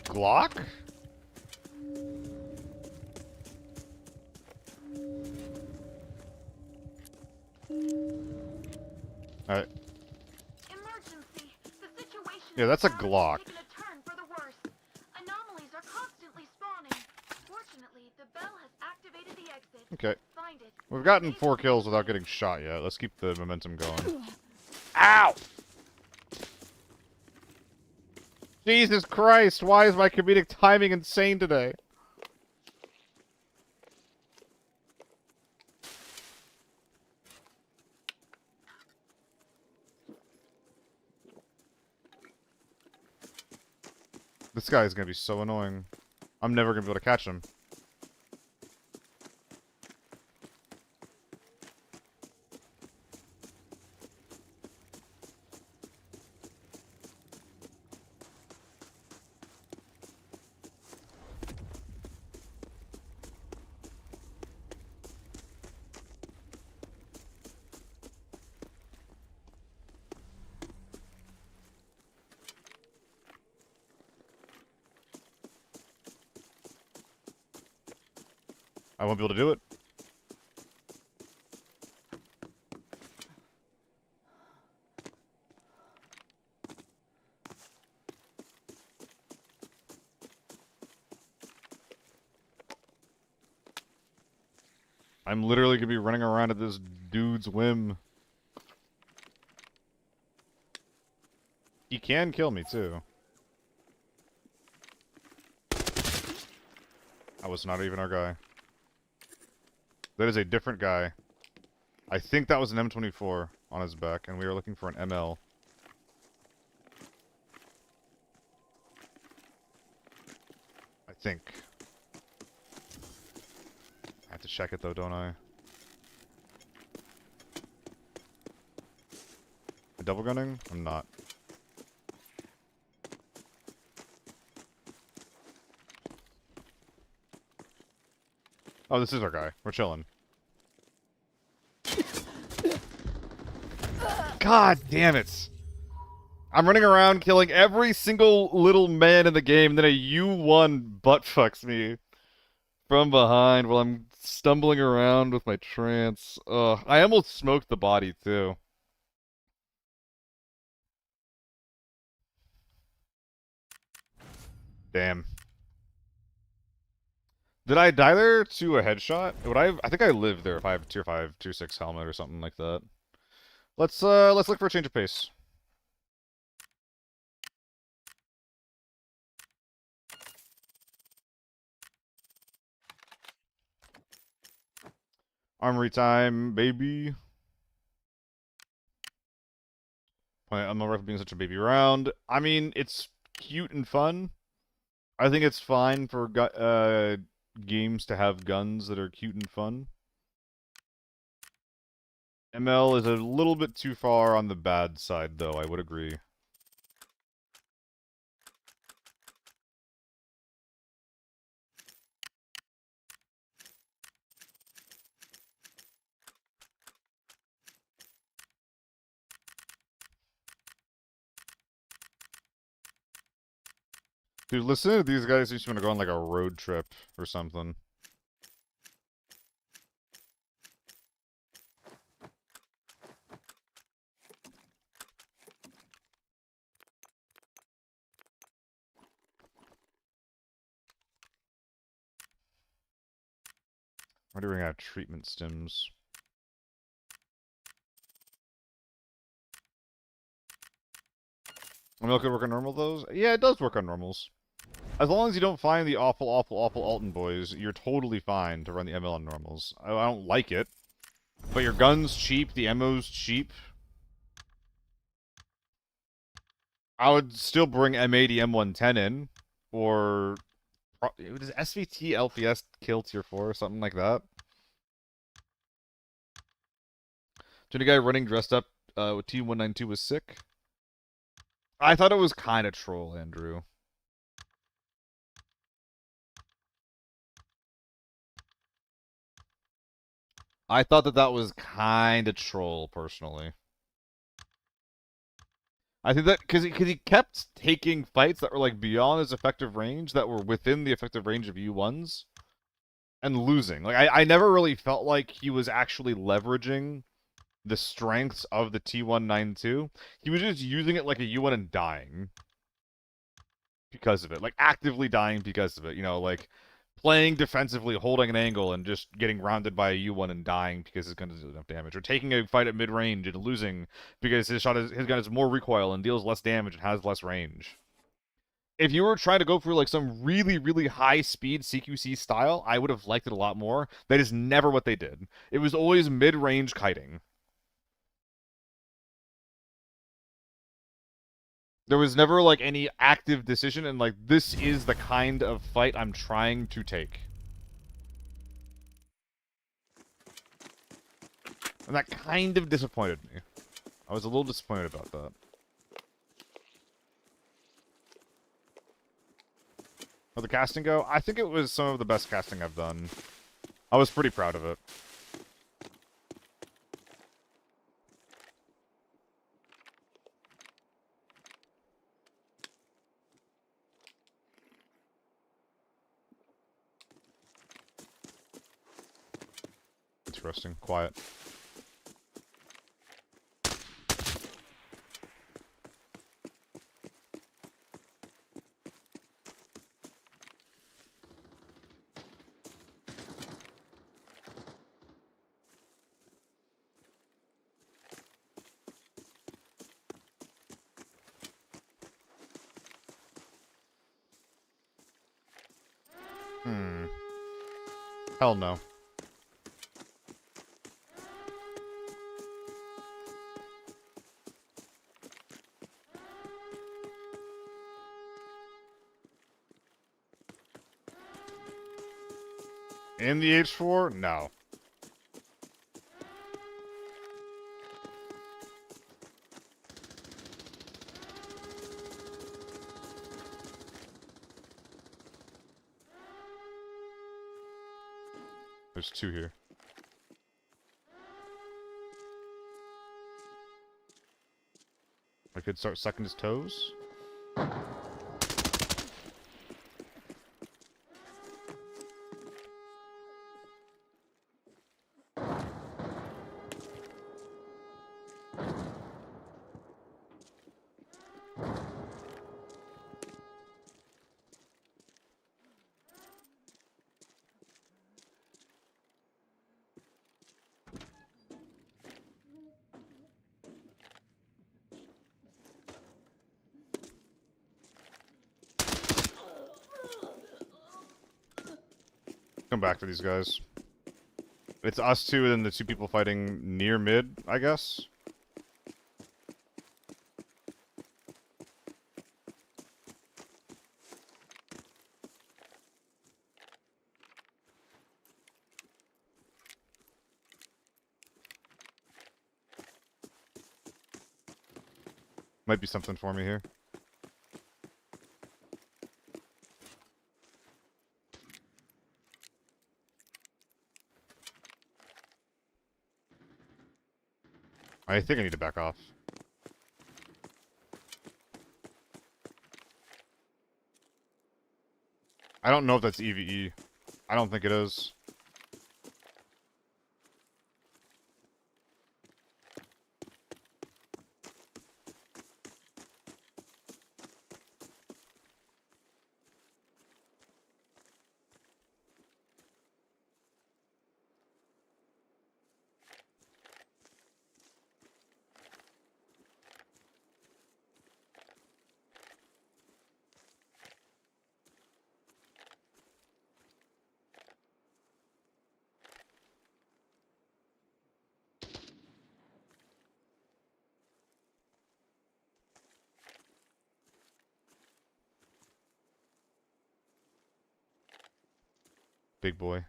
Glock? Alright. Emergency. The situation Yeah, that's a is Glock. taking a turn for the worse. Anomalies are constantly spawning. Fortunately, the bell has activated the exit. Okay. Find it. We've gotten 4 kills without getting shot yet. Let's keep the momentum going. Ow! Jesus Christ, why is my comedic timing insane today? This guy is gonna be so annoying. I'm never gonna be able to catch him. I won't be able to do it. I'm literally gonna be running around at this dude's whim. He can kill me, too. That was not even our guy. That is a different guy. I think that was an M24 on his back, and we are looking for an ML. I think. I have to check it though, don't I? Am I double gunning? I'm not. Oh, this is our guy. We're chilling. God damn it! I'm running around killing every single little man in the game, then a U1 buttfucks me from behind while I'm stumbling around with my trance. Ugh, I almost smoked the body, too. Damn. Did I die there to a headshot? I think I lived there if I have a tier 5, tier 6 helmet or something like that. Let's look for a change of pace. Armory time, baby. I'm not being such a baby round. I mean, it's cute and fun. I think it's fine for games to have guns that are cute and fun. ML is a little bit too far on the bad side, though, I would agree. Dude, listen to these guys who just want to go on like a road trip or something. Why do we have treatment stims? ML could work on normal those? Yeah, it does work on normals. As long as you don't find the awful, awful, awful Alton boys, you're totally fine to run the ML on normals. I don't like it. But your gun's cheap, the ammo's cheap. I would still bring M80, M110 in. Or... Does SVT LPS kill tier 4 or something like that? Did a guy running dressed up with T192 was sick? I thought it was kind of troll, Andrew. I thought that was kind of troll, personally. I think that because he kept taking fights that were like beyond his effective range, that were within the effective range of U1s, and losing. Like I never really felt like he was actually leveraging the strengths of the T192. He was just using it like a U1 and dying because of it, like actively dying because of it. You know, like playing defensively, holding an angle, and just getting rounded by a U1 and dying because his gun doesn't do enough damage, or taking a fight at mid-range and losing because his gun has more recoil and deals less damage and has less range. If you were trying to go for like some really, really high speed CQC style, I would have liked it a lot more. That is never what they did. It was always mid-range kiting. There was never like any active decision, and like this is the kind of fight I'm trying to take. And that kind of disappointed me. I was a little disappointed about that. How'd the casting go? I think it was some of the best casting I've done. I was pretty proud of it. Interesting. Quiet. Hell no. In the H4? No. There's two here. I could start sucking his toes. Come back for these guys. It's us two and then the two people fighting near mid, I guess. Might be something for me here. I think I need to back off. I don't know if that's EVE. I don't think it is. Big boy.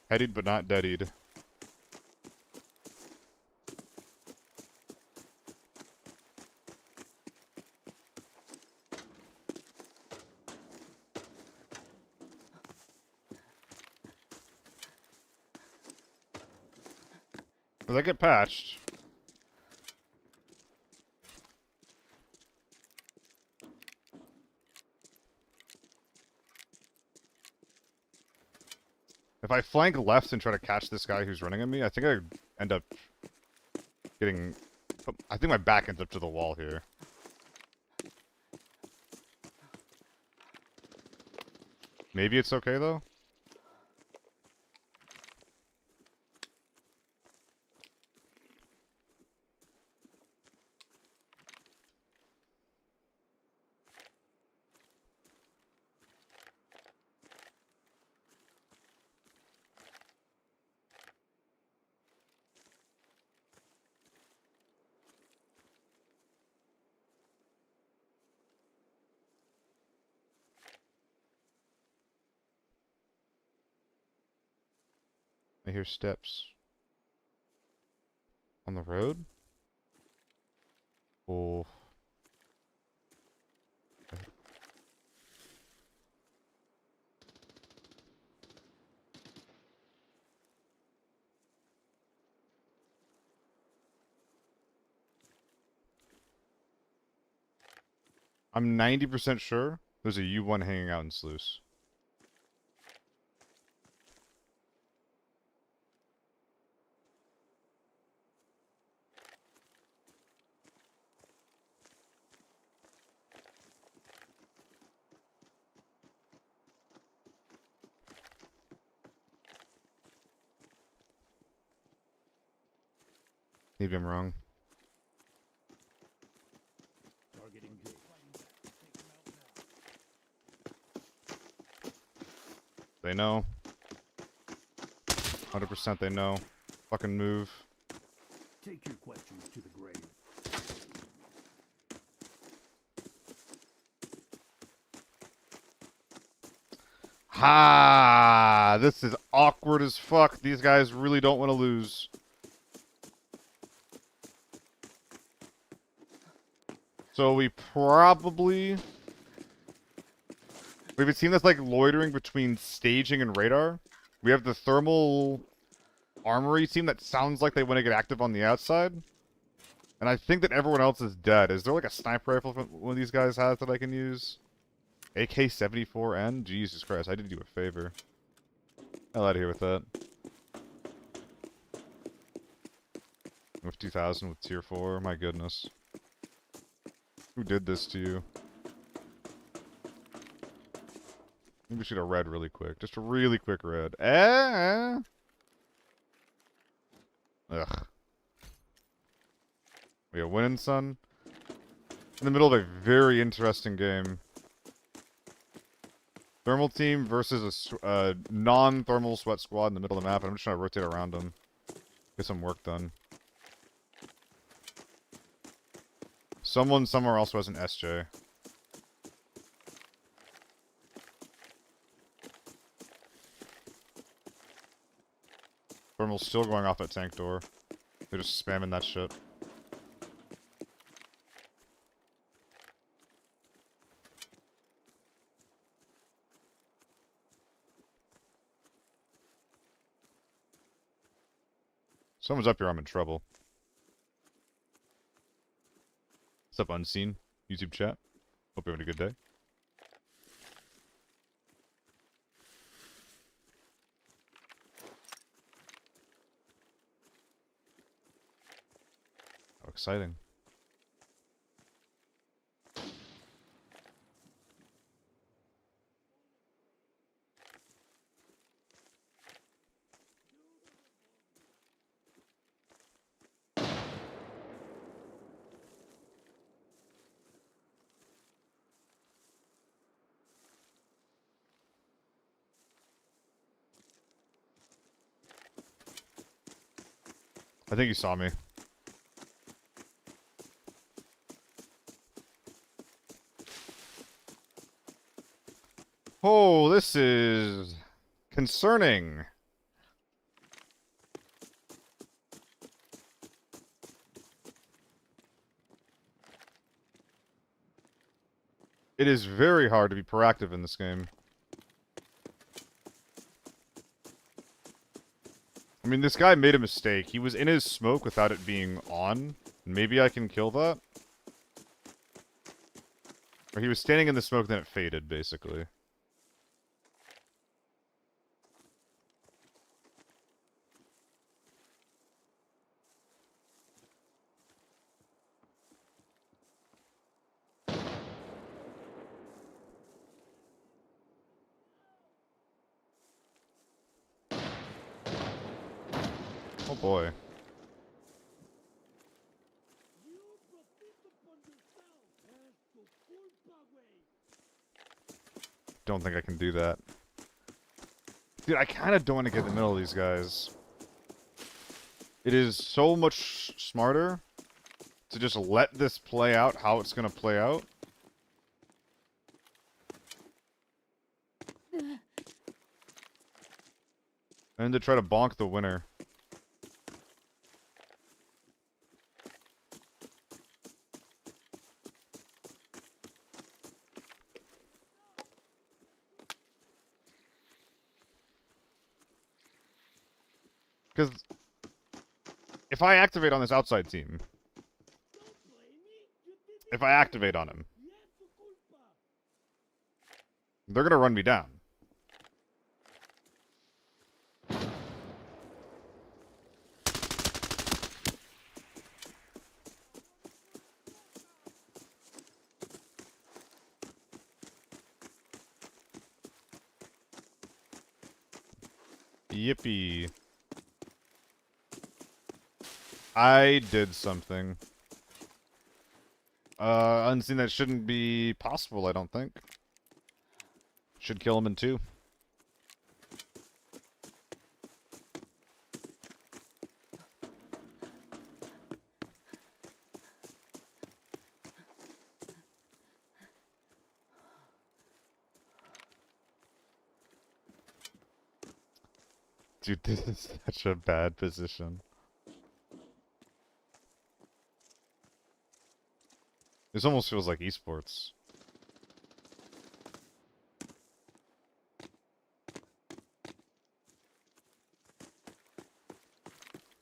Headied but not deadied. Does that get patched? If I flank left and try to catch this guy who's running at me, I think I end up getting... I think my back ends up to the wall here. Maybe it's okay, though? I hear steps. On the road? Oh. I'm 90% sure there's a U1 hanging out in Sluice. Maybe I'm wrong. Targeting J. They know. 100% they know. Fucking move. Take your questions to the grave. Ha! This is awkward as fuck. These guys really don't want to lose. So we probably... We have a team that's like loitering between staging and radar. We have the thermal armory team that sounds like they want to get active on the outside. And I think that everyone else is dead. Is there like a sniper rifle one of these guys has that I can use? AK-74N? Jesus Christ, I did you a favor. Hell out of here with that. With 2000 with tier 4, my goodness. Who did this to you? Maybe shoot a red really quick. Just a really quick red. Ugh. We are winning, son. In the middle of a very interesting game. Thermal team versus a non-thermal sweat squad in the middle of the map. And I'm just trying to rotate around them. Get some work done. Someone somewhere else has an SJ. Thermal's still going off that tank door. They're just spamming that shit. Someone's up here, I'm in trouble. What's up, Unseen? YouTube chat. Hope you're having a good day. How exciting. I think he saw me. Oh, this is concerning. It is very hard to be proactive in this game. I mean, this guy made a mistake. He was in his smoke without it being on. Maybe I can kill that? Or he was standing in the smoke, then it faded, basically. Oh boy. Don't think I can do that. Dude, I kind of don't want to get in the middle of these guys. It is so much smarter to just let this play out how it's going to play out. And to try to bonk the winner. Because if I activate on this outside team, if I activate on him, they're gonna run me down. Yippee. I did something. Unseen that shouldn't be possible, I don't think. Should kill him in 2. Dude, this is such a bad position. This almost feels like esports.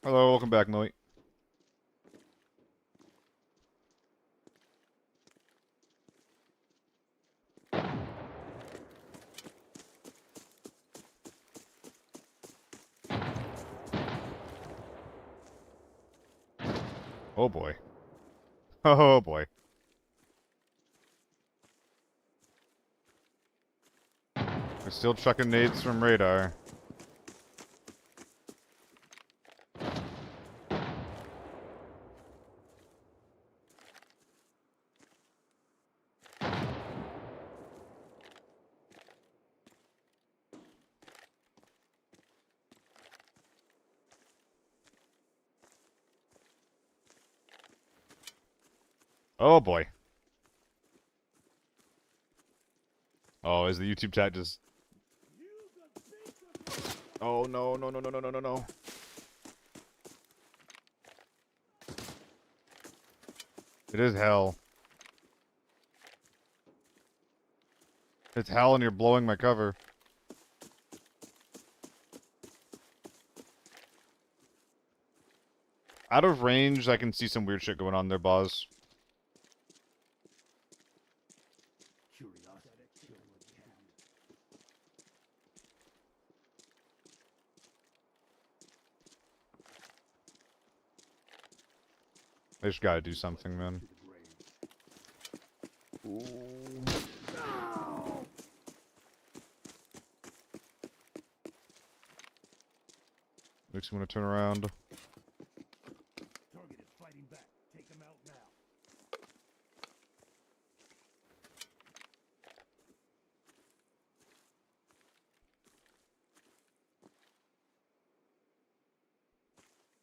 Hello, welcome back, Noit. Oh boy. Oh boy. They're still chucking nades from radar. Oh boy. Oh, is the YouTube chat just... Oh no, no, no, no, no, no, no, no. It is hell. It's hell and you're blowing my cover. Out of range, I can see some weird shit going on there, boss. I just gotta do something, man. Ooh. Makes me want to turn around. Target is fighting back. Take him out now.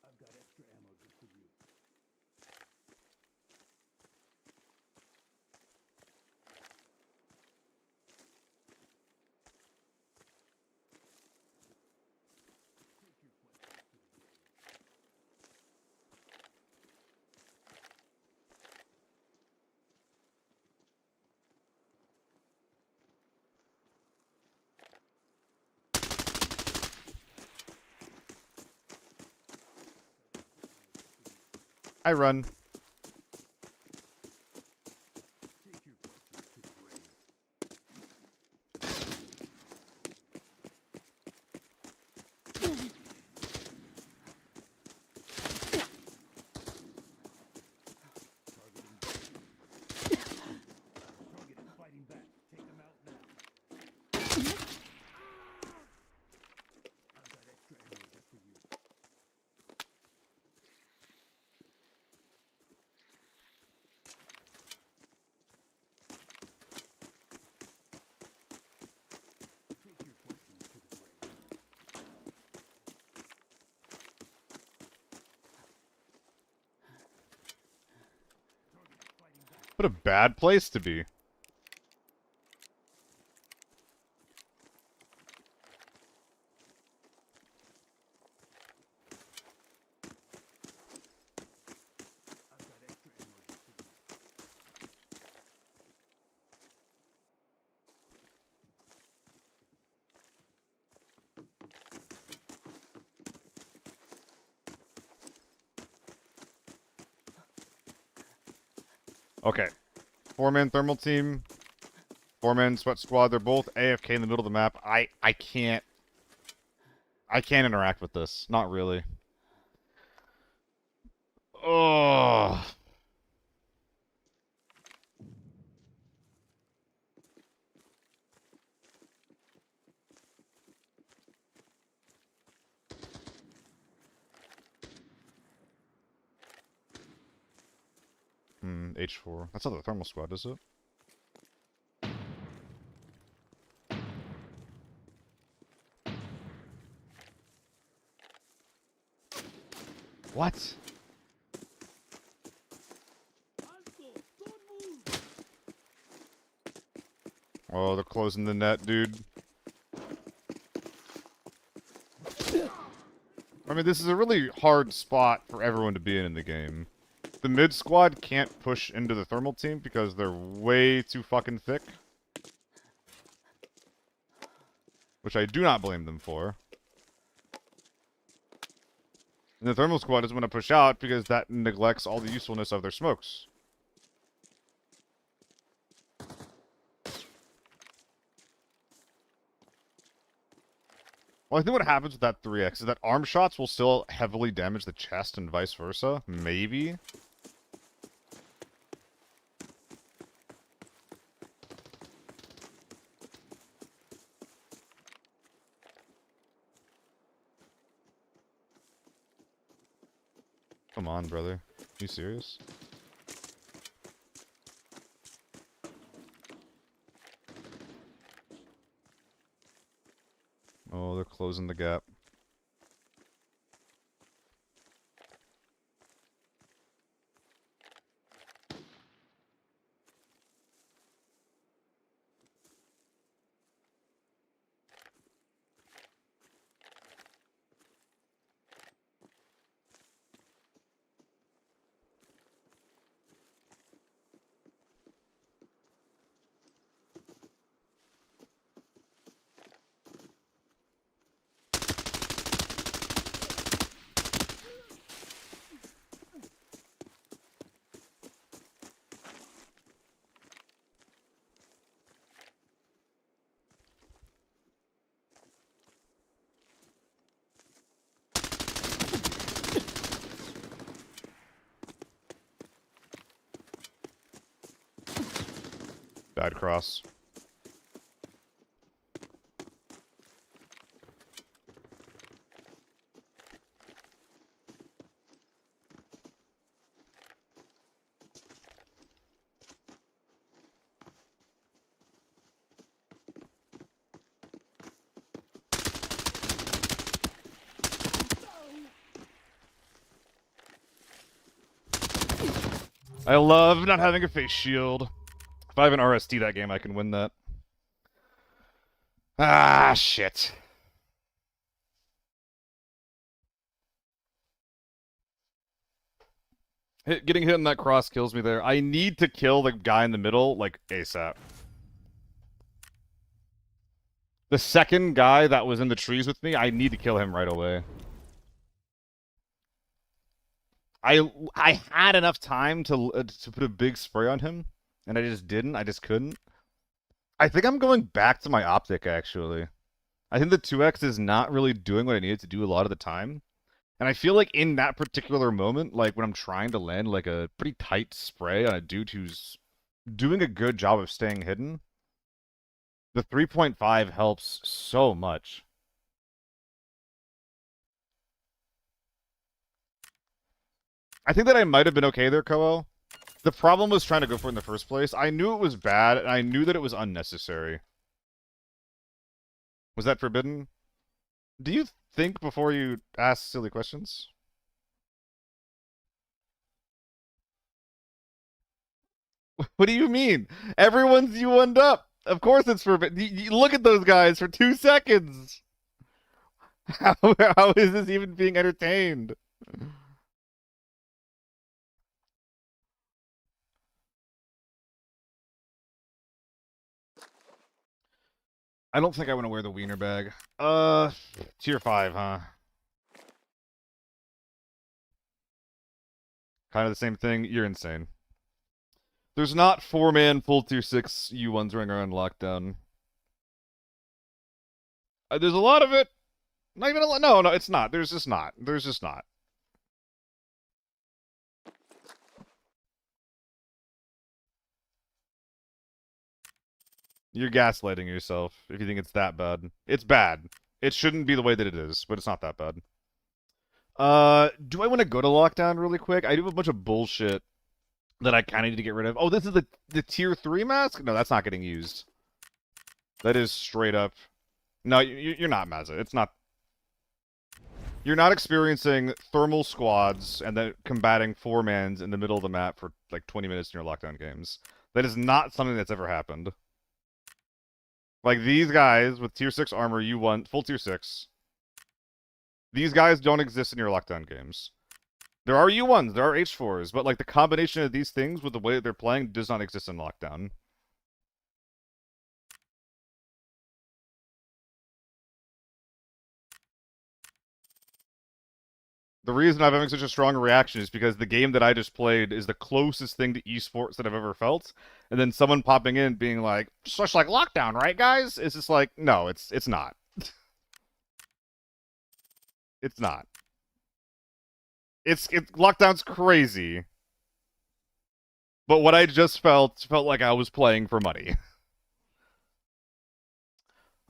I've got extra ammo just for you. I run. Target is fighting back. Take him out now. I've got extra ammo just for you. Take your questions to the grave. Target is fighting back. What a bad place to be. Okay. 4-man thermal team. 4-man sweat squad. They're both AFK in the middle of the map. I can't interact with this. Not really. Oh. H4. That's not the thermal squad, is it? What? Oh, they're closing the net, dude. I mean, this is a really hard spot for everyone to be in the game. The mid squad can't push into the thermal team because they're way too fucking thick. Which I do not blame them for. And the thermal squad doesn't want to push out because that neglects all the usefulness of their smokes. Well, I think what happens with that 3x is that arm shots will still heavily damage the chest and vice versa. Maybe. Come on, brother. You serious? Oh, they're closing the gap. Bad cross. I love not having a face shield. If I have an RST that game, I can win that. Ah, shit. Getting hit in that cross kills me there. I need to kill the guy in the middle, like, ASAP. The second guy that was in the trees with me, I need to kill him right away. I had enough time to put a big spray on him, and I just didn't. I just couldn't. I think I'm going back to my optic, actually. I think the 2x is not really doing what I needed to do a lot of the time. And I feel like in that particular moment, like when I'm trying to land like a pretty tight spray on a dude who's doing a good job of staying hidden, the 3.5 helps so much. I think that I might have been okay there, Koo. The problem was trying to go for it in the first place. I knew it was bad, and I knew that it was unnecessary. Was that forbidden? Do you think before you ask silly questions? What do you mean? Everyone's you end up. Of course it's forbidden. You look at those guys for 2 seconds. How is this even being entertained? I don't think I want to wear the wiener bag. Tier 5, huh? Kind of the same thing. You're insane. There's not 4-man full tier 6 U1s running around lockdown. There's a lot of it. Not even a lot. No, it's not. There's just not. There's just not. You're gaslighting yourself if you think it's that bad. It's bad. It shouldn't be the way that it is, but it's not that bad. Do I want to go to lockdown really quick? I do have a bunch of bullshit that I kind of need to get rid of. Oh, this is the tier 3 mask? No, that's not getting used. That is straight up. No, you're not, Mazza. It's not. You're not experiencing thermal squads and then combating 4-mans in the middle of the map for like 20 minutes in your lockdown games. That is not something that's ever happened. Like, these guys with tier 6 armor, U1, full tier 6. These guys don't exist in your lockdown games. There are U1s, there are H4s, but like the combination of these things with the way that they're playing does not exist in lockdown. The reason I'm having such a strong reaction is because the game that I just played is the closest thing to esports that I've ever felt. And then someone popping in being like, such like lockdown, right, guys? It's just like, no, it's not. It's not. It's lockdown's crazy. But what I just felt like I was playing for money.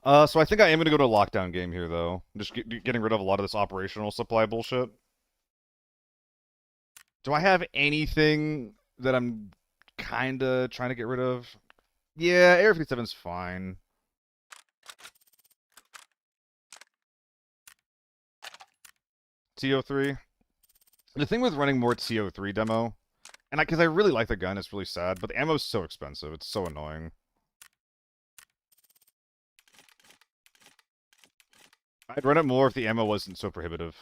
So I think I am gonna go to a lockdown game here, though. Just getting rid of a lot of this operational supply bullshit. Do I have anything that I'm kinda trying to get rid of? Yeah, Air 57's fine. TO3. The thing with running more TO3 demo, and because I really like the gun, it's really sad, but the ammo's so expensive, it's so annoying. I'd run it more if the ammo wasn't so prohibitive.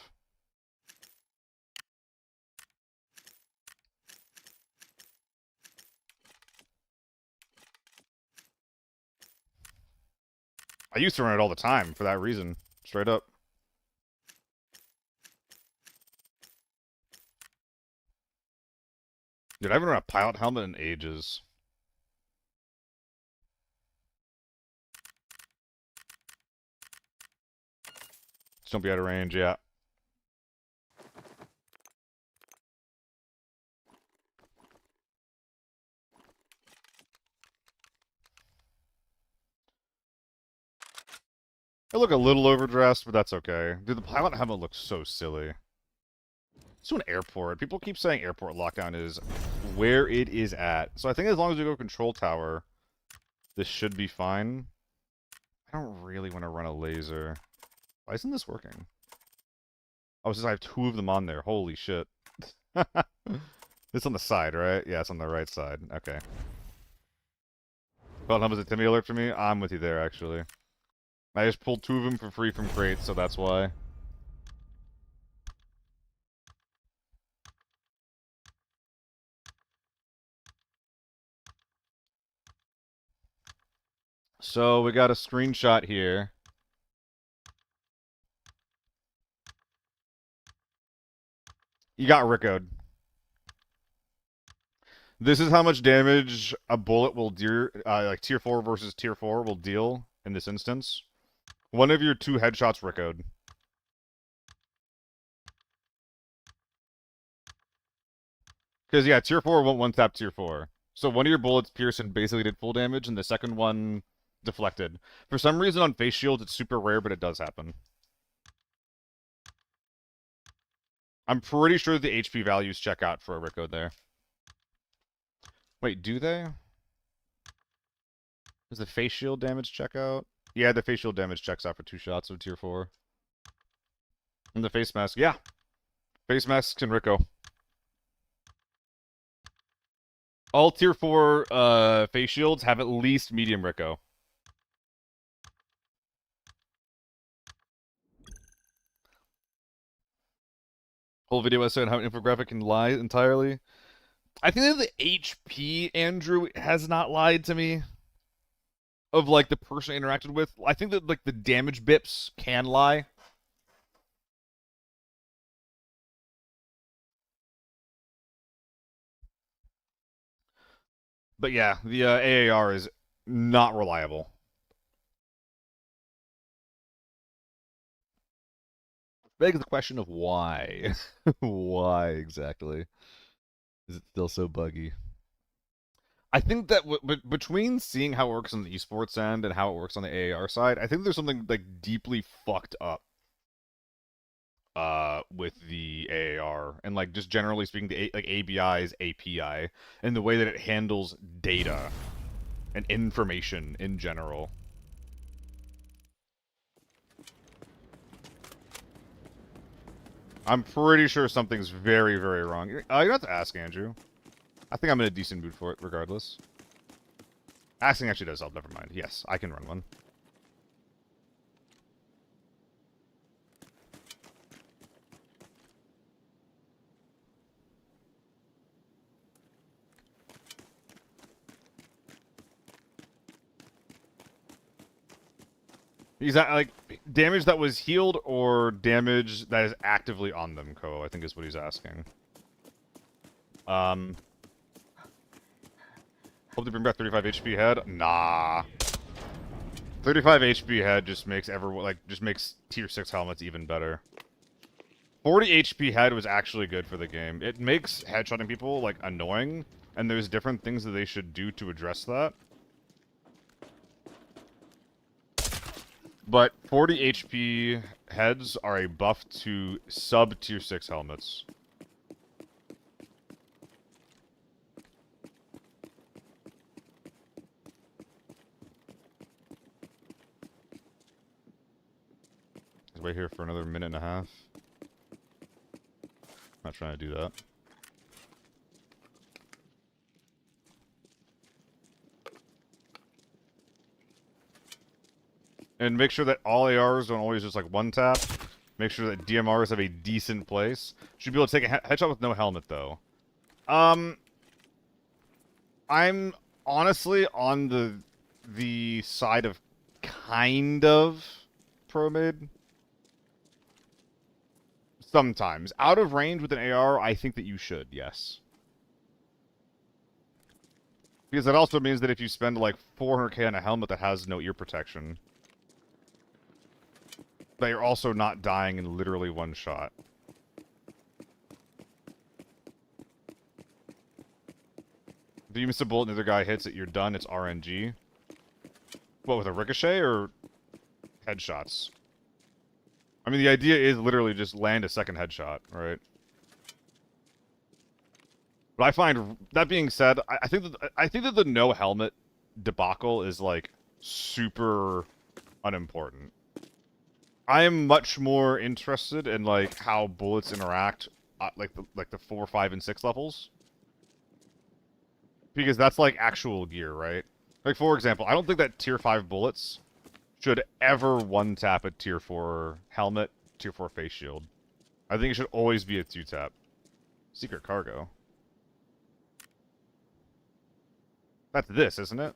I used to run it all the time for that reason, straight up. Dude, I haven't run a pilot helmet in ages. Just don't be out of range, yeah. I look a little overdressed, but that's okay. Dude, the pilot helmet looks so silly. Let's do an airport. People keep saying airport lockdown is where it is at. So I think as long as we go control tower, this should be fine. I don't really want to run a laser. Why isn't this working? Oh, it's just I have 2 of them on there. Holy shit. It's on the side, right? Yeah, it's on the right side. Okay. Well, how was a Timmy alert for me? I'm with you there, actually. I just pulled 2 of them for free from crates, so that's why. So, we got a screenshot here. You got Rickoed. This is how much damage a bullet will deal, like tier 4 versus tier 4 will deal in this instance. One of your 2 headshots Rickoed. Because, yeah, tier 4 won't one-tap tier 4. So one of your bullets pierced and basically did full damage, and the second one deflected. For some reason on face shields, it's super rare, but it does happen. I'm pretty sure the HP values check out for a Rickoed there. Wait, do they? Does the face shield damage check out? Yeah, the face shield damage checks out for 2 shots of tier 4. And the face mask, yeah. Face masks can Ricko. All tier 4 face shields have at least medium Ricko. Whole video essay on how an infographic can lie entirely. I think that the HP, Andrew, has not lied to me. Of, like, the person I interacted with. I think that, like, the damage bips can lie. But yeah, the AAR is not reliable. Begs the question of why. Why exactly is it still so buggy? I think that between seeing how it works on the esports end and how it works on the AAR side, I think there's something like deeply fucked up with the AAR and like just generally speaking the like ABI's API and the way that it handles data and information in general. I'm pretty sure something's very, very wrong. You don't have to ask, Andrew. I think I'm in a decent mood for it, regardless. Asking actually does help, never mind. Yes, I can run one. Is that like damage that was healed or damage that is actively on them, Ko, I think is what he's asking. Hope to bring back 35 HP head? Nah. 35 HP head just makes just makes tier 6 helmets even better. 40 HP head was actually good for the game. It makes headshotting people like annoying, and there's different things that they should do to address that. But 40 HP heads are a buff to sub tier 6 helmets. Let's wait here for another minute and a half. Not trying to do that. And make sure that all ARs don't always just like one tap. Make sure that DMRs have a decent place. Should be able to take a headshot with no helmet though. I'm honestly on the side of kind of pro mid. Sometimes. Out of range with an AR, I think that you should, yes. Because that also means that if you spend like 400k on a helmet that has no ear protection, that you're also not dying in literally one shot. If you miss a bullet and the other guy hits it, you're done, it's RNG. What, with a ricochet or headshots? I mean, the idea is literally just land a second headshot, right? But I find, that being said, I think that the no helmet debacle is like super unimportant. I am much more interested in like how bullets interact, like the 4, 5, and 6 levels, because that's like actual gear, right? Like for example, I don't think that tier 5 bullets should ever one tap a tier 4 helmet, tier 4 face shield. I think it should always be a 2 tap. Secret cargo. That's this, isn't it?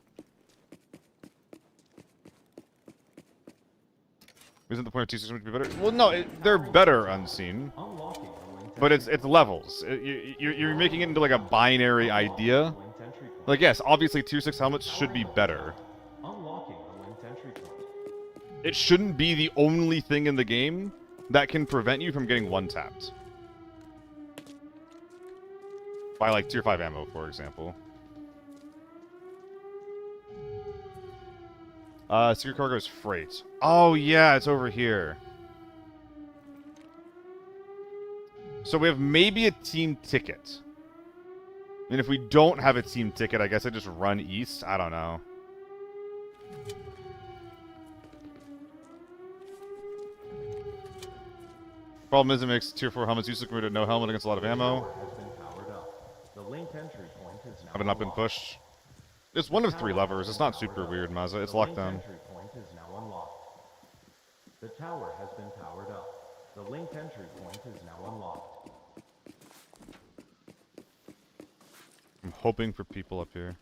Isn't the point of T6 to be better? Well, no, they're better unseen. But it's levels. You're making it into like a binary idea. Like, yes, obviously tier 6 helmets should be better. It shouldn't be the only thing in the game that can prevent you from getting one-tapped. By like tier 5 ammo, for example. Secret cargo is freight. Oh yeah, it's over here. So we have maybe a team ticket. And if we don't have a team ticket, I guess I just run east. I don't know. Problem is it makes tier 4 helmets useless compared to no helmet against a lot of ammo. Have it not been pushed. It's one of 3 levers. It's not super weird, Mazza. It's locked down. The tower has been powered up. The linked entry point is now unlocked. I'm hoping for people up here.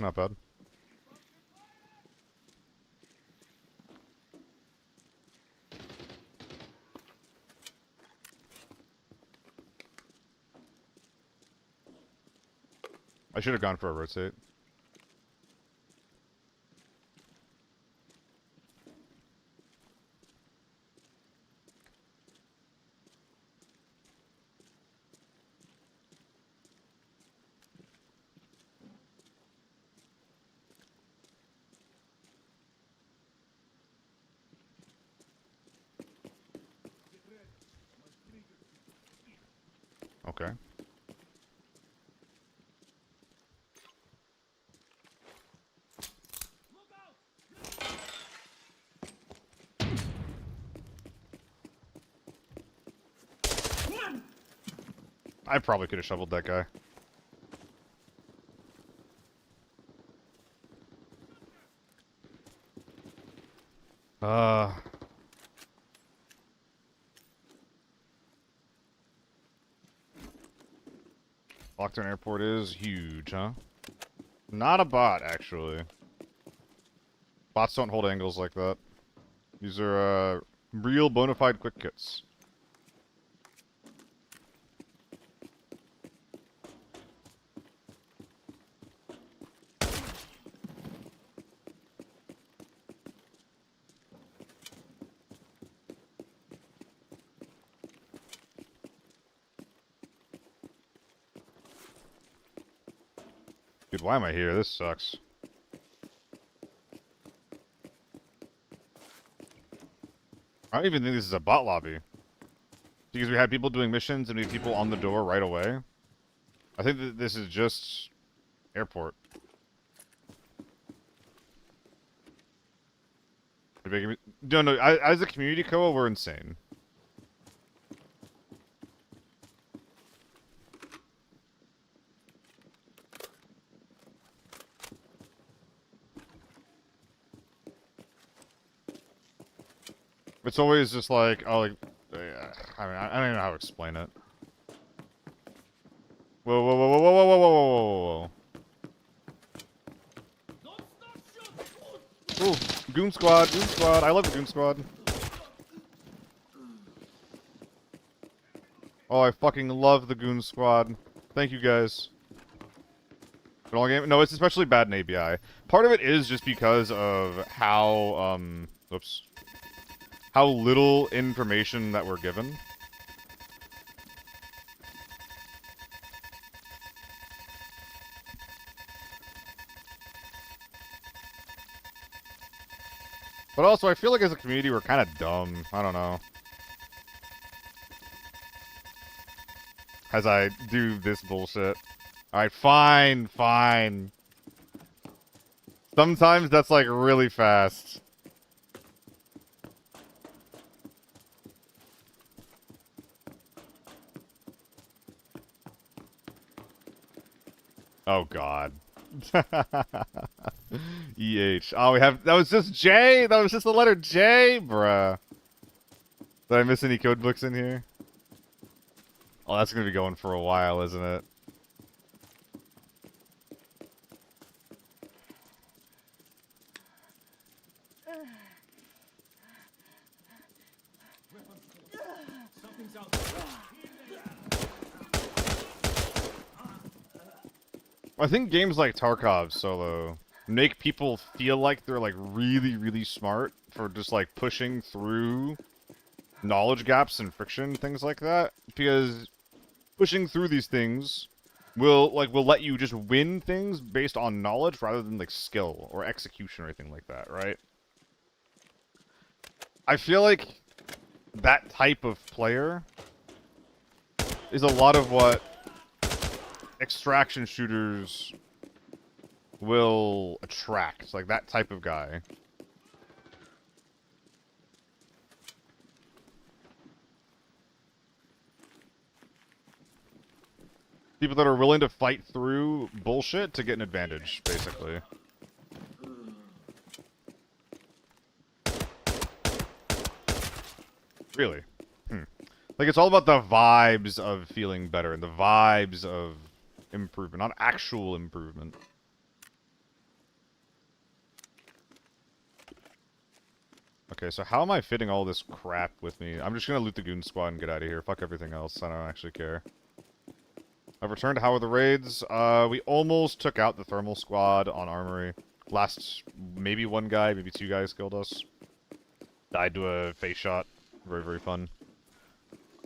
Not bad. I should have gone for a rotate. Okay. I probably could have shoveled that guy. Lockdown Airport is huge, huh? Not a bot, actually. Bots don't hold angles like that. These are, real bona fide quick kits. Dude, why am I here? This sucks. I don't even think this is a bot lobby. Because we had people doing missions and we had people on the door right away. I think that this is just airport. No, as a community co, we're insane. It's always just like, oh, like, I mean, I don't even know how to explain it. Whoa, whoa, whoa, whoa, whoa, whoa, whoa, whoa, whoa, whoa. Ooh, Goon Squad, Goon Squad. I love the Goon Squad. Oh, I fucking love the Goon Squad. Thank you guys. All game? No, it's especially bad in ABI. Part of it is just because of how, oops. How little information that we're given. But also, I feel like as a community, we're kind of dumb. I don't know. As I do this bullshit. Alright, fine, fine. Sometimes that's like really fast. Oh god. EH. Oh, we have... That was just J? That was just the letter J? Bruh. Did I miss any code books in here? Oh, that's gonna be going for a while, isn't it? Something's out there. I think games like Tarkov Solo make people feel like they're like really, really smart for just like pushing through knowledge gaps and friction, things like that. Because pushing through these things will let you just win things based on knowledge rather than like skill or execution or anything like that, right? I feel like that type of player is a lot of what extraction shooters will attract, like that type of guy. People that are willing to fight through bullshit to get an advantage, basically. Really? Like, it's all about the vibes of feeling better and the vibes of improvement, not actual improvement. Okay, so how am I fitting all this crap with me? I'm just gonna loot the goon squad and get out of here. Fuck everything else. I don't actually care. I've returned. How are the raids? We almost took out the thermal squad on armory. Last, maybe one guy, maybe two guys killed us. Died to a face shot. Very, very fun.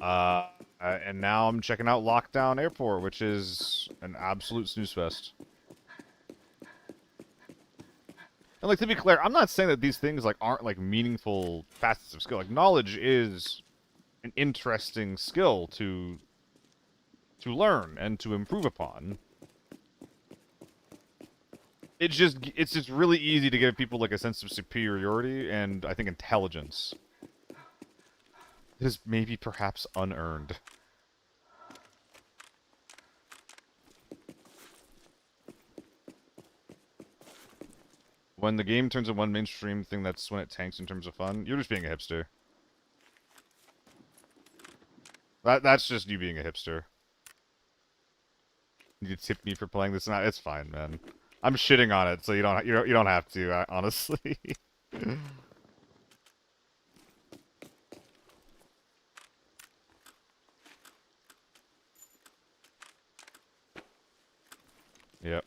And now I'm checking out Lockdown Airport, which is an absolute snooze fest. And like, to be clear, I'm not saying that these things like aren't like meaningful facets of skill. Like, knowledge is an interesting skill to learn and to improve upon. It's just really easy to give people like a sense of superiority and I think intelligence. It is maybe perhaps unearned. When the game turns into one mainstream thing, that's when it tanks in terms of fun. You're just being a hipster. That's just you being a hipster. You tip me for playing this. It's fine, man. I'm shitting on it, so you don't have to. Honestly. Yep.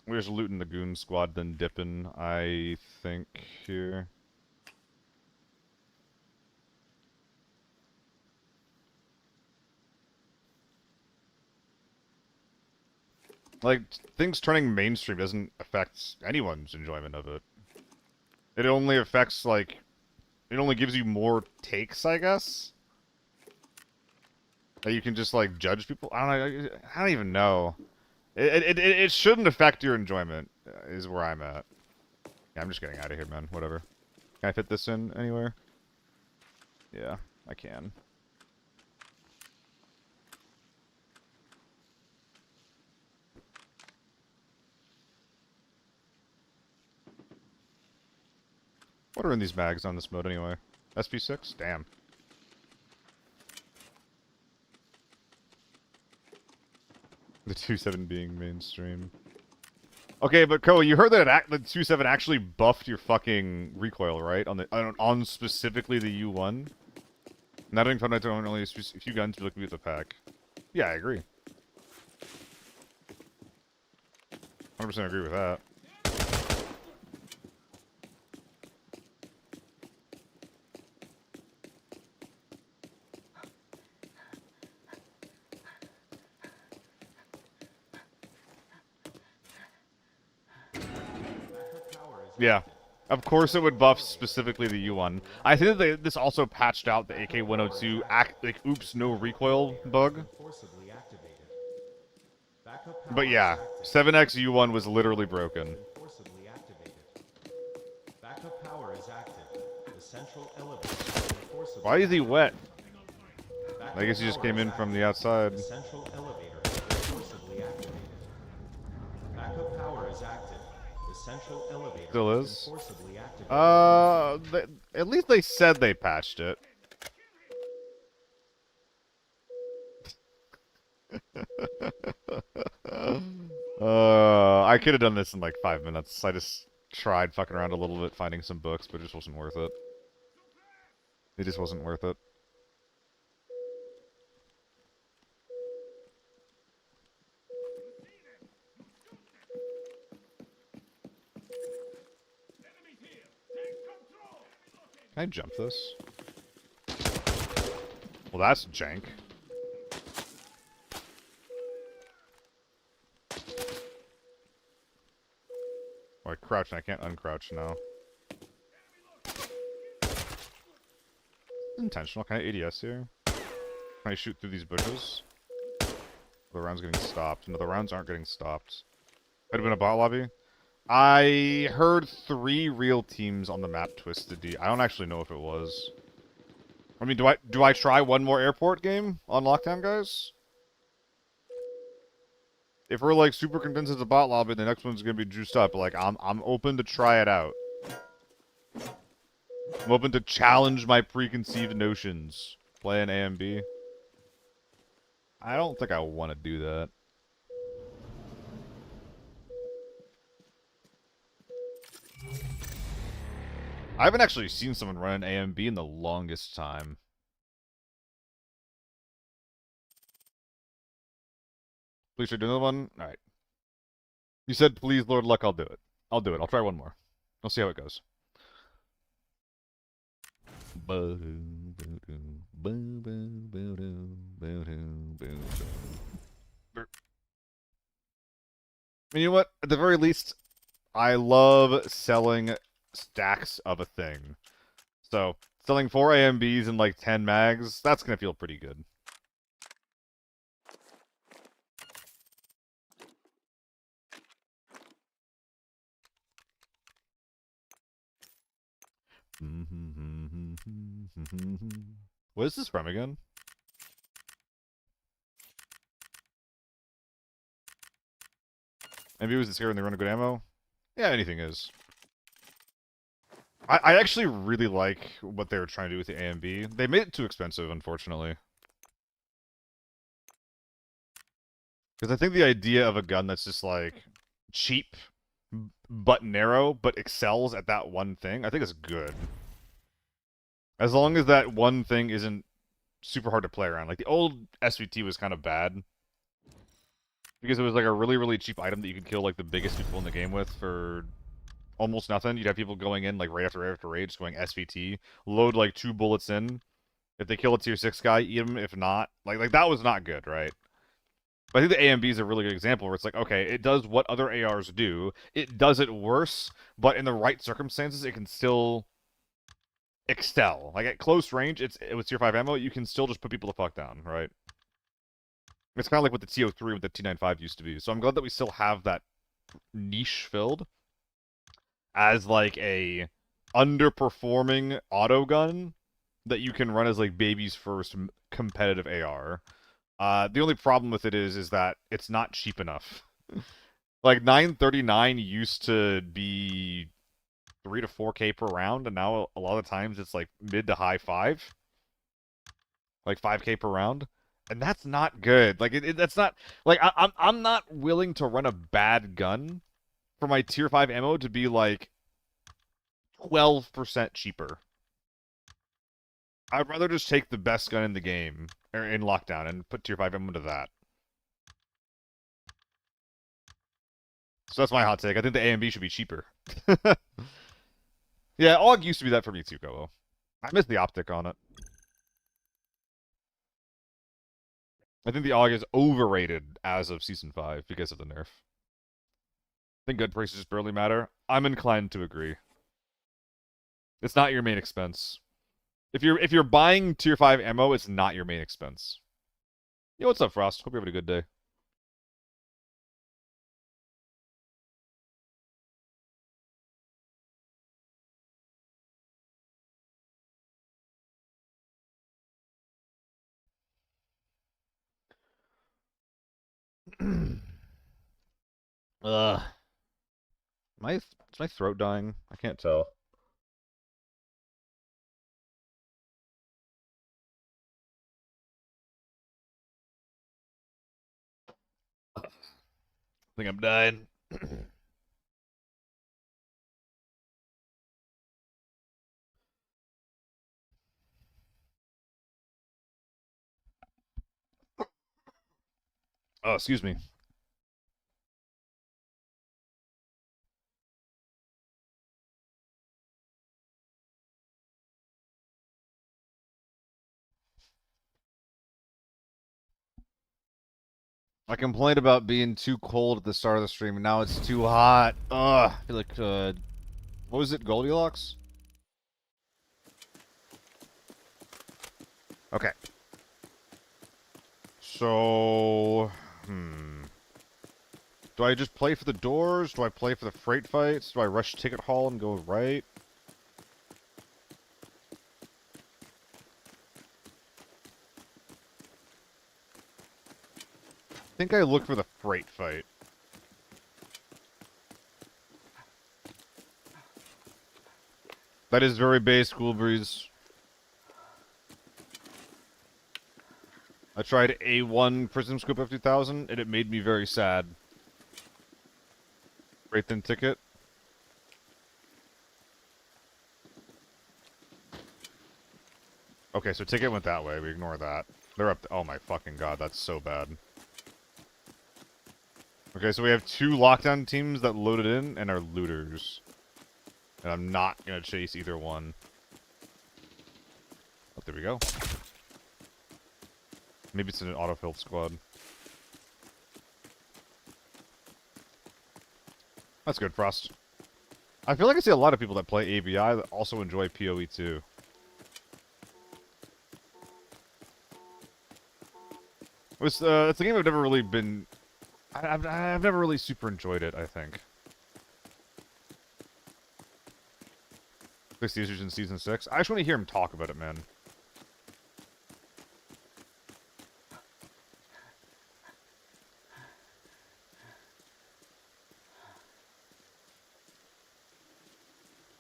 We're just looting the goon squad, then dipping. I think here. Like, things turning mainstream doesn't affect anyone's enjoyment of it. It only affects, like... It only gives you more takes, I guess? That you can just, like, judge people? I don't even know. It shouldn't affect your enjoyment, is where I'm at. Yeah, I'm just getting out of here, man. Whatever. Can I fit this in anywhere? Yeah, I can. What are in these bags on this mode anyway? SP6? Damn. The 2.7 being mainstream. Okay, but Ko, you heard that the 2.7 actually buffed your fucking recoil, right? On specifically the U1. Not doing fun, only a few guns to look at the pack. Yeah, I agree. 100% agree with that. Yeah. Of course it would buff specifically the U1. I think that this also patched out the AK-102 oops, no recoil bug. But yeah, 7X U1 was literally broken. Why is he wet? I guess he just came in from the outside. Still is. At least they said they patched it. I could have done this in like 5 minutes. I just tried fucking around a little bit, finding some books, but it just wasn't worth it. It just wasn't worth it. Can I jump this? Well, that's jank. Oh, I crouched and I can't uncrouch now. Intentional. Can I ADS here? Can I shoot through these bushes? The round's getting stopped. No, the rounds aren't getting stopped. Could have been a bot lobby. I heard 3 real teams on the map Twisted D. I don't actually know if it was. I mean, do I try one more airport game on lockdown, guys? If we're like super convinced it's a bot lobby, the next one's gonna be juiced up. Like I'm open to try it out. I'm open to challenge my preconceived notions. Play an A and B. I don't think I want to do that. I haven't actually seen someone run an AMB in the longest time. Please should do another one? Alright. You said, please, Lord Luck, I'll do it. I'll do it. I'll try one more. We'll see how it goes. You know what? At the very least, I love selling stacks of a thing. So, selling 4 AMBs and like 10 mags, that's gonna feel pretty good. What is this from again? Maybe it was scared and they run a good ammo? Yeah, anything is. I actually really like what they were trying to do with the AMB. They made it too expensive, unfortunately. Because I think the idea of a gun that's just like cheap but narrow, but excels at that one thing, I think is good. As long as that one thing isn't super hard to play around. Like the old SVT was kind of bad. Because it was like a really, really cheap item that you could kill like the biggest people in the game with for almost nothing. You'd have people going in like raid after raid after raid, just going SVT, load like 2 bullets in. If they kill a tier 6 guy, eat him. If not, like that was not good, right? But I think the AMB is a really good example where it's like, okay, it does what other ARs do. It does it worse, but in the right circumstances, it can still excel. Like at close range, it was tier 5 ammo, you can still just put people the fuck down, right? It's kind of like what the TO3 with the T95 used to be. So I'm glad that we still have that niche filled as like a underperforming auto gun that you can run as like baby's first competitive AR. The only problem with it is that it's not cheap enough. Like 939 used to be 3 to 4K per round, and now a lot of times it's like mid to high 5, like 5K per round, and that's not good. Like that's not like I'm not willing to run a bad gun for my tier 5 ammo to be like 12% cheaper. I'd rather just take the best gun in the game, or in lockdown, and put tier 5 ammo to that. So that's my hot take. I think the AMB should be cheaper. Yeah, AUG used to be that for me too, Kobo. I miss the optic on it. I think the AUG is overrated as of Season 5 because of the nerf. I think gun prices just barely matter. I'm inclined to agree. It's not your main expense. If you're buying tier 5 ammo, it's not your main expense. Yo, what's up, Frost? Hope you're having a good day. Ugh. Is my throat dying? I can't tell. I think I'm dying. Oh, excuse me. I complained about being too cold at the start of the stream, and now it's too hot. Ugh. I feel like, what was it, Goldilocks? Okay. So, do I just play for the doors? Do I play for the freight fights? Do I rush ticket hall and go right? I think I look for the freight fight. That is very base, Cool Breeze. I tried A1 Prism Scope F2000, and it made me very sad. Great thin ticket. Okay, so ticket went that way. We ignore that. They're up. Oh my fucking god, that's so bad. Okay, so we have 2 lockdown teams that loaded in and are looters. And I'm not gonna chase either one. Oh, there we go. Maybe it's an autofill squad. That's good, Frost. I feel like I see a lot of people that play ABI that also enjoy PoE too. It's a game I've never really been... I've never really super enjoyed it, I think. 6 users in Season 6. I just want to hear him talk about it, man.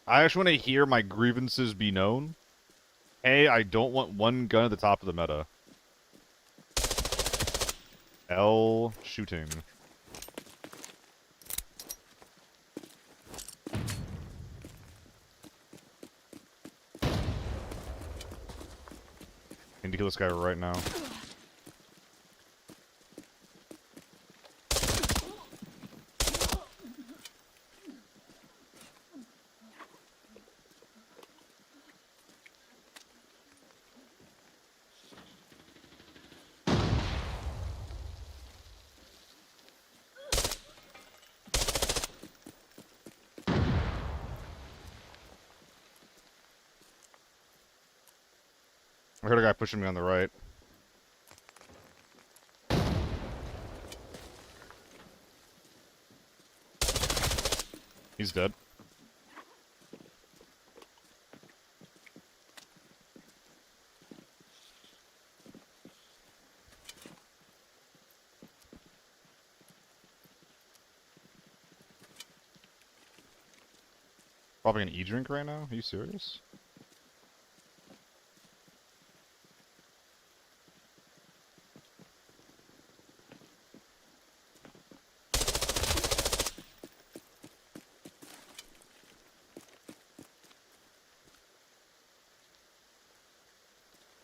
I just want to hear my grievances be known. Hey, I don't want one gun at the top of the meta. L shooting. Need to kill this guy right now. I heard a guy pushing me on the right. He's dead. Probably an E-drink right now? Are you serious?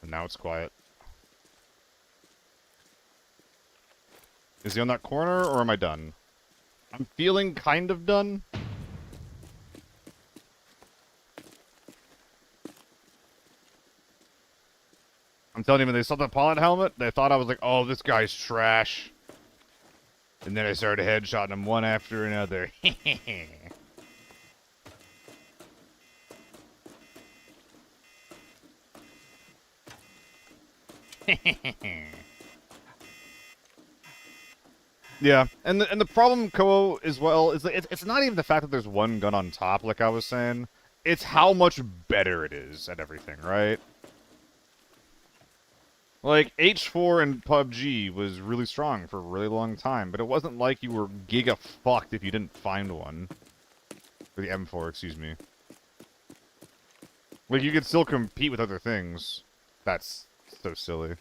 And now it's quiet. Is he on that corner, or am I done? I'm feeling kind of done. I'm telling you, when they saw the pilot helmet, they thought I was like, oh, this guy's trash. And then I started headshotting them one after another. Yeah, and the problem, Koa, as well, is that it's not even the fact that there's one gun on top, like I was saying. It's how much better it is at everything, right? Like, H4 in PUBG was really strong for a really long time, but it wasn't like you were giga-fucked if you didn't find one. Or the M4, excuse me. Like, you could still compete with other things. That's so silly.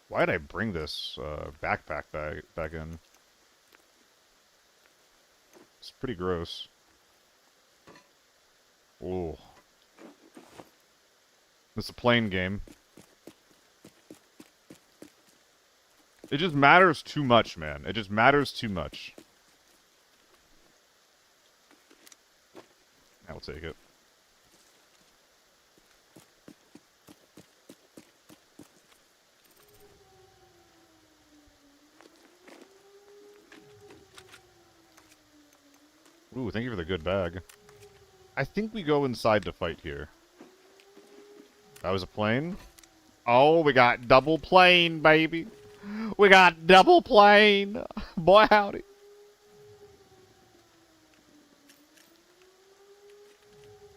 Why did I bring this backpack back in? It's pretty gross. Ooh. It's a plane game. It just matters too much, man. It just matters too much. I'll take it. Ooh, thank you for the good bag. I think we go inside to fight here. That was a plane? Oh, we got double plane, baby. We got double plane. Boy, howdy.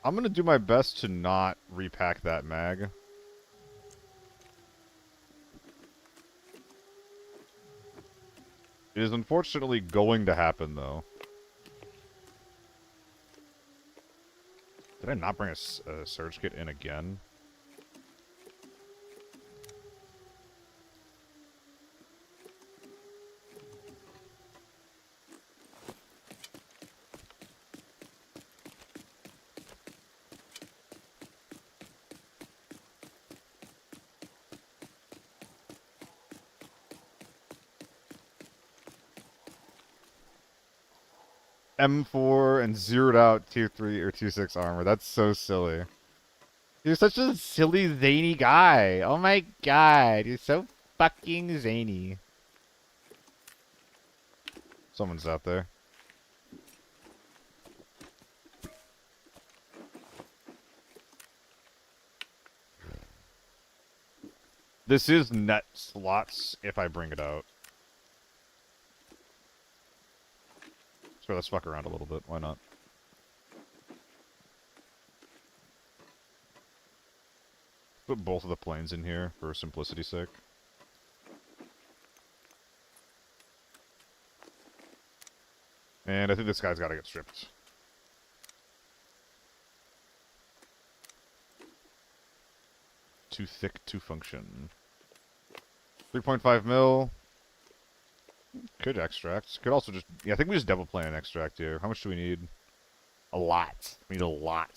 I'm gonna do my best to not repack that mag. It is unfortunately going to happen, though. Did I not bring a surge kit in again? M4 and zeroed out tier 3 or tier 6 armor. That's so silly. You're such a silly, zany guy. Oh my god. You're so fucking zany. Someone's out there. This is net slots if I bring it out. So let's fuck around a little bit. Why not? Put both of the planes in here for simplicity's sake. And I think this guy's gotta get stripped. Too thick to function. 3.5 mil. Could extract. Could also just... Yeah, I think we just double play an extract here. How much do we need? A lot. We need a lot.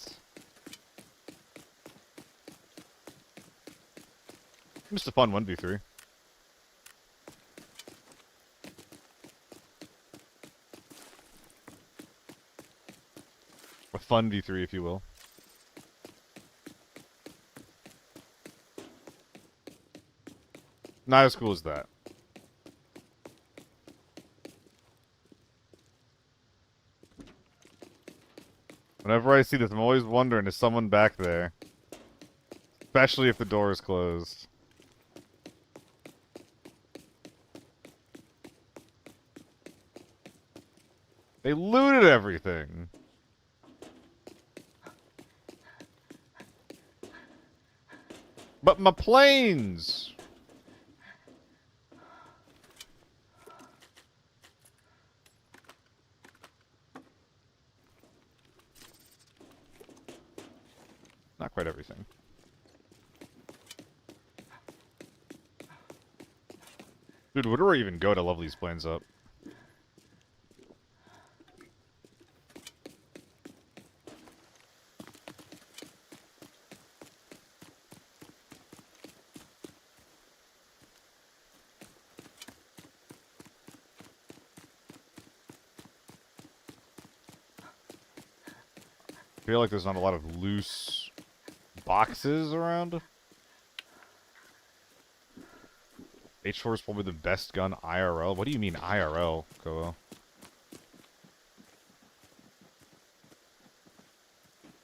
Just a fun 1v3. A fun v3, if you will. Not as cool as that. Whenever I see this, I'm always wondering, is someone back there? Especially if the door is closed. They looted everything. But my planes! Not quite everything. Dude, where do I even go to level these planes up? I feel like there's not a lot of loose boxes around. H4 is probably the best gun IRL. What do you mean IRL, Koa?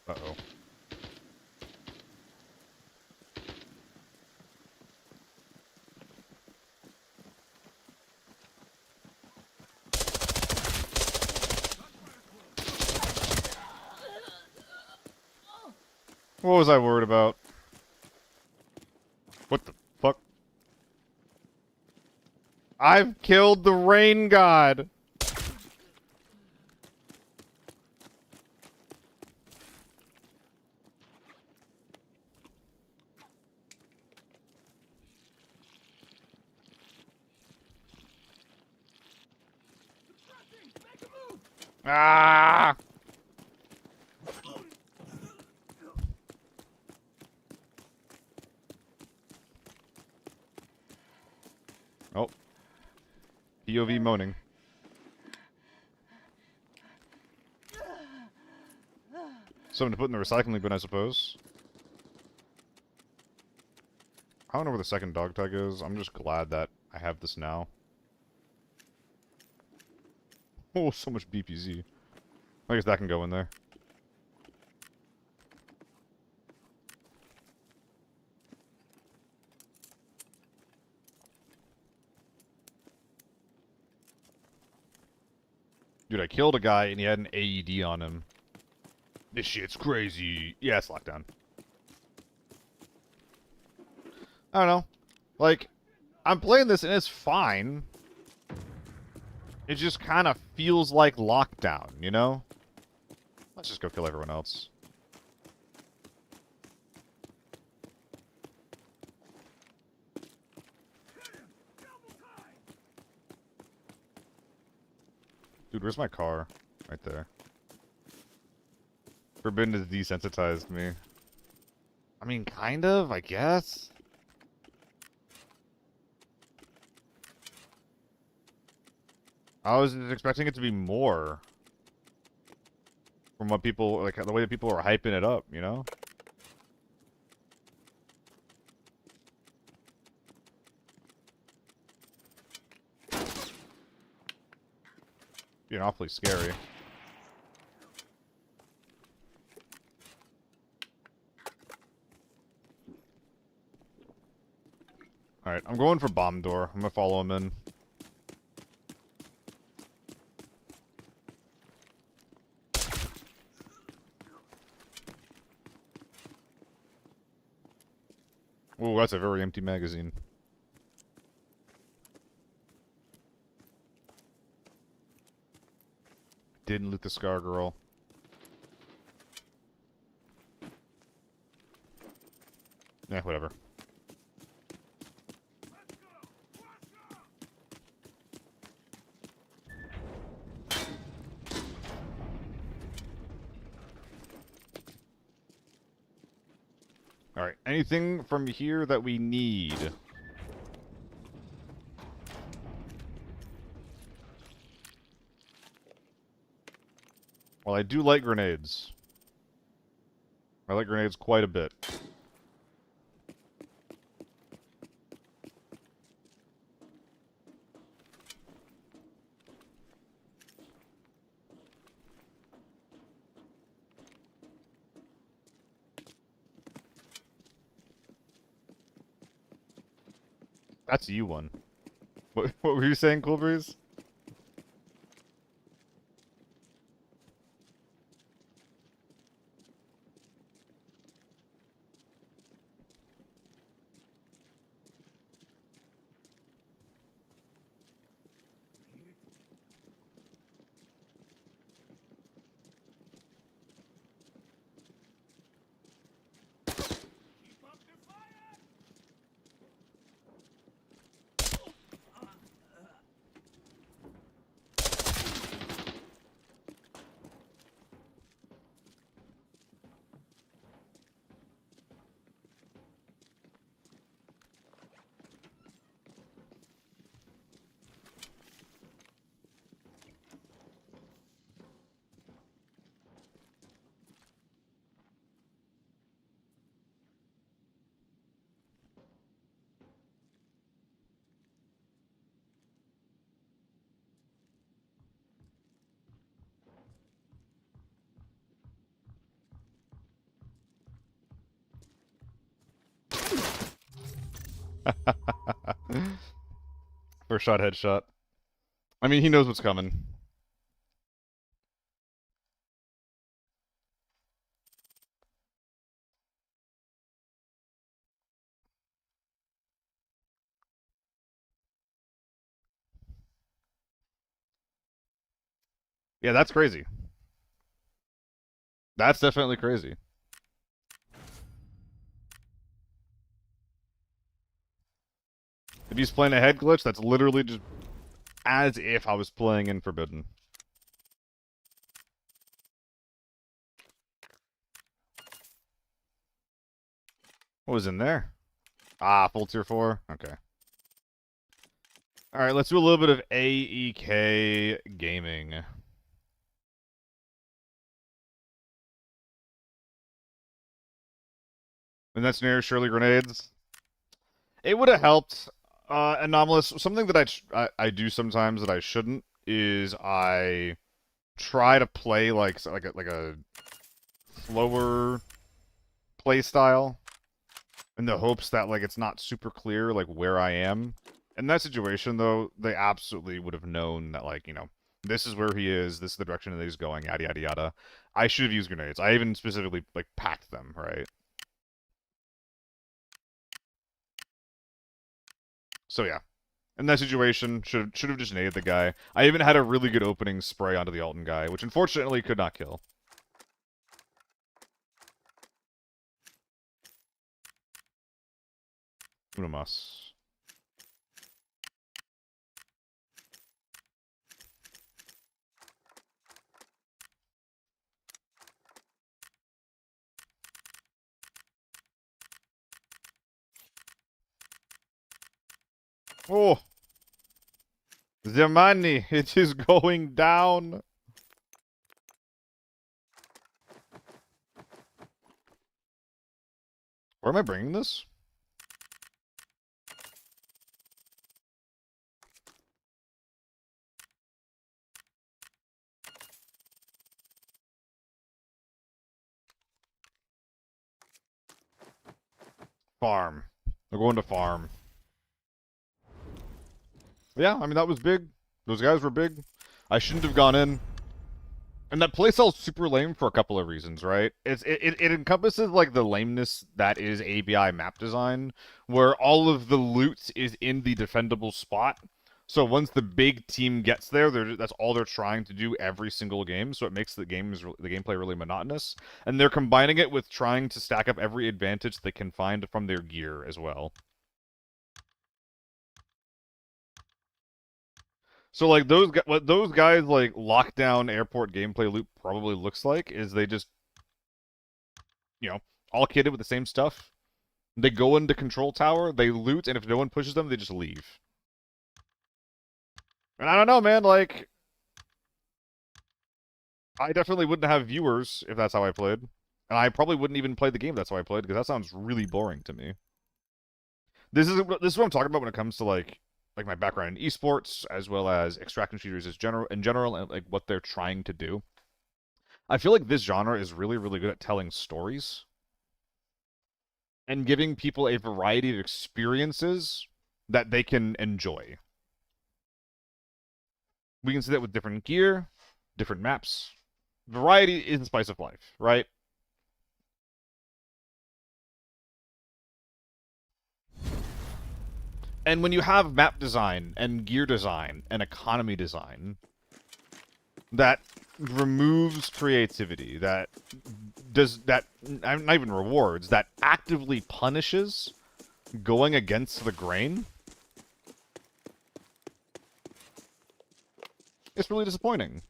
Uh-oh. What was I worried about? What the fuck? I've killed the rain god! Ah! Oh. POV moaning. Something to put in the recycling bin, I suppose. I don't know where the second dog tag is. I'm just glad that I have this now. Oh, so much BPZ. I guess that can go in there. Dude, I killed a guy and he had an AED on him. This shit's crazy. Yeah, it's lockdown. I don't know. Like, I'm playing this and it's fine. It just kind of feels like lockdown, you know? Let's just go kill everyone else. Dude, where's my car? Right there. Forbidden has desensitized me. I mean, kind of, I guess. I was expecting it to be more. From what people, like, the way that people are hyping it up, you know? Being awfully scary. Alright, I'm going for bomb door. I'm gonna follow him in. Ooh, that's a very empty magazine. Didn't loot the Scar Girl. Yeah, whatever. Alright, anything from here that we need? Well, I do like grenades. I like grenades quite a bit. That's you one. What were you saying, Cool Breeze? First shot, headshot. I mean, he knows what's coming. Yeah, that's crazy. That's definitely crazy. If he's playing a head glitch, that's literally just as if I was playing in Forbidden. What was in there? Ah, full tier 4? Okay. Alright, let's do a little bit of AEK gaming. And that's near Shirley grenades. It would have helped. Anomalous. Something that I do sometimes that I shouldn't is I try to play like a slower play style in the hopes that like it's not super clear like where I am. In that situation though, they absolutely would have known that like, you know, this is where he is, this is the direction that he's going, yada yada yada. I should have used grenades. I even specifically like packed them, right? So yeah. In that situation, should have just naded the guy. I even had a really good opening spray onto the Alton guy, which unfortunately could not kill. Uno mas. Oh! The money, it is going down. Where am I bringing this? Farm. They're going to farm. Yeah, I mean, that was big. Those guys were big. I shouldn't have gone in. And that playstyle's super lame for a couple of reasons, right? It encompasses like the lameness that is ABI map design, where all of the loot is in the defendable spot. So once the big team gets there, that's all they're trying to do every single game. So it makes the gameplay really monotonous. And they're combining it with trying to stack up every advantage they can find from their gear as well. So like what those guys like lockdown airport gameplay loop probably looks like is they just, you know, all kitted with the same stuff. They go into control tower, they loot, and if no one pushes them, they just leave. And I don't know, man, like I definitely wouldn't have viewers if that's how I played. And I probably wouldn't even play the game if that's how I played, because that sounds really boring to me. This is what I'm talking about when it comes to like my background in esports as well as extraction shooters in general and like what they're trying to do. I feel like this genre is really, really good at telling stories and giving people a variety of experiences that they can enjoy. We can see that with different gear, different maps. Variety is the spice of life, right? And when you have map design and gear design and economy design that removes creativity, that not even rewards, that actively punishes going against the grain, it's really disappointing.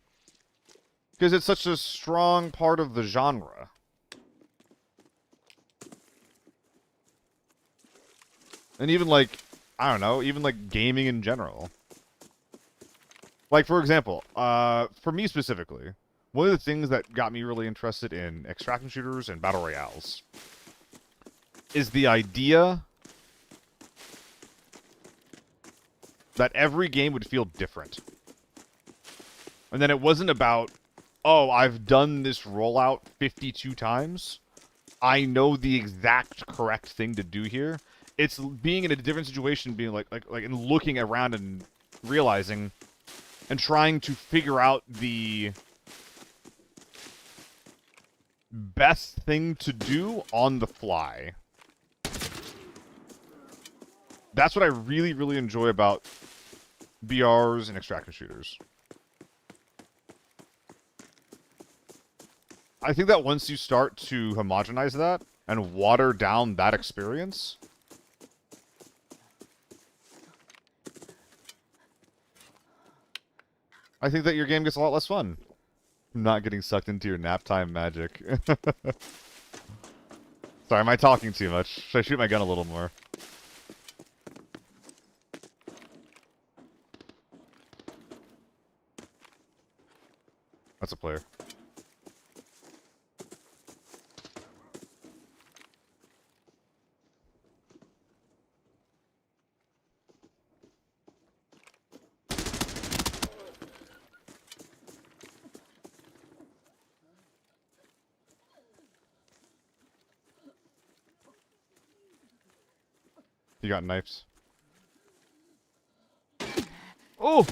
Because it's such a strong part of the genre. And even like, I don't know, even like gaming in general. Like, for example, for me specifically, one of the things that got me really interested in extraction shooters and battle royales is the idea that every game would feel different. And then it wasn't about, oh, I've done this rollout 52 times. I know the exact correct thing to do here. It's being in a different situation, being like and looking around and realizing and trying to figure out the best thing to do on the fly. That's what I really, really enjoy about BRs and extraction shooters. I think that once you start to homogenize that and water down that experience, I think that your game gets a lot less fun. Not getting sucked into your nap time magic. Sorry, am I talking too much? Should I shoot my gun a little more? That's a player. You got knives. Oh!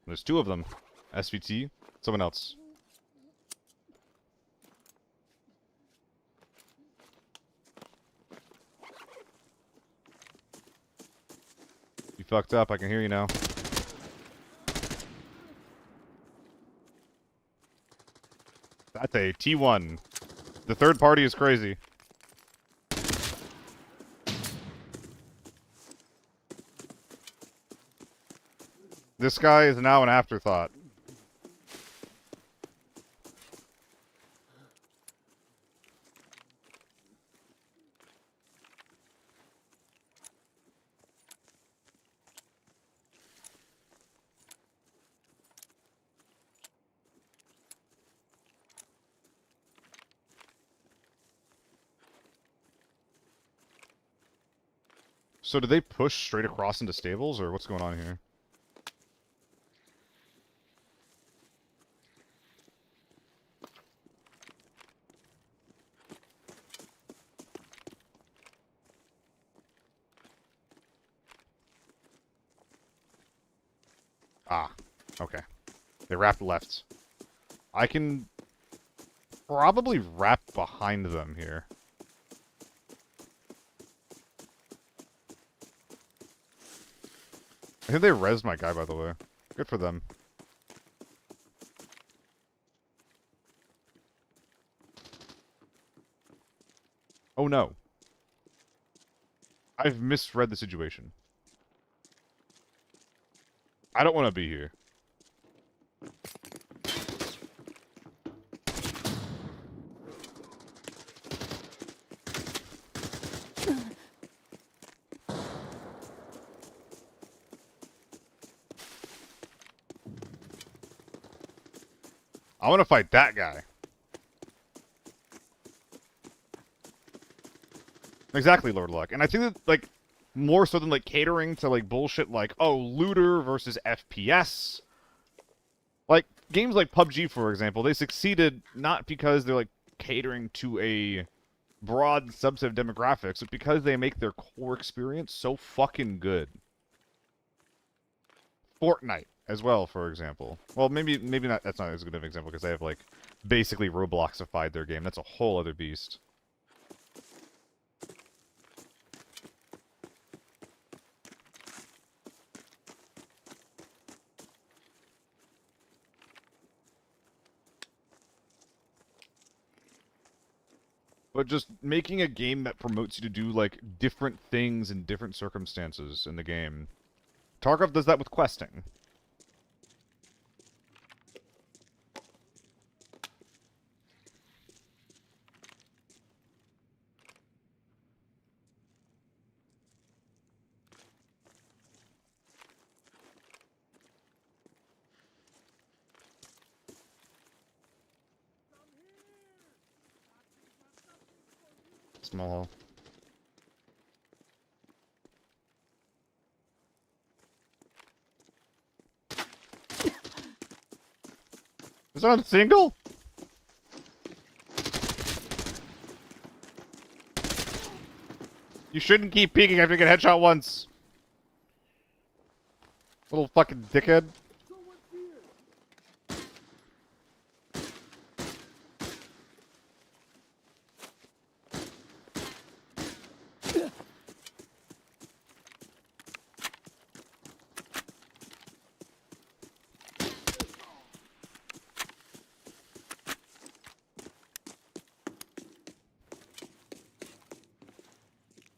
There's two of them. SVT, someone else. You fucked up, I can hear you now. That's a T1. The third party is crazy. This guy is now an afterthought. So did they push straight across into stables, or what's going on here? Ah, okay. They wrapped left. I can probably wrap behind them here. I think they rezzed my guy, by the way. Good for them. Oh no. I've misread the situation. I don't want to be here. I want to fight that guy. Exactly, Lord Luck. And I think that, like, more so than, like, catering to, like, bullshit like, oh, looter versus FPS. Like, games like PUBG, for example, they succeeded not because they're, like, catering to a broad subset of demographics, but because they make their core experience so fucking good. Fortnite, as well, for example. Well, maybe not. That's not as good of an example, because they have, like, basically Robloxified their game. That's a whole other beast. But just making a game that promotes you to do, like, different things in different circumstances in the game. Tarkov does that with questing. Small hole. Is that on single? You shouldn't keep peeking after you get headshot once. Little fucking dickhead.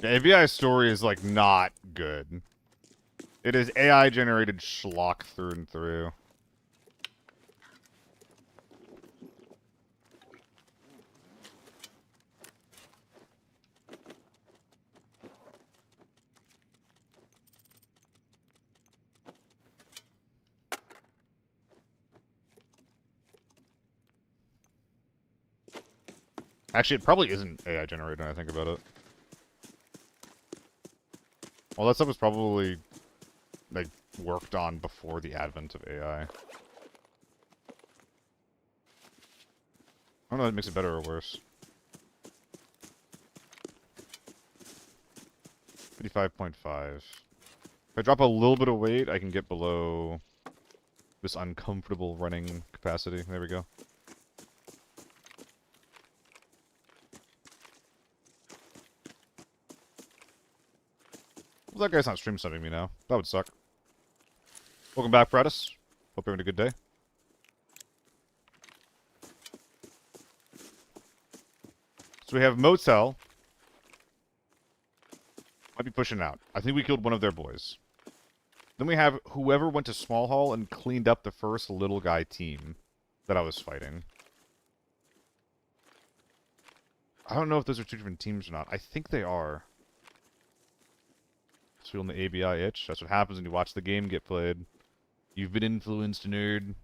The ABI story is, like, not good. It is AI-generated schlock through and through. Actually, it probably isn't AI-generated when I think about it. Well, that stuff was probably, like, worked on before the advent of AI. I don't know if it makes it better or worse. 55.5. If I drop a little bit of weight, I can get below this uncomfortable running capacity. There we go. Well, that guy's not stream subbing me now. That would suck. Welcome back, Pratis. Hope you're having a good day. So we have Motel. Might be pushing out. I think we killed one of their boys. Then we have whoever went to Small Hall and cleaned up the first little guy team that I was fighting. I don't know if those are two different teams or not. I think they are. Feeling the ABI itch. That's what happens when you watch the game get played. You've been influenced, nerd.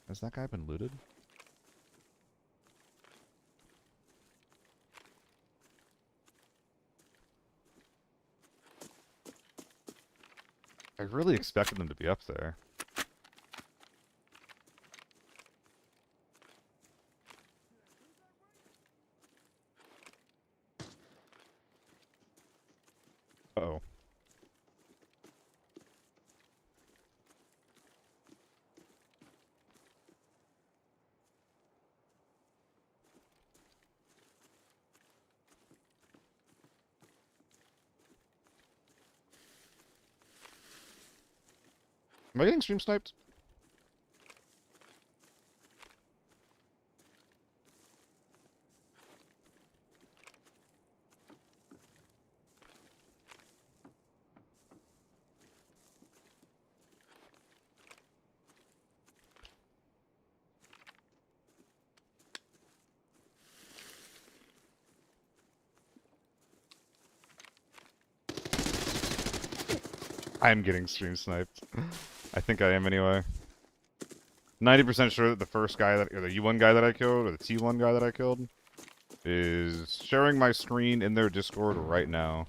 Has that guy been looted? I really expected them to be up there. Uh-oh. Am I getting stream sniped? I am getting stream sniped. I think I am anyway. 90% sure that the first guy that, or the U1 guy that I killed, or the T1 guy that I killed, is sharing my screen in their Discord right now.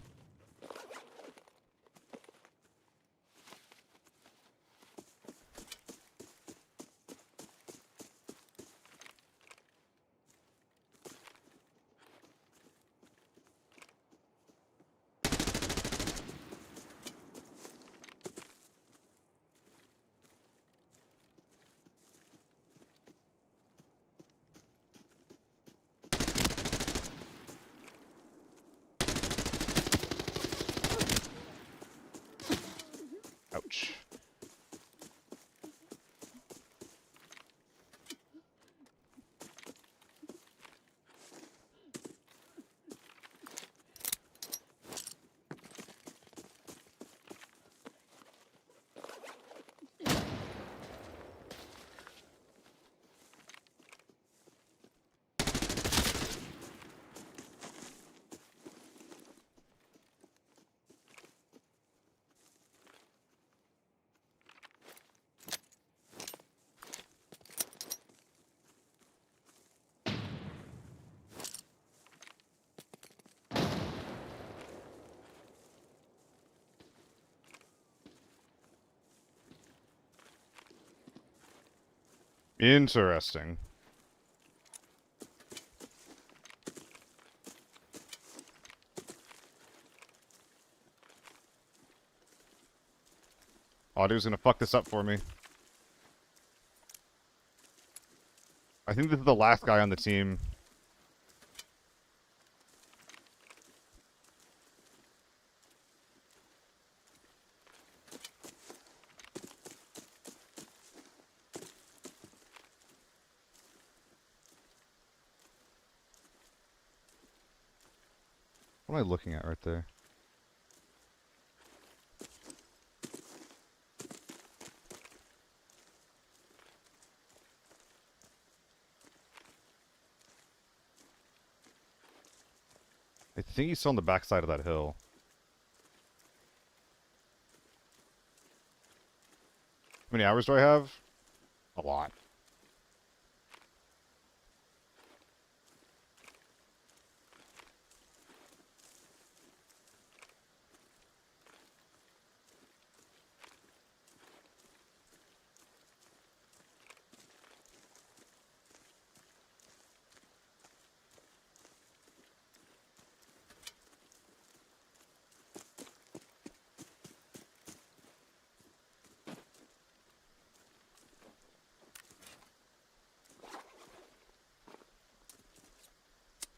Ouch. Interesting. Audio's gonna fuck this up for me. I think this is the last guy on the team. What am I looking at right there? I think he's still on the backside of that hill. How many hours do I have? A lot.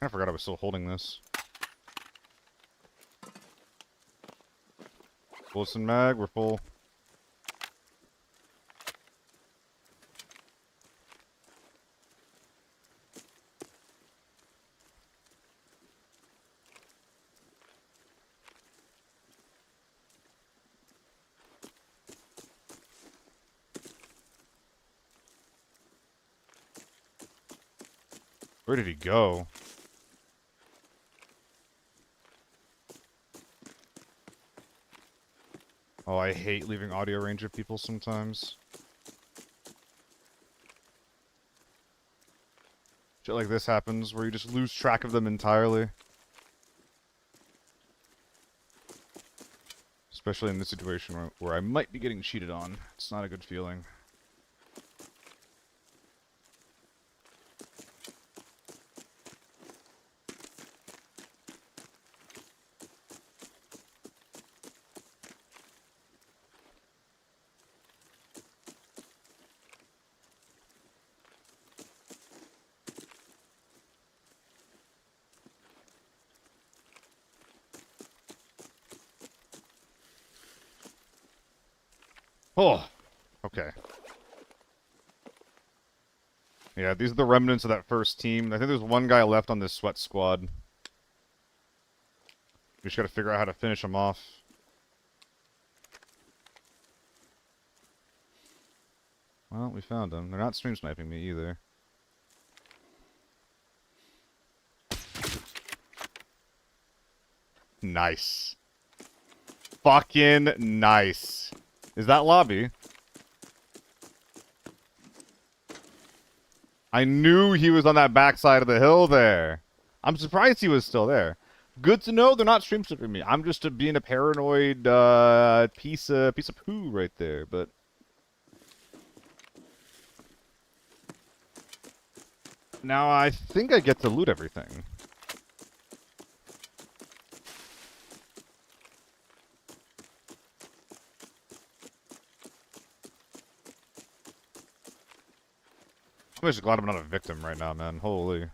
I forgot I was still holding this. Bullets and mag, we're full. Where did he go? Oh, I hate leaving audio range of people sometimes. Shit like this happens where you just lose track of them entirely. Especially in this situation where I might be getting cheated on. It's not a good feeling. Oh, okay. Yeah, these are the remnants of that first team. I think there's one guy left on this sweat squad. We just gotta figure out how to finish him off. Well, we found them. They're not stream sniping me either. Nice. Fucking nice. Is that lobby? I knew he was on that backside of the hill there. I'm surprised he was still there. Good to know they're not stream sniping me. I'm just being a paranoid piece of poo right there, but now I think I get to loot everything. I'm just glad I'm not a victim right now, man. Holy.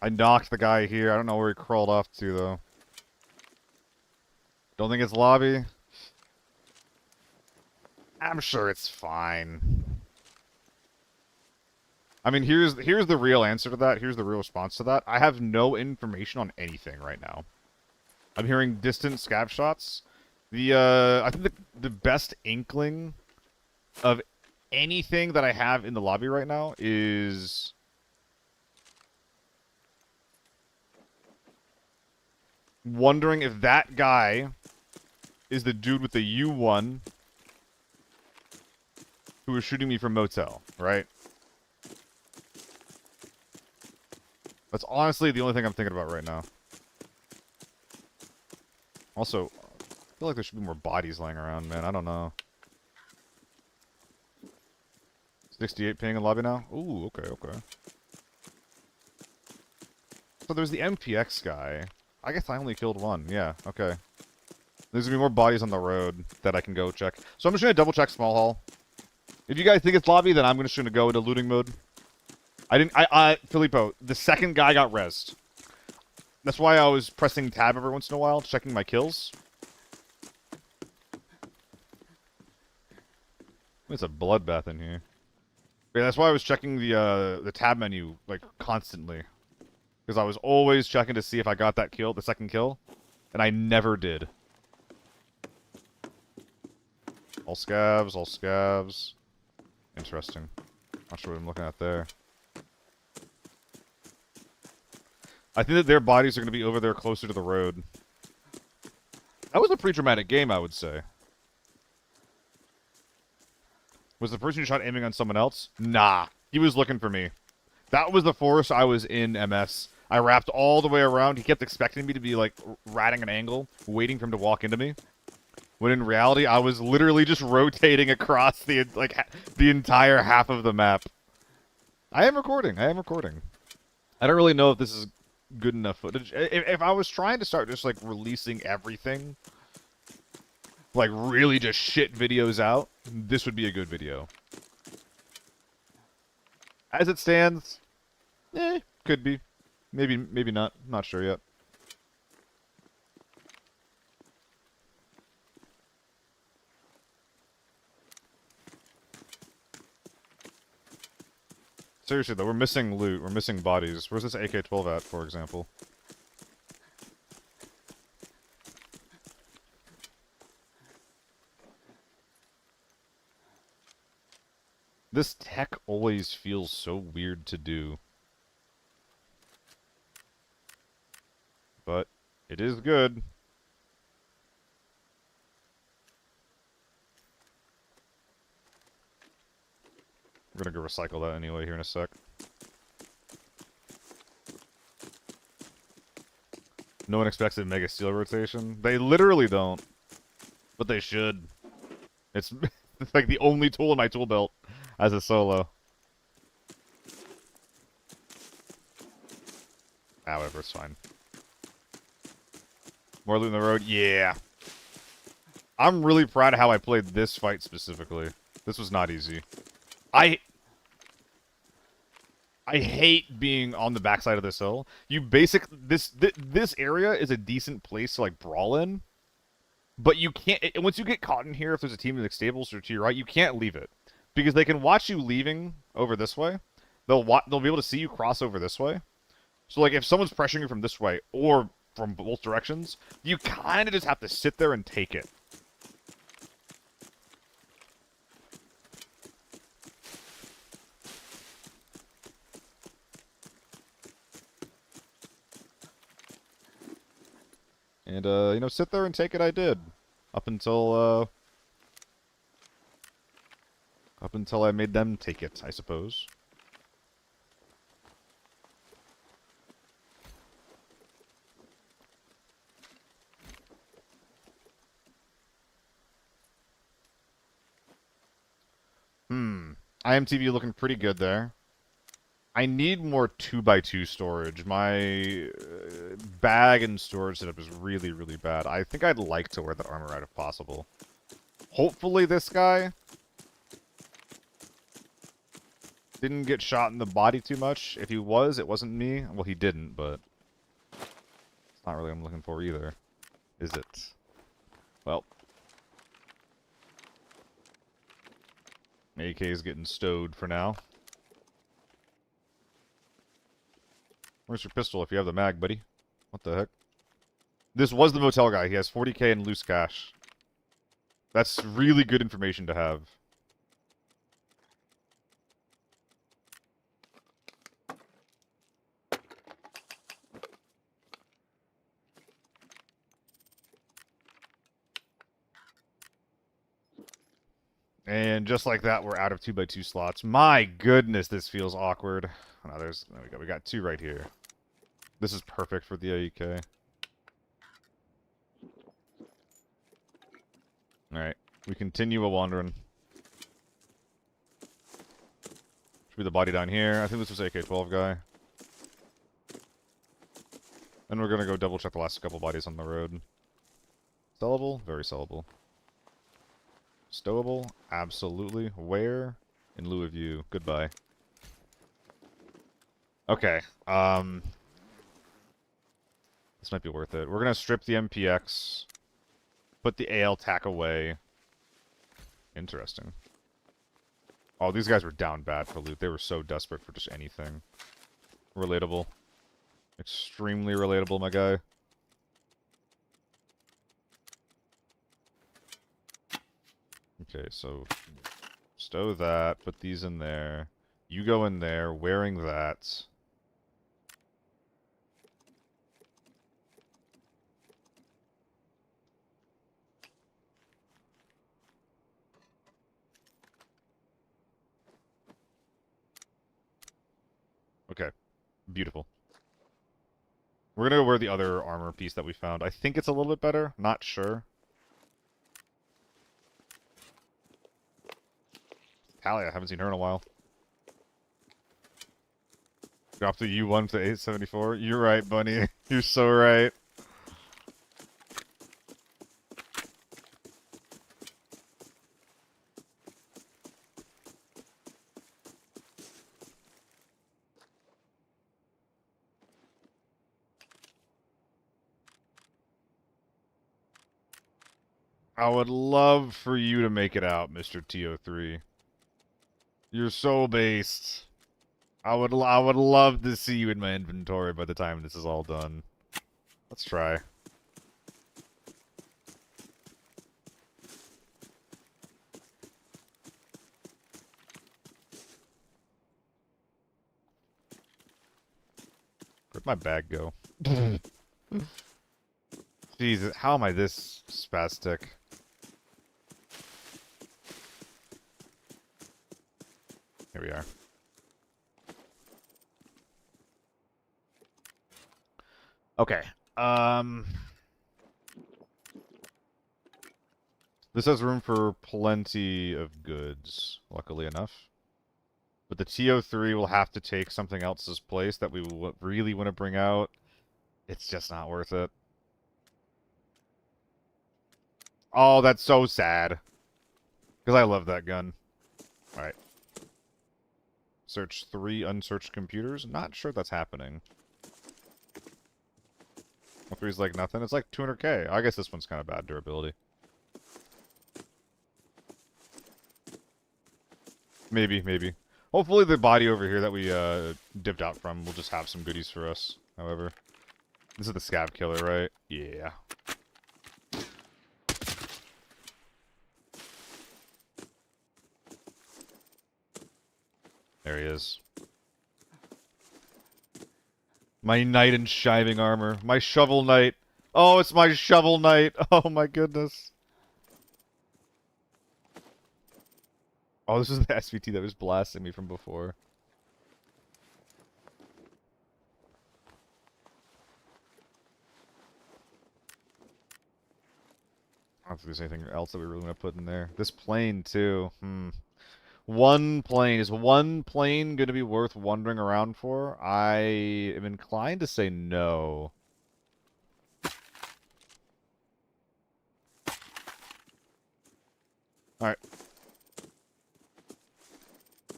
I knocked the guy here. I don't know where he crawled off to, though. Don't think it's lobby. I'm sure it's fine. I mean, here's the real answer to that. Here's the real response to that. I have no information on anything right now. I'm hearing distant scav shots. I think the best inkling of anything that I have in the lobby right now is wondering if that guy is the dude with the U1 who was shooting me from motel, right? That's honestly the only thing I'm thinking about right now. Also, I feel like there should be more bodies laying around, man. I don't know. 68 ping in lobby now? Ooh, okay, okay. So there's the MPX guy. I guess I only killed one. Yeah, okay. There's gonna be more bodies on the road that I can go check. So I'm just gonna double check small hall. If you guys think it's lobby, then I'm just gonna go into looting mode. Filippo, the second guy got rezzed. That's why I was pressing tab every once in a while, checking my kills. It's a bloodbath in here. Yeah, that's why I was checking the tab menu, like, constantly. Because I was always checking to see if I got that kill, the second kill. And I never did. All scavs, all scavs. Interesting. Not sure what I'm looking at there. I think that their bodies are going to be over there closer to the road. That was a pretty dramatic game, I would say. Was the person who shot aiming on someone else? Nah. He was looking for me. That was the forest I was in MS. I wrapped all the way around. He kept expecting me to be, like, ratting an angle, waiting for him to walk into me. When in reality, I was literally just rotating across the, like, the entire half of the map. I am recording. I am recording. I don't really know if this is good enough footage. If I was trying to start just, like, releasing everything, like, really just shit videos out, this would be a good video. As it stands, could be. Maybe not. Not sure yet. Seriously, though, we're missing loot. We're missing bodies. Where's this AK-12 at, for example? This tech always feels so weird to do. But it is good. gonna go recycle that anyway here in a sec. No one expects a mega steel rotation. They literally don't. But they should. It's, it's like the only tool in my tool belt as a solo. Ah, whatever, it's fine. More loot in the road? Yeah. I'm really proud of how I played this fight specifically. This was not easy. I hate being on the backside of this hill. You this area is a decent place to like brawl in, but you can't. Once you get caught in here, if there's a team in the stables or to your right, you can't leave it because they can watch you leaving over this way. They'll be able to see you cross over this way. So like if someone's pressuring you from this way or from both directions, you kind of just have to sit there and take it. And, you know, sit there and take it I did. Up until I made them take it, I suppose. IMTV looking pretty good there. I need more 2x2 storage. My bag and storage setup is really, really bad. I think I'd like to wear that armor out if possible. Hopefully this guy didn't get shot in the body too much. If he was, it wasn't me. Well, he didn't, but it's not really what I'm looking for either. Is it? Well. AK is getting stowed for now. Where's your pistol if you have the mag, buddy? What the heck? This was the motel guy. He has 40k in loose cash. That's really good information to have. And just like that, we're out of 2x2 slots. My goodness, this feels awkward. Oh, there we go. We got 2 right here. This is perfect for the AEK. Alright, we continue a wandering. Should be the body down here. I think this was AK-12 guy. And we're gonna go double check the last couple bodies on the road. Sellable? Very sellable. Stowable? Absolutely. Where? In lieu of you. Goodbye. Okay. This might be worth it. We're gonna strip the MPX. Put the AL tack away. Interesting. Oh, these guys were down bad for loot. They were so desperate for just anything. Relatable. Extremely relatable, my guy. Okay, so stow that, put these in there. You go in there, wearing that. Okay, beautiful. We're gonna go wear the other armor piece that we found. I think it's a little bit better, not sure. Talia, I haven't seen her in a while. Drop the U1 to 874. You're right, Bunny. You're so right. I would love for you to make it out, Mr. TO3. You're so based. I would love to see you in my inventory by the time this is all done. Let's try. Where'd my bag go? Jesus, how am I this spastic? Here we are. Okay. This has room for plenty of goods, luckily enough. But the TO3 will have to take something else's place that we really want to bring out. It's just not worth it. Oh, that's so sad. Because I love that gun. Alright. Search 3 unsearched computers. Not sure that's happening. 3's like nothing. It's like 200k. I guess this one's kind of bad durability. Maybe. Hopefully the body over here that we dipped out from will just have some goodies for us, however. This is the scab killer, right? Yeah. There he is. My knight in shining armor. My shovel knight. Oh, it's my shovel knight. Oh my goodness. Oh, this is the SVT that was blasting me from before. I don't think there's anything else that we really want to put in there. This plane, too. One plane. Is one plane going to be worth wandering around for? I am inclined to say no. Alright.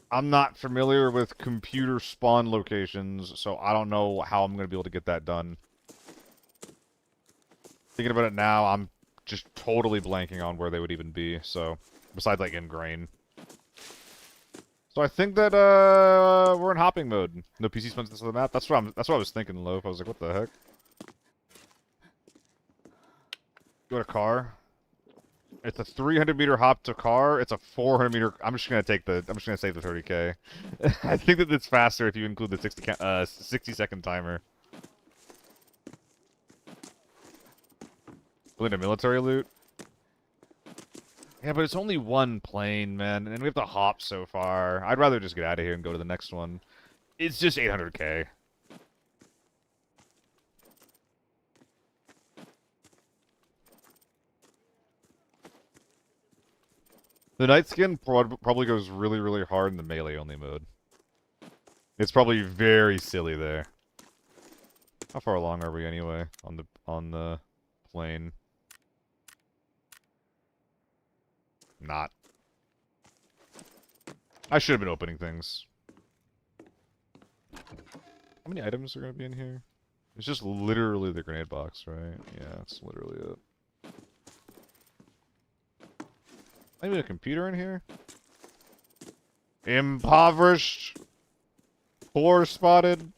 I'm not familiar with computer spawn locations, so I don't know how I'm going to be able to get that done. Thinking about it now, I'm just totally blanking on where they would even be, so... Besides, like, ingrain. So I think that, we're in hopping mode. No PC spawns this on the map. That's what I was thinking, Loaf. I was like, what the heck? Go to car. It's a 300-meter hop to car. It's a 400-meter... I'm just gonna save the 30k. I think that it's faster if you include the 60-second timer. Going to military loot? Yeah, but it's only one plane, man, and we have to hop so far. I'd rather just get out of here and go to the next one. It's just 800k. The night skin probably goes really, really hard in the melee-only mode. It's probably very silly there. How far along are we anyway on the plane? Not. I should have been opening things. How many items are going to be in here? It's just literally the grenade box, right? Yeah, that's literally it. Maybe a computer in here? Impoverished. Poor spotted.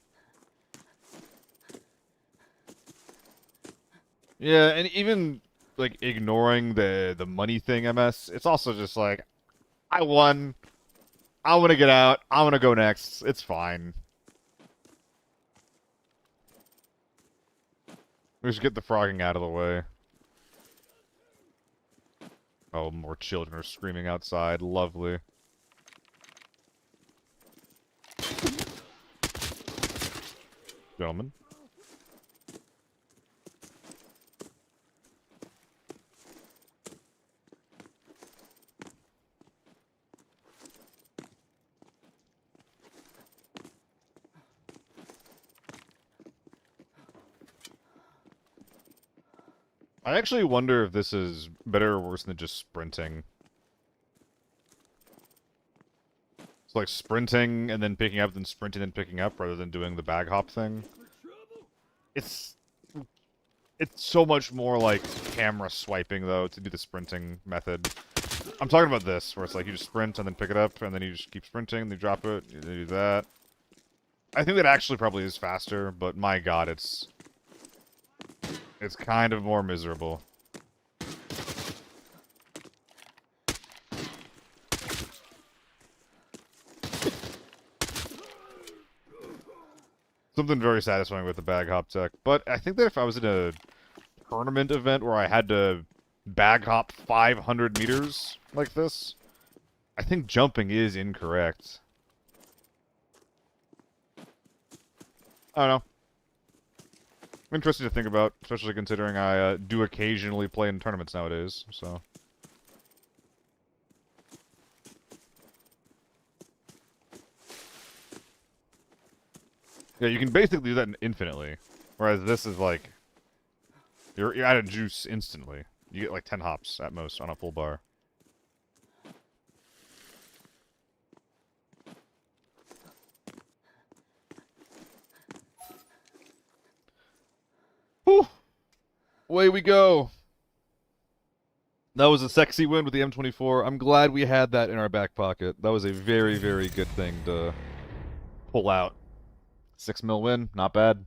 Yeah, and even like ignoring the money thing, MS, it's also just like, I won. I want to get out. I want to go next. It's fine. We should get the frogging out of the way. Oh, more children are screaming outside. Lovely. Gentlemen. I actually wonder if this is better or worse than just sprinting. It's like sprinting and then picking up, then sprinting and picking up, rather than doing the bag hop thing. It's so much more like camera swiping, though, to do the sprinting method. I'm talking about this, where it's like you just sprint and then pick it up, and then you just keep sprinting, then you drop it, you do that. I think that actually probably is faster, but my god, it's kind of more miserable. Something very satisfying with the bag hop tech. But I think that if I was in a tournament event where I had to bag hop 500 meters like this, I think jumping is incorrect. I don't know. Interesting to think about, especially considering I do occasionally play in tournaments nowadays, so... Yeah, you can basically do that infinitely. Whereas this is like... You're out of juice instantly. You get like 10 hops at most on a full bar. Whew! Away we go! That was a sexy win with the M24. I'm glad we had that in our back pocket. That was a very, very good thing to pull out. 6 mil win, not bad.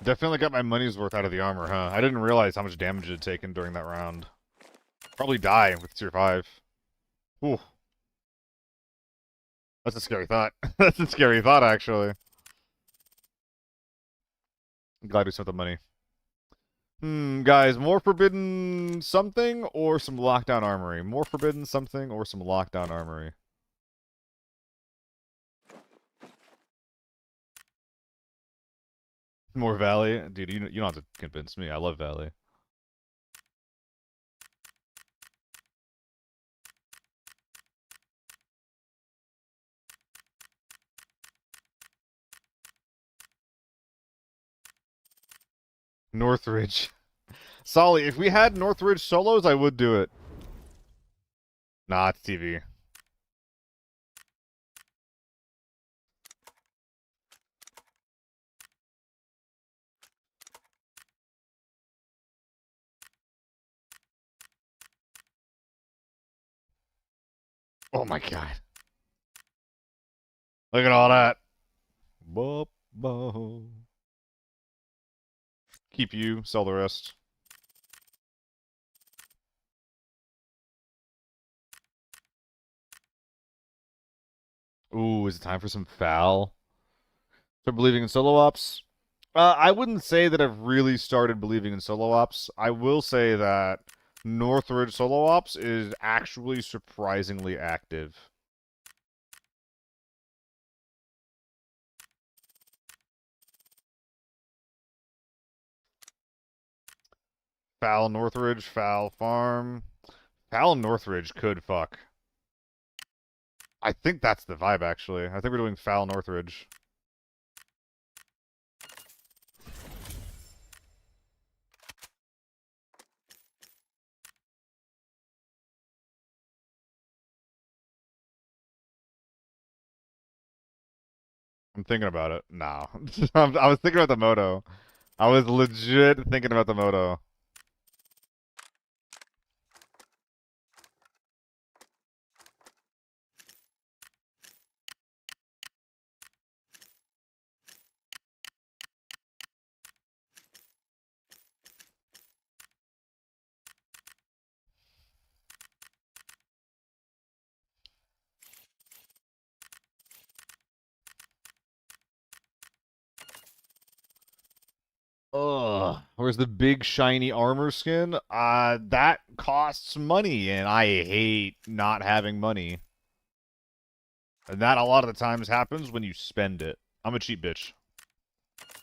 Definitely got my money's worth out of the armor, huh? I didn't realize how much damage it had taken during that round. Probably die with tier 5. Ooh. That's a scary thought. That's a scary thought, actually. I'm glad we spent the money. Guys, more forbidden something or some lockdown armory? More forbidden something or some lockdown armory? More Valley? Dude, you don't have to convince me. I love Valley. Northridge. Solly, if we had Northridge solos, I would do it. Nah, it's TV. Oh my god. Look at all that. Keep you, sell the rest. Ooh, is it time for some foul? Start believing in solo ops? I wouldn't say that I've really started believing in solo ops. I will say that Northridge solo ops is actually surprisingly active. Foul Northridge, foul farm. Foul Northridge could fuck. I think that's the vibe, actually. I think we're doing foul Northridge. I'm thinking about it. No. I was thinking about the moto. I was legit thinking about the moto. Ugh. Where's the big shiny armor skin? That costs money, and I hate not having money. And that a lot of the times happens when you spend it. I'm a cheap bitch.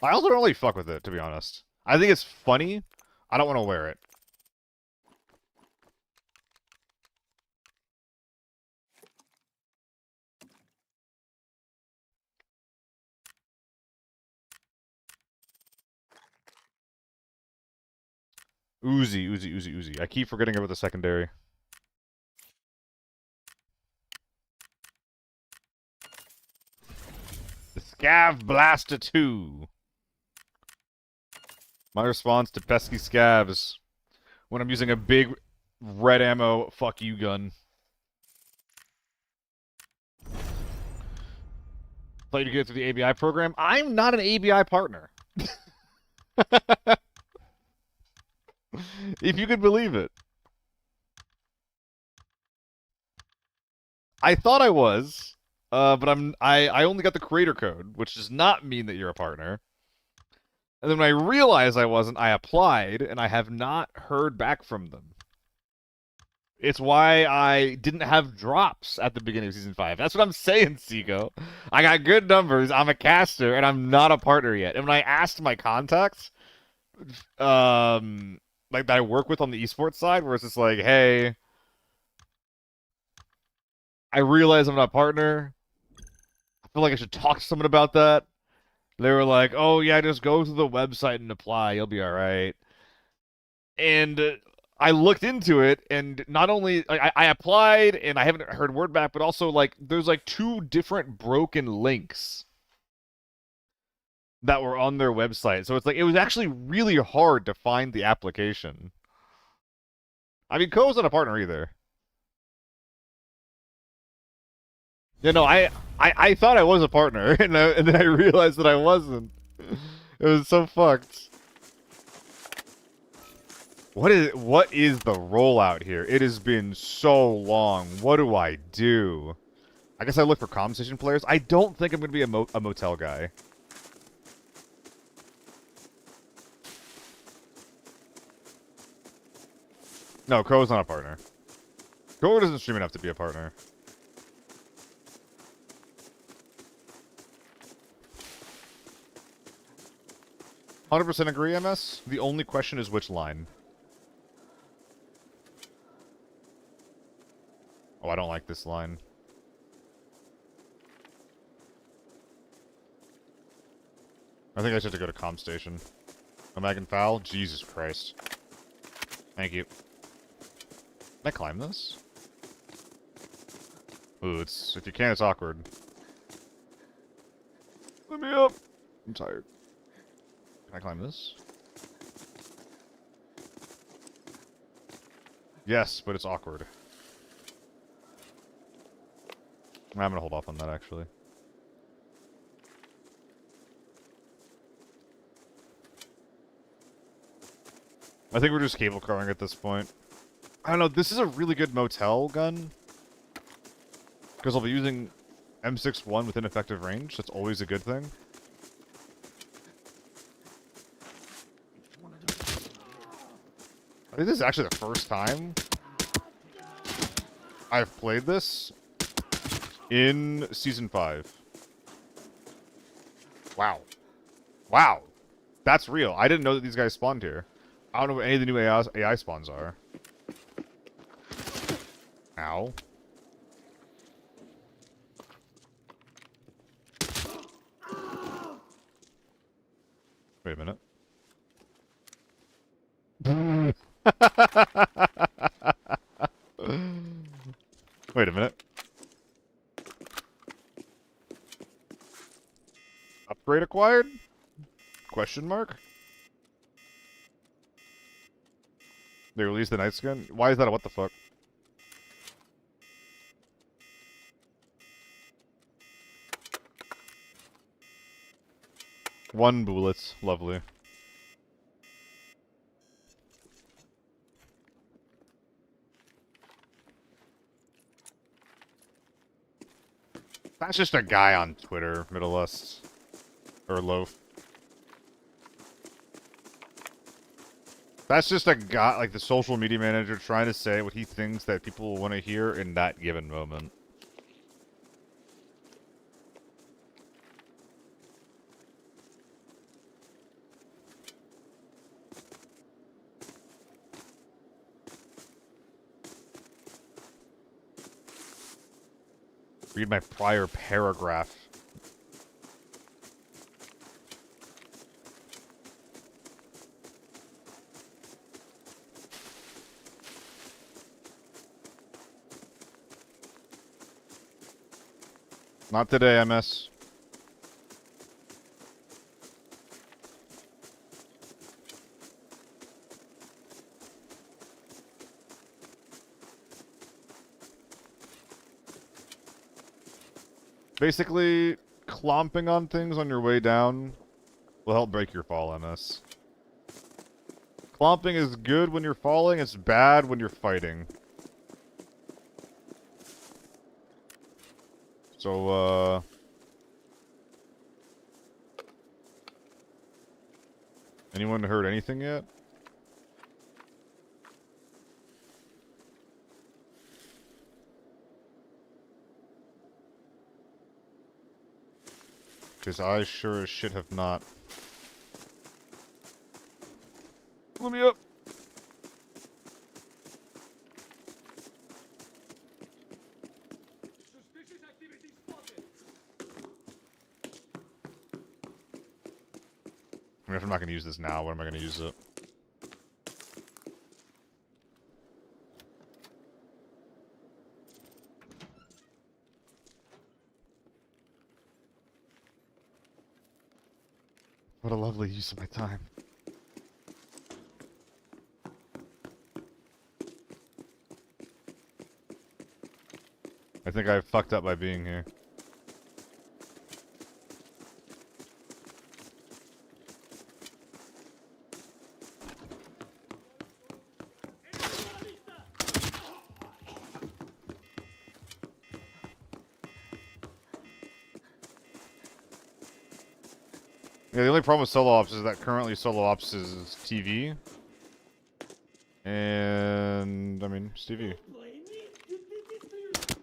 I also don't really fuck with it, to be honest. I think it's funny. I don't want to wear it. Uzi. I keep forgetting about the secondary. This Scav Blaster 2. My response to pesky scavs when I'm using a big red ammo fuck you gun. Thought you'd get through the ABI program. I'm not an ABI partner. If you could believe it. I thought I was, but I only got the creator code, which does not mean that you're a partner. And then when I realized I wasn't, I applied, and I have not heard back from them. It's why I didn't have drops at the beginning of Season 5. That's what I'm saying, Seago. I got good numbers, I'm a caster, and I'm not a partner yet. And when I asked my contacts, like that I work with on the esports side, where it's just like, hey, I realize I'm not a partner. I feel like I should talk to someone about that. They were like, oh yeah, just go to the website and apply. You'll be alright. And I looked into it, and not only I applied, and I haven't heard word back, but also like there's like 2 different broken links that were on their website. So it's like it was actually really hard to find the application. I mean, Ko's not a partner either. Yeah, no, I thought I was a partner, and then I realized that I wasn't. It was so fucked. What is the rollout here? It has been so long. What do I do? I guess I look for comm station players. I don't think I'm going to be a motel guy. No, Crow's not a partner. Crow doesn't stream enough to be a partner. "100% agree, MS. The only question is which line." Oh, I don't like this line. I think I should have to go to comm station. Am I can foul? Jesus Christ. Thank you. Can I climb this? Ooh, it's... if you can, it's awkward. Let me up! I'm tired. Can I climb this? Yes, but it's awkward. I'm gonna hold off on that, actually. I think we're just cable carring at this point. I don't know, this is a really good motel gun. Because I'll be using M61 within effective range. That's always a good thing. I think this is actually the first time I've played this in Season 5. Wow. Wow. That's real. I didn't know that these guys spawned here. I don't know what any of the new AI spawns are. Ow. Wait a minute. Wait a minute. Upgrade acquired? Question mark? They released the night skin? Why is that a what the fuck? One bullets. Lovely. That's just a guy on Twitter, Middleist. Or Loaf. That's just a guy, like the social media manager, trying to say what he thinks that people will want to hear in that given moment. Read my prior paragraph. Not today, MS. Basically, clomping on things on your way down will help break your fall, MS. Clomping is good when you're falling, it's bad when you're fighting. So, anyone heard anything yet? Because I sure as shit have not. Let me up! Suspicious activity spotted. I mean, if I'm not going to use this now, when am I going to use it? What a lovely use of my time. I think I fucked up by being here. Yeah, the only problem with solo ops is that currently solo ops is TV. And, I mean, it's TV. Blame me? You did this to yourself.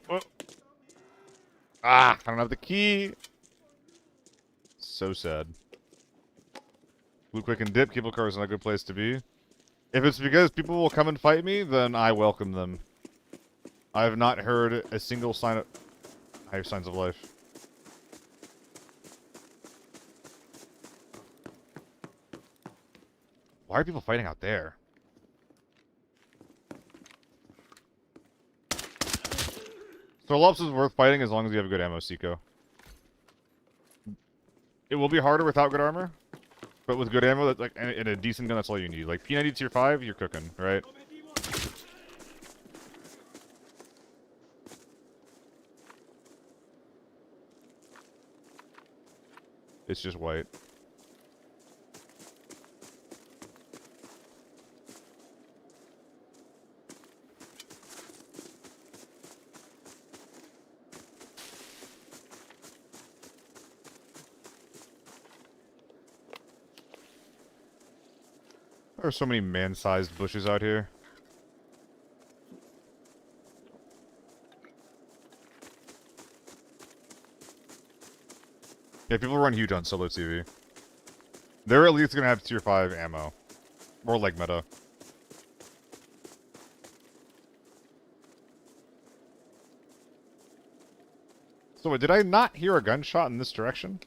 Whoa. Ah, I don't have the key. So sad. Blue quick and dip, cable car is not a good place to be. If it's because people will come and fight me, then I welcome them. I have not heard a single sign of... I have signs of life. Why are people fighting out there? Solo ops is worth fighting as long as you have a good ammo seco. It will be harder without good armor, but with good ammo, that's like, and a decent gun, that's all you need. Like P90 tier 5, you're cooking, right? It's just white. There are so many man-sized bushes out here. Yeah, people run huge on solo TV. They're at least gonna have tier 5 ammo. Or leg meta. So wait, did I not hear a gunshot in this direction?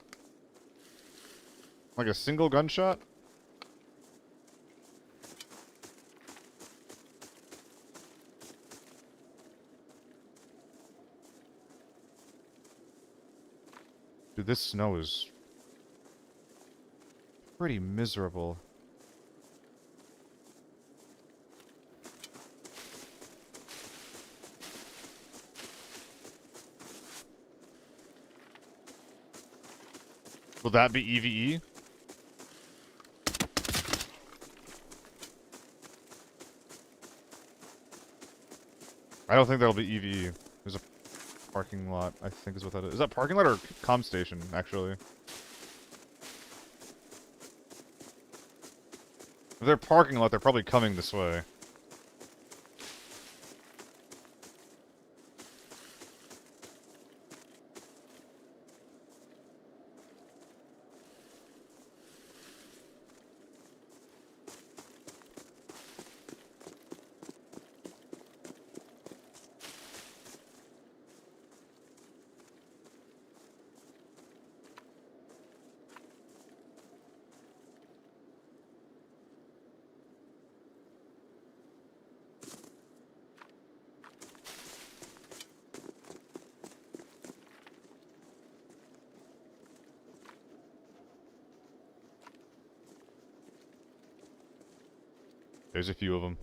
Like a single gunshot? Dude, this snow is pretty miserable. Will that be EVE? I don't think that'll be EVE. There's a parking lot, I think is what that is. Is that parking lot or comm station, actually? If they're parking lot, they're probably coming this way. There's a few of them.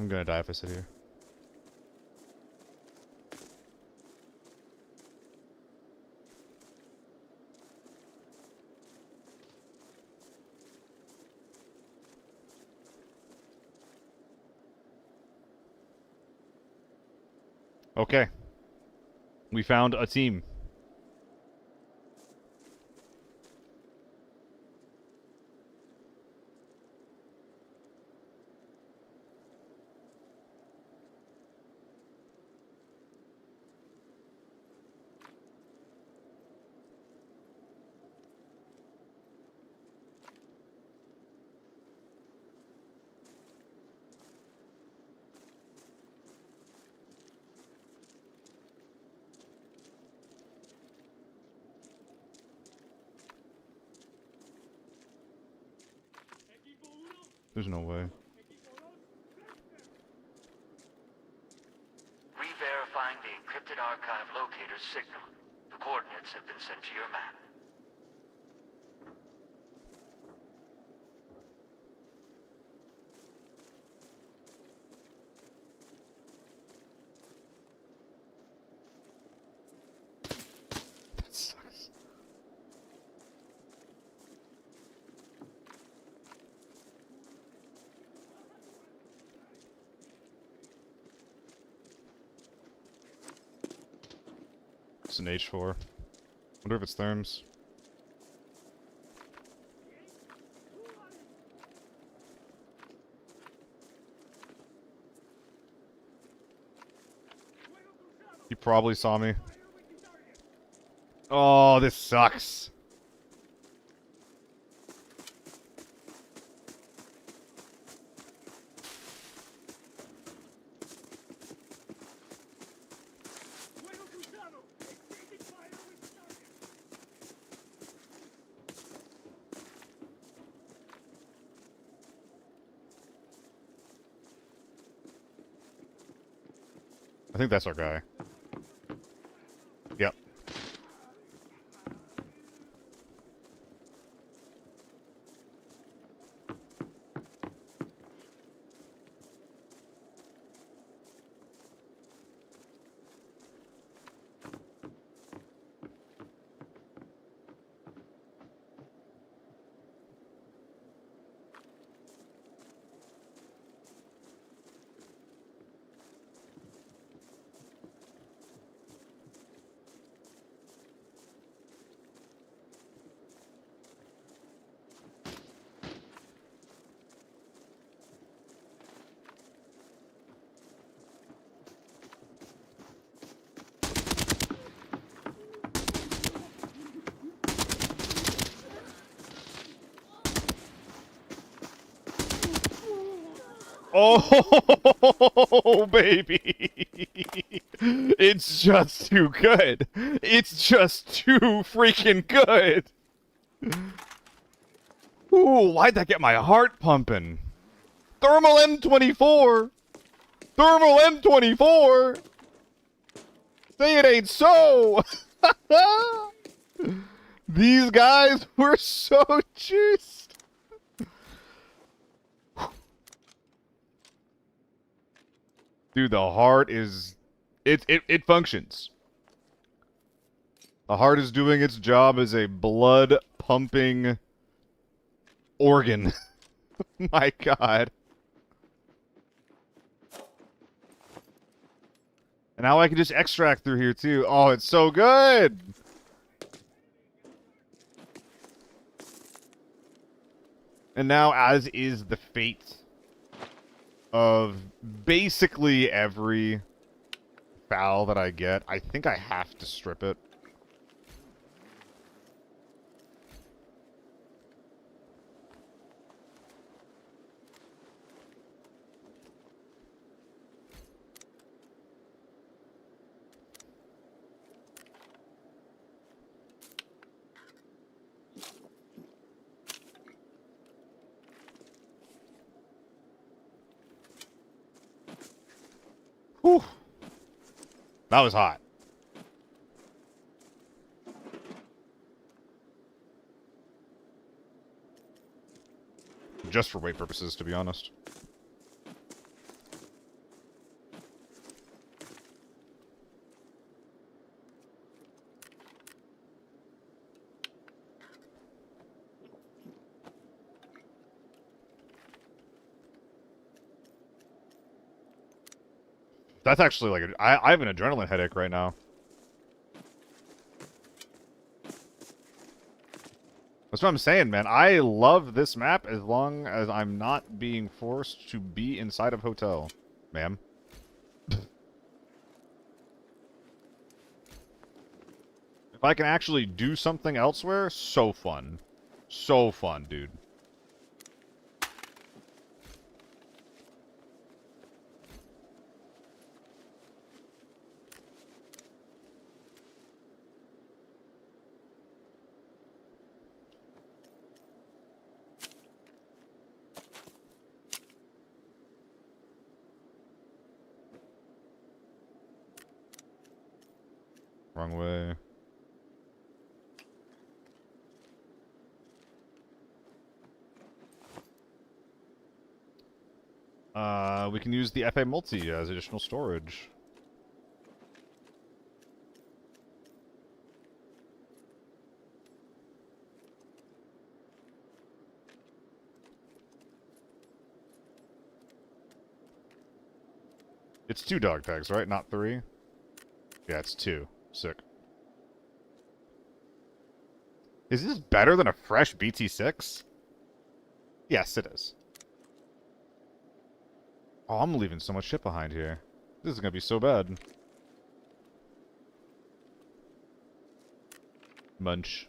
I'm gonna die if I sit here. Okay. We found a team. There's no way. Re-verifying the encrypted archive locator's signal. The coordinates have been sent to your map. That sucks. It's an H4. Wonder if it's therms. He probably saw me. Oh, this sucks. I think that's our guy. Yep. Oh, baby. It's just too good. It's just too freaking good. Ooh, why'd that get my heart pumping? Thermal M24. Thermal M24. Say it ain't so. These guys were so juiced. Dude, the heart is... It functions. The heart is doing its job as a blood-pumping organ. My god. And now I can just extract through here, too. Oh, it's so good! And now, as is the fate of basically every foul that I get, I think I have to strip it. Whew. That was hot. Just for weight purposes, to be honest. That's actually like I have an adrenaline headache right now. That's what I'm saying, man. I love this map as long as I'm not being forced to be inside of hotel, ma'am. If I can actually do something elsewhere, so fun. So fun, dude. Wrong way. We can use the FA multi as additional storage. It's 2 dog tags, right? Not 3? Yeah, it's 2. Sick. Is this better than a fresh BT6? Yes, it is. Oh, I'm leaving so much shit behind here. This is gonna be so bad. Munch.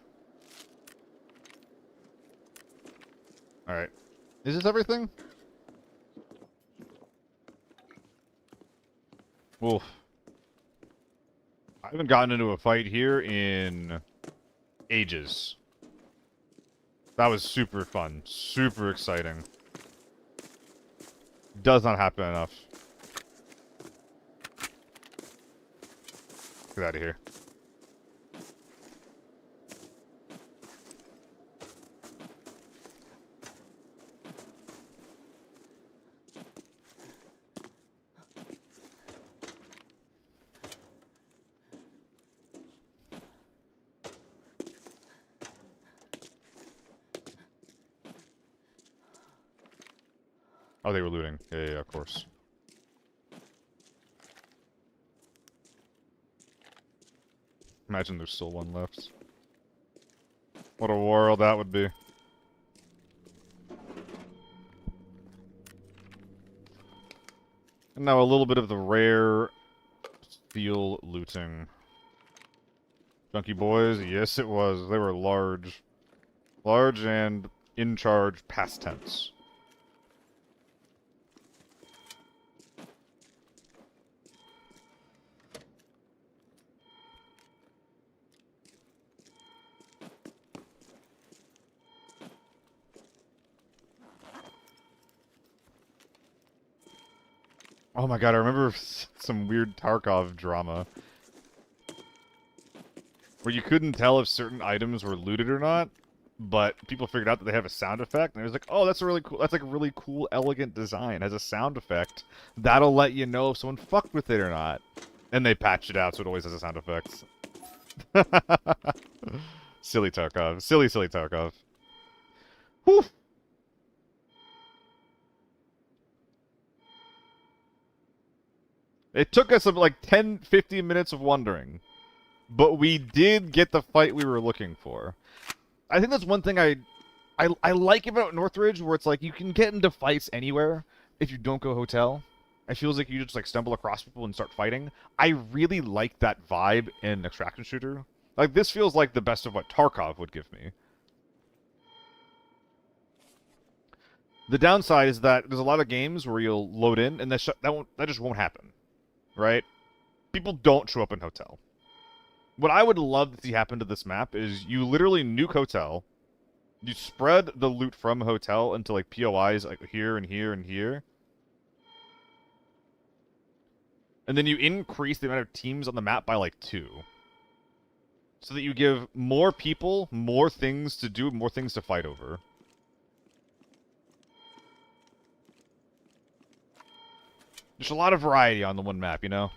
Alright. Is this everything? Oof. I haven't gotten into a fight here in ages. That was super fun. Super exciting. Does not happen enough. Get out of here. Oh, they were looting. Yeah, of course. Imagine there's still one left. What a world that would be. And now a little bit of the rare steel looting. Junkie boys? Yes, it was. They were large. Large and in charge past tense. Oh my god, I remember some weird Tarkov drama. Where you couldn't tell if certain items were looted or not, but people figured out that they have a sound effect, and it was like, oh, that's a really cool, that's like a really cool, elegant design. It has a sound effect. That'll let you know if someone fucked with it or not. And they patched it out so it always has a sound effect. Silly Tarkov. Silly Tarkov. Whew. It took us like 10, 15 minutes of wondering. But we did get the fight we were looking for. I think that's one thing I like about Northridge, where it's like you can get into fights anywhere if you don't go hotel. It feels like you just like stumble across people and start fighting. I really like that vibe in an extraction shooter. Like, this feels like the best of what Tarkov would give me. The downside is that there's a lot of games where you'll load in and that just won't happen. Right? People don't show up in hotel. What I would love to see happen to this map is you literally nuke hotel, you spread the loot from hotel into like POIs like here and here and here, and then you increase the amount of teams on the map by like 2. So that you give more people more things to do, more things to fight over. There's a lot of variety on the one map, you know?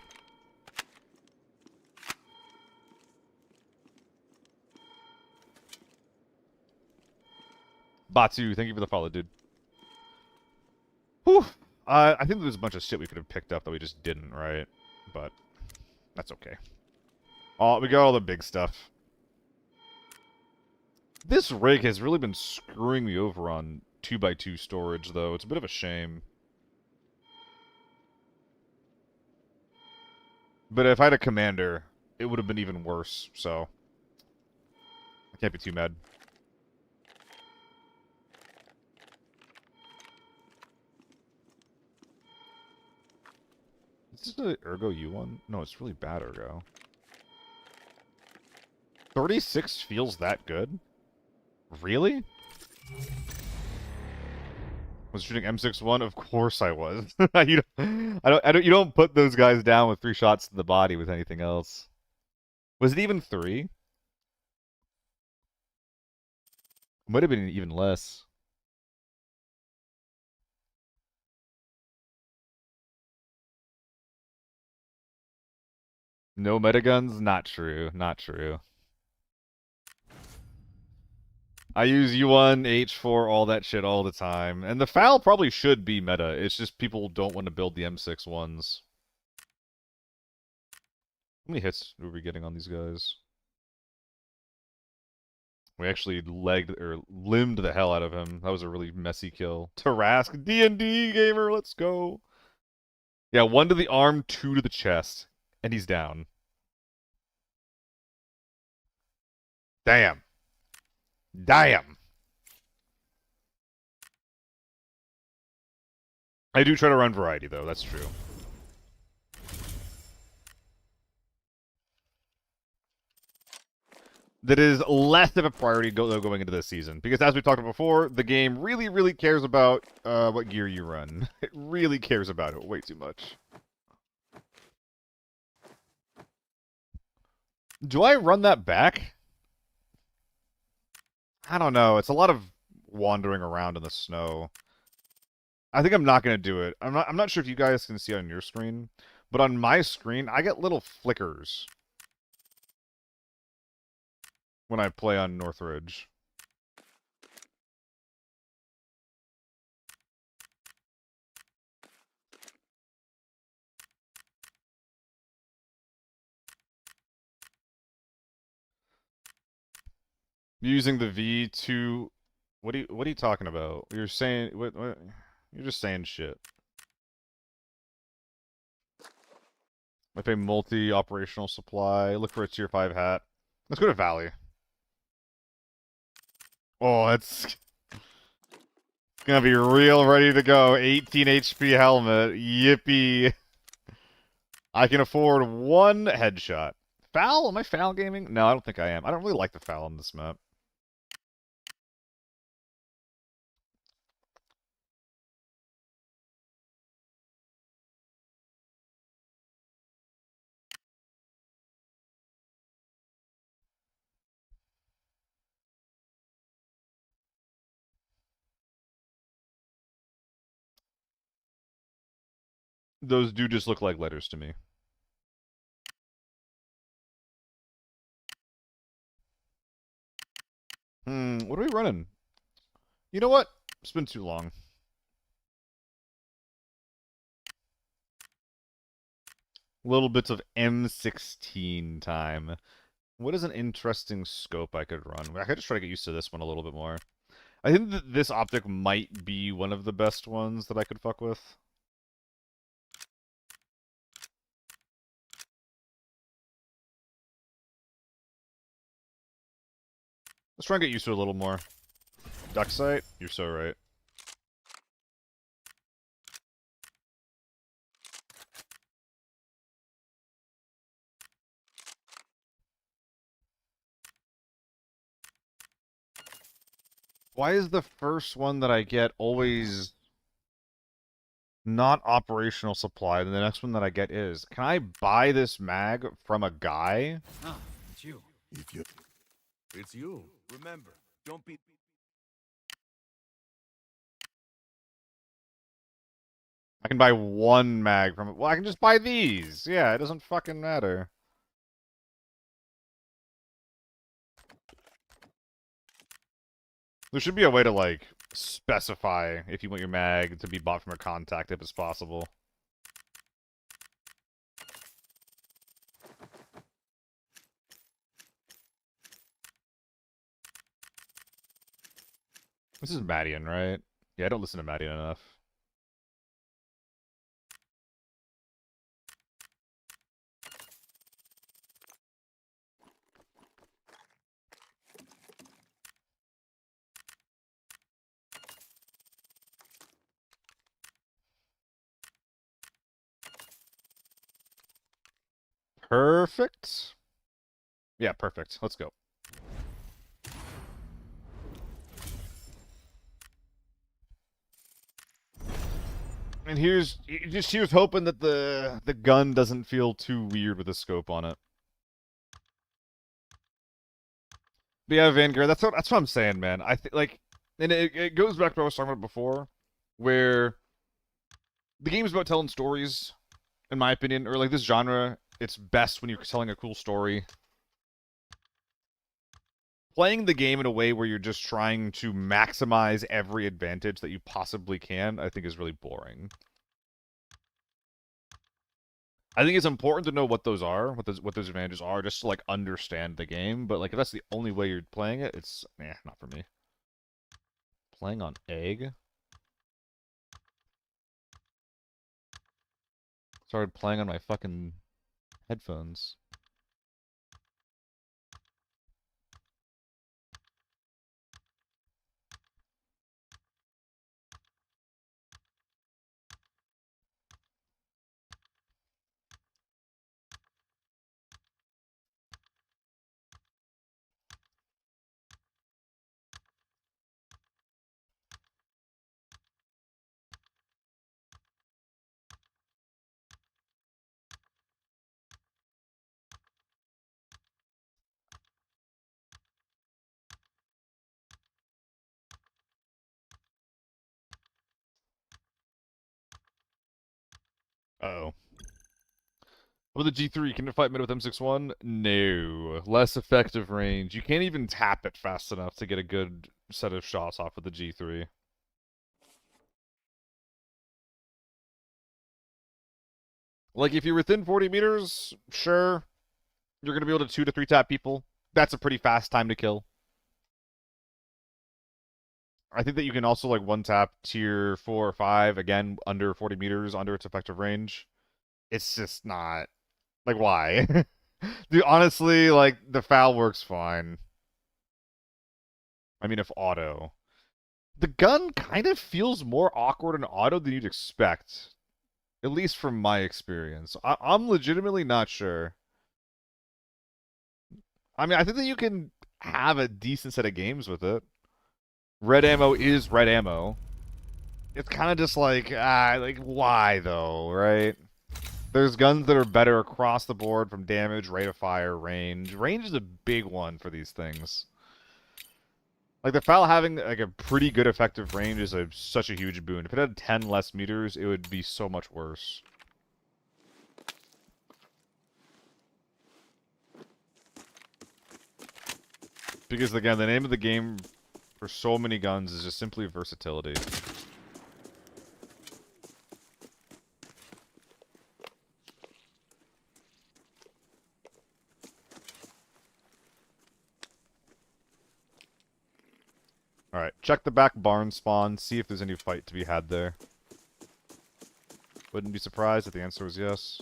Batu, thank you for the follow, dude. Whew. I think there's a bunch of shit we could have picked up that we just didn't, right? But that's okay. Oh, we got all the big stuff. This rig has really been screwing me over on 2x2 storage, though. It's a bit of a shame. But if I had a commander, it would have been even worse, so I can't be too mad. Is this the Ergo U one? No, it's really bad Ergo. 36 feels that good? Really? Was shooting M61? Of course I was. You don't put those guys down with 3 shots to the body with anything else. Was it even 3? Might have been even less. No metaguns? Not true. Not true. I use U1, H4, all that shit all the time. And the FAL probably should be meta. It's just people don't want to build the M6 ones. How many hits were we getting on these guys? We actually limbed the hell out of him. That was a really messy kill. Tarask, D&D gamer, let's go. Yeah, 1 to the arm, 2 to the chest. And he's down. Damn. Damn. I do try to run variety, though. That's true. That is less of a priority going into this season. Because as we talked about before, the game really, really cares about what gear you run. It really cares about it way too much. Do I run that back? I don't know. It's a lot of wandering around in the snow. I think I'm not going to do it. I'm not sure if you guys can see it on your screen, but on my screen, I get little flickers when I play on Northridge. Using the V2... What are you talking about? You're saying... What, you're just saying shit. I pay multi-operational supply. Look for a tier 5 hat. Let's go to Valley. Oh, it's gonna be real ready to go. 18 HP helmet. Yippee. I can afford 1 headshot. Foul? Am I foul gaming? No, I don't think I am. I don't really like the foul on this map. Those do just look like letters to me. What are we running? You know what? It's been too long. Little bits of M16 time. What is an interesting scope I could run? I could just try to get used to this one a little bit more. I think that this optic might be one of the best ones that I could fuck with. Let's try and get used to it a little more. Duck sight? You're so right. Why is the first one that I get always not operational supply, and the next one that I get is? Can I buy this mag from a guy? Ah, it's you. It's you. Remember, don't be... I can buy 1 mag from it. Well, I can just buy these. Yeah, it doesn't fucking matter. There should be a way to, like, specify if you want your mag to be bought from a contact if it's possible. This is Madian, right? Yeah, I don't listen to Madian enough. Perfect. Yeah, perfect. Let's go. And here's hoping that the gun doesn't feel too weird with the scope on it. But yeah, Vanguard, that's what I'm saying, man. I think like, and it goes back to what I was talking about before, where the game is about telling stories, in my opinion, or like this genre, it's best when you're telling a cool story. Playing the game in a way where you're just trying to maximize every advantage that you possibly can, I think is really boring. I think it's important to know what those are, what those advantages are, just to like understand the game. But like if that's the only way you're playing it, it's not for me. Playing on egg. Started playing on my fucking headphones. Uh-oh. With the G3, can it fight mid with M61? No. Less effective range. You can't even tap it fast enough to get a good set of shots off with the G3. Like, if you're within 40 meters, sure, you're going to be able to 2 to 3 tap people. That's a pretty fast time to kill. I think that you can also, like, 1-tap tier 4 or 5, again, under 40 meters, under its effective range. It's just not... Like, why? Dude, honestly, like, the foul works fine. I mean, if auto. The gun kind of feels more awkward in auto than you'd expect. At least from my experience. I'm legitimately not sure. I mean, I think that you can have a decent set of games with it. Red ammo is red ammo. It's kind of just like, like, why though, right? There's guns that are better across the board from damage, rate of fire, range. Range is a big one for these things. Like, the FAL having, like, a pretty good effective range is such a huge boon. If it had 10 less meters, it would be so much worse. Because, again, the name of the game for so many guns is just simply versatility. Alright, check the back barn spawn, see if there's any fight to be had there. Wouldn't be surprised if the answer was yes.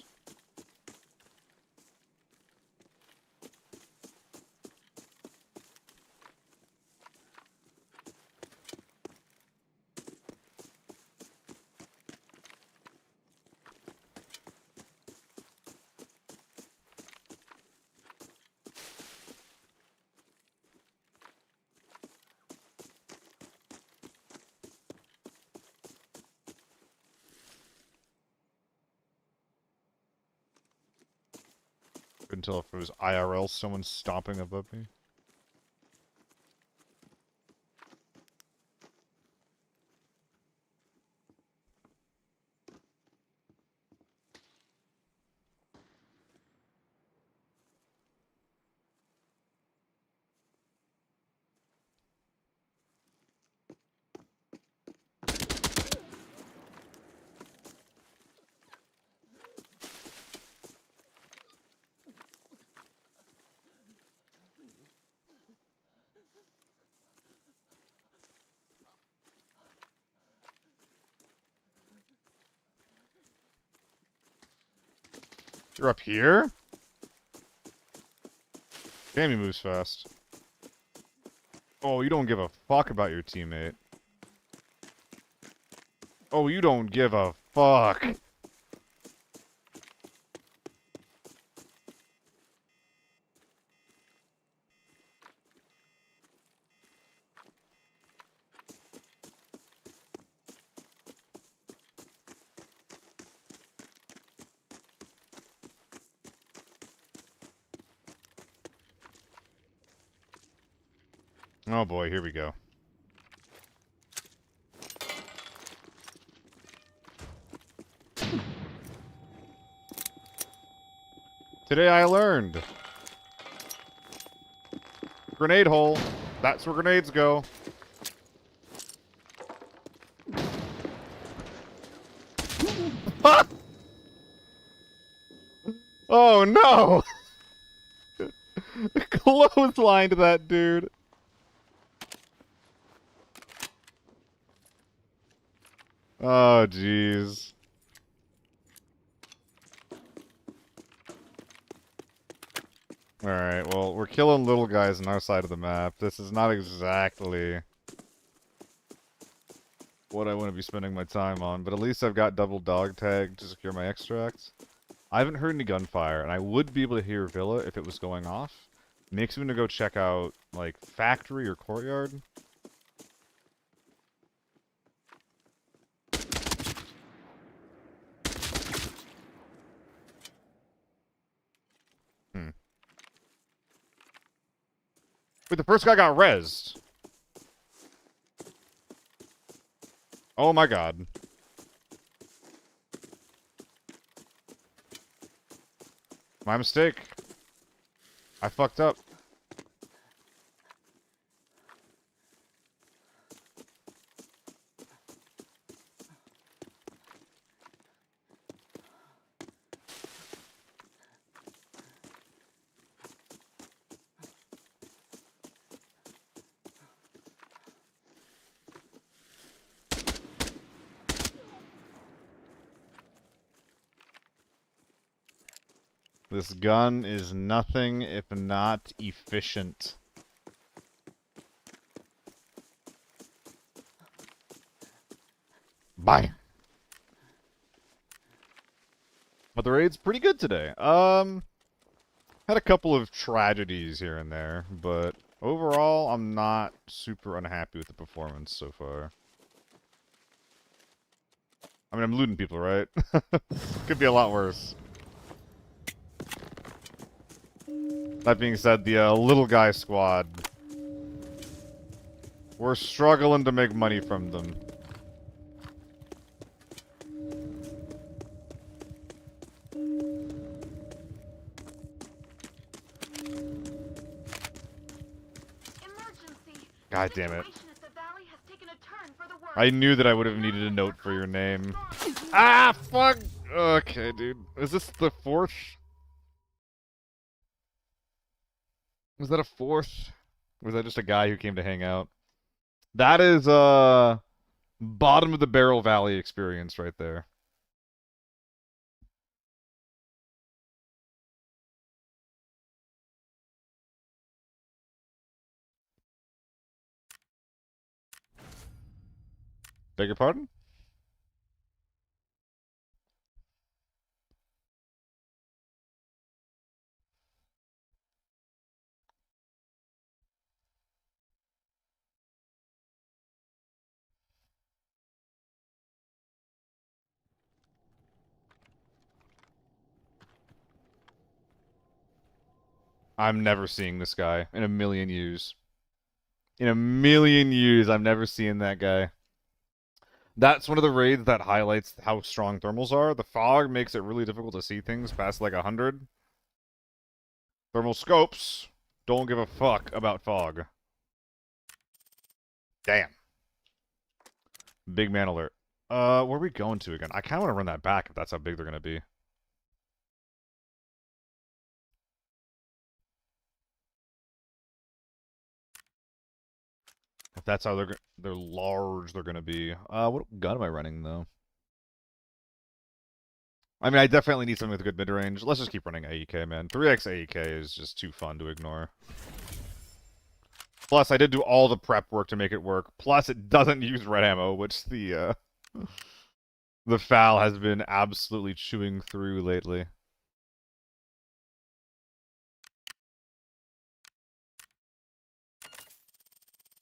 Couldn't tell if it was IRL someone stomping above me. You're up here? Damn, he moves fast. Oh, you don't give a fuck about your teammate. Oh, you don't give a fuck. Oh boy, here we go. Today I learned. Grenade hole. That's where grenades go. Oh no! Clotheslined that dude. Oh jeez. Alright, well, we're killing little guys on our side of the map. This is not exactly what I want to be spending my time on, but at least I've got double dog tag to secure my extracts. I haven't heard any gunfire, and I would be able to hear Villa if it was going off. Makes me want to go check out, like, factory or courtyard. Wait, the first guy got rezzed. Oh my god. My mistake. I fucked up. This gun is nothing if not efficient. Bye. But the raid's pretty good today. Had a couple of tragedies here and there, but overall, I'm not super unhappy with the performance so far. I mean, I'm looting people, right? Could be a lot worse. That being said, the little guy squad, we're struggling to make money from them. Emergency. God damn it. Situation at the valley has taken a turn for the worse. I knew that I would have needed a note for your name. Ah, fuck! Okay, dude. Is this the fourth? Was that a fourth? Or was that just a guy who came to hang out? That is, bottom of the barrel valley experience right there. Beg your pardon? I'm never seeing this guy in a million years. In a million years, I'm never seeing that guy. That's one of the raids that highlights how strong thermals are. The fog makes it really difficult to see things past like 100. Thermal scopes don't give a fuck about fog. Damn. Big man alert. Where are we going to again? I kind of want to run that back if that's how big they're going to be. If that's how they're large, they're going to be. What gun am I running, though? I mean, I definitely need something with good mid-range. Let's just keep running AEK, man. 3x AEK is just too fun to ignore. Plus, I did do all the prep work to make it work. Plus, it doesn't use red ammo, which the FAL has been absolutely chewing through lately.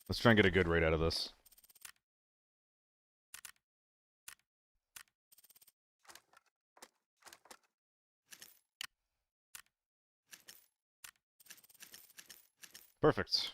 Let's try and get a good raid out of this. Perfect.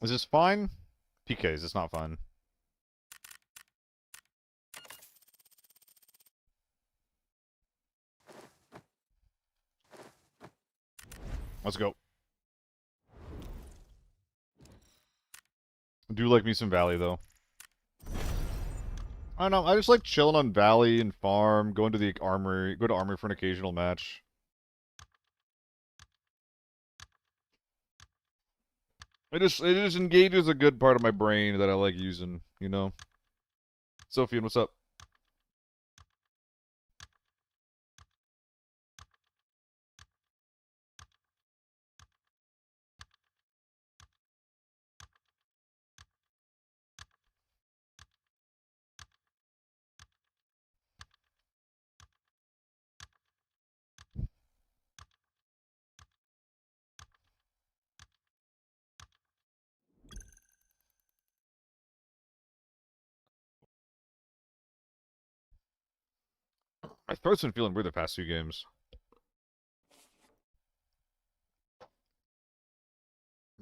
Is this fine? PKs, it's not fine. Let's go. I do like me some Valley, though. I don't know, I just like chilling on Valley and farm, going to the armory, go to armory for an occasional match. It just engages a good part of my brain that I like using, you know? Sophian, what's up? My throat's been feeling weird the past few games.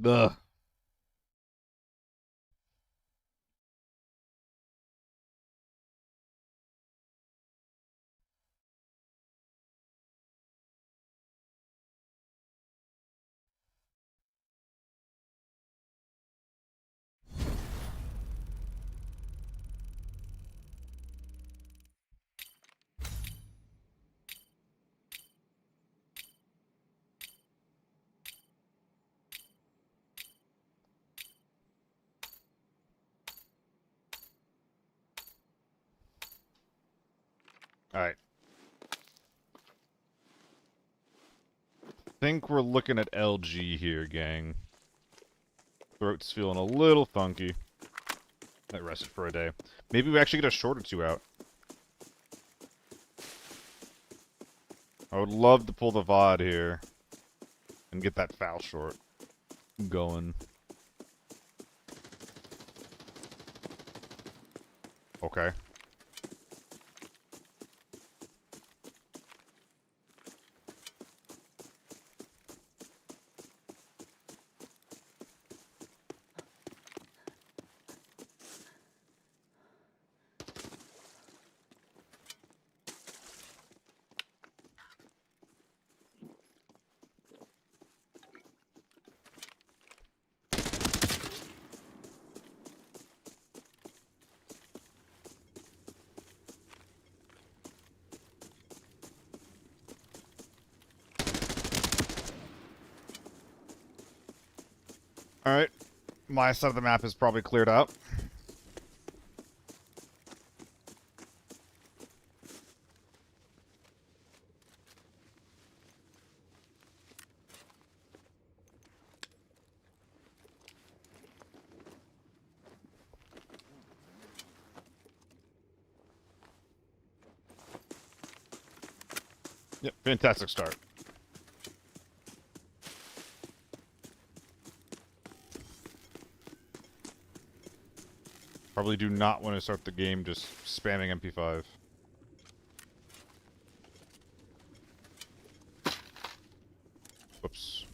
Ugh. Alright. Think we're looking at LG here, gang. Throat's feeling a little funky. I rested for a day. Maybe we actually get a short or two out. I would love to pull the VOD here and get that foul short going. Okay. Alright. My side of the map is probably cleared out. Yep, fantastic start. Probably do not want to start the game just spamming MP5. Whoops.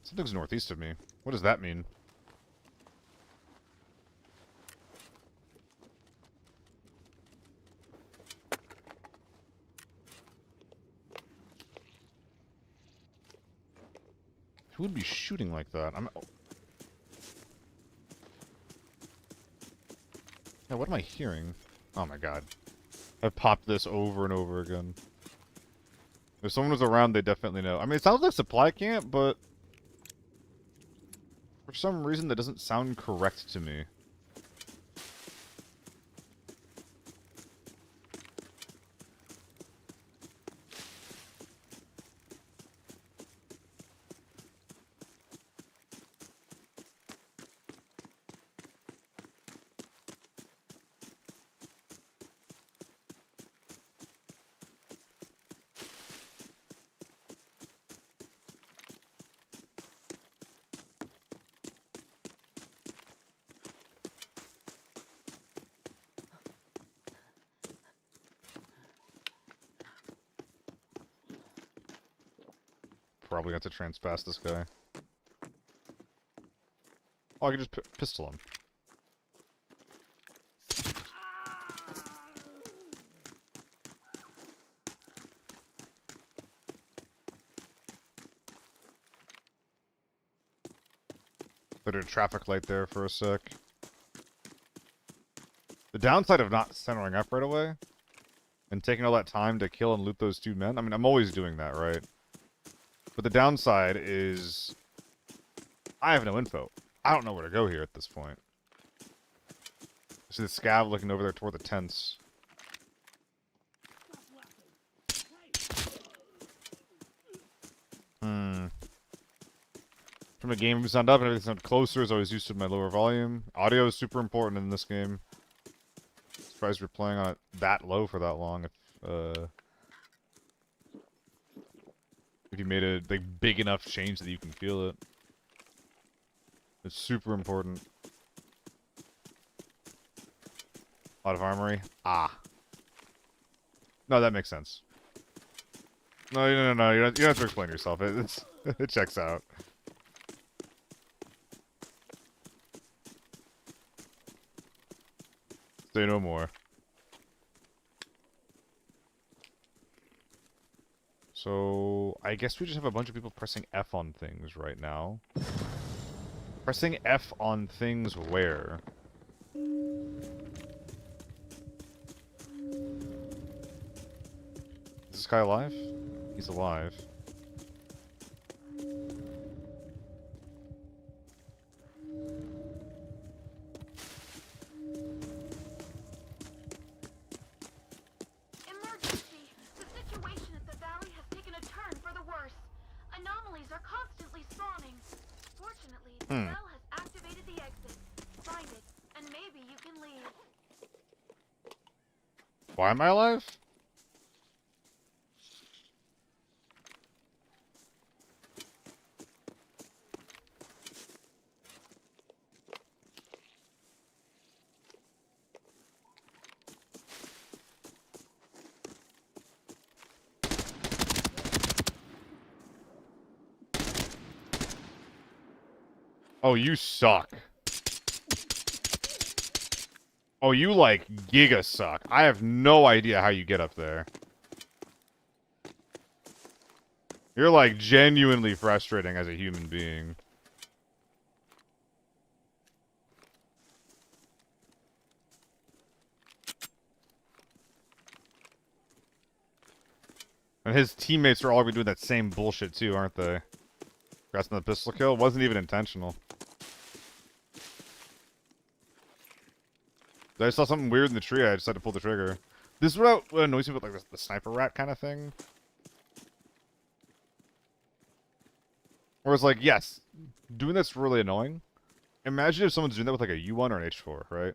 Something's northeast of me. What does that mean? Who would be shooting like that? Yeah, what am I hearing? Oh my god. I've popped this over and over again. If someone was around, they definitely know. I mean, it sounds like supply camp, but for some reason that doesn't sound correct to me. Probably got to transpass this guy. Oh, I can just pistol him. Put a traffic light there for a sec. The downside of not centering up right away and taking all that time to kill and loot those two men, I mean, I'm always doing that, right? But the downside is I have no info. I don't know where to go here at this point. I see the scav looking over there toward the tents. From the game sound up and everything sound closer is always used to my lower volume. Audio is super important in this game. Surprised you're playing on it that low for that long. If you made a big enough change that you can feel it. It's super important. A lot of armory. Ah. No, that makes sense. No. You don't have to explain yourself. It checks out. Say no more. So, I guess we just have a bunch of people pressing F on things right now. Pressing F on things where? Is this guy alive? He's alive. Emergency! The situation at the valley has taken a turn for the worse. Anomalies are constantly spawning. Fortunately, the cell has activated the exit. Find it, and maybe you can leave. Why am I alive? Oh, you suck. Oh, you, like, giga suck. I have no idea how you get up there. You're, like, genuinely frustrating as a human being. And his teammates are all gonna be doing that same bullshit, too, aren't they? Congrats on the pistol kill. Wasn't even intentional. I saw something weird in the tree, I decided to pull the trigger. This is what annoys me about like the sniper rat kind of thing. Where it's like, yes, doing that's really annoying. Imagine if someone's doing that with like a U1 or an H4, right?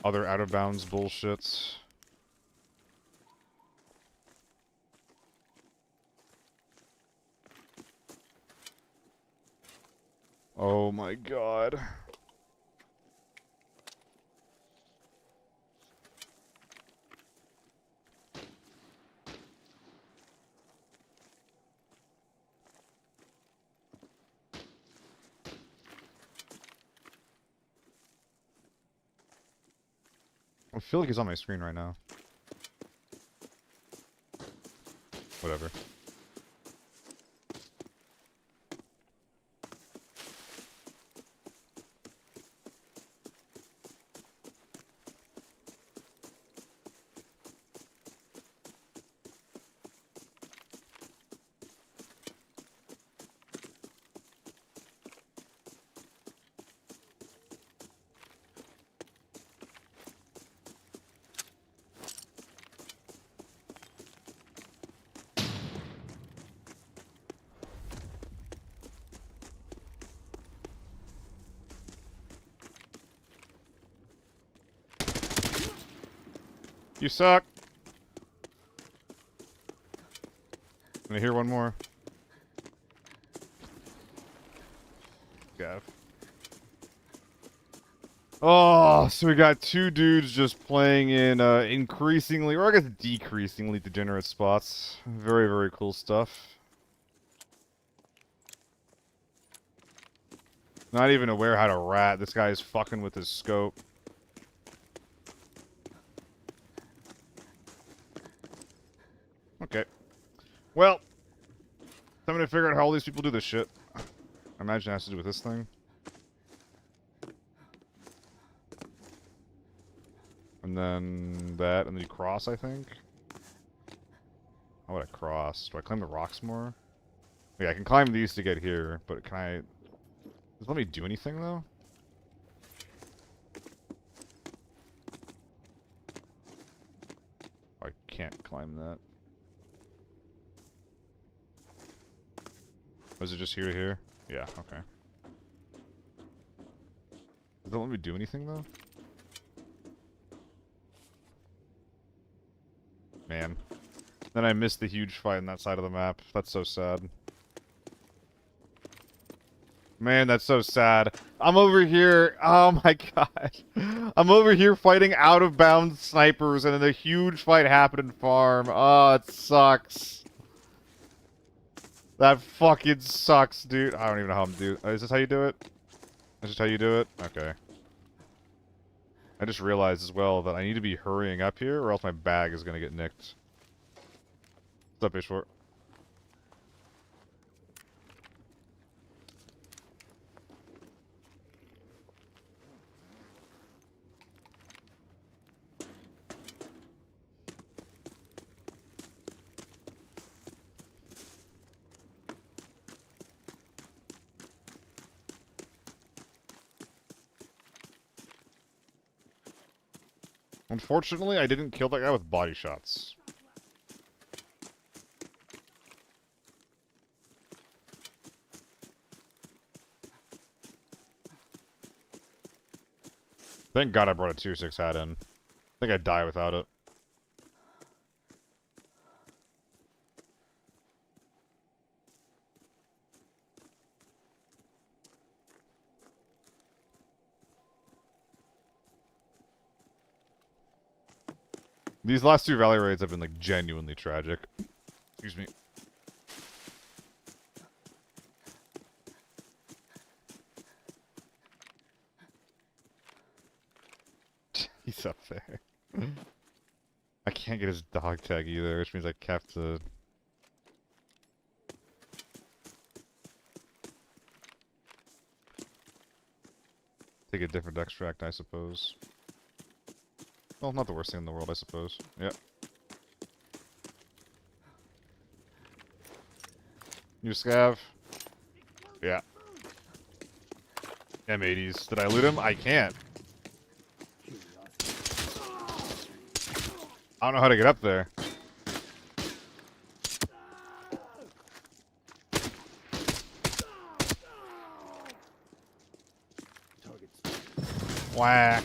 Other out of bounds bullshits. Oh my god. I feel like he's on my screen right now. Whatever. You suck. I'm gonna hear one more. Gav. Oh, so we got two dudes just playing in increasingly, or I guess decreasingly degenerate spots. Very, very cool stuff. Not even aware how to rat. This guy is fucking with his scope. Okay. Well, I'm gonna figure out how all these people do this shit. I imagine it has to do with this thing. And then that, and then you cross, I think. How would I cross? Do I climb the rocks more? Yeah, I can climb these to get here, but can I... Does it let me do anything, though? I can't climb that. Was it just here to here? Yeah, okay. Does it let me do anything, though? Man. Then I missed the huge fight on that side of the map. That's so sad. Man, that's so sad. I'm over here. Oh my god. I'm over here fighting out of bounds snipers, and then a huge fight happened in farm. Oh, it sucks. That fucking sucks, dude. I don't even know how I'm doing. Is this how you do it? Is this how you do it? Okay. I just realized as well that I need to be hurrying up here, or else my bag is gonna get nicked. What's up, H4? Unfortunately, I didn't kill that guy with body shots. Thank God I brought a 2-6 hat in. I think I'd die without it. These last two Valley raids have been, like, genuinely tragic. Excuse me. He's up there. I can't get his dog tag either, which means I have to... take a different extract, I suppose. Well, not the worst thing in the world, I suppose. Yep. You scav? Yeah. M80s. Did I loot him? I can't. I don't know how to get up there. Whack.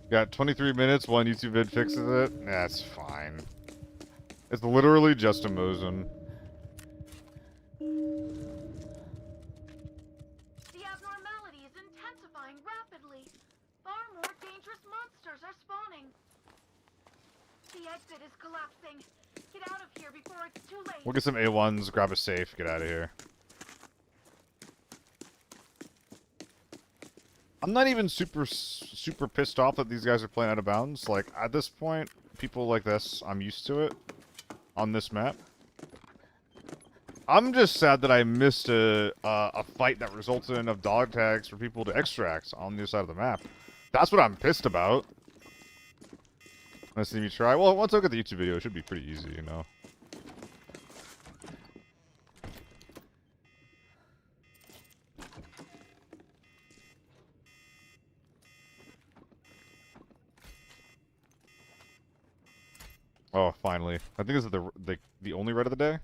Got 23 minutes, one YouTube vid fixes it. That's fine. It's literally just a Mosin. The abnormality is intensifying rapidly. Far more dangerous monsters are spawning. The exit is collapsing. Get out of here before it's too late. We'll get some A1s, grab a safe, get out of here. I'm not even super pissed off that these guys are playing out of bounds. Like, at this point, people like this, I'm used to it on this map. I'm just sad that I missed a fight that resulted in enough dog tags for people to extract on the other side of the map. That's what I'm pissed about. Let's see me try. Well, once I look at the YouTube video, it should be pretty easy, you know. Oh, finally. I think this is the only red of the day.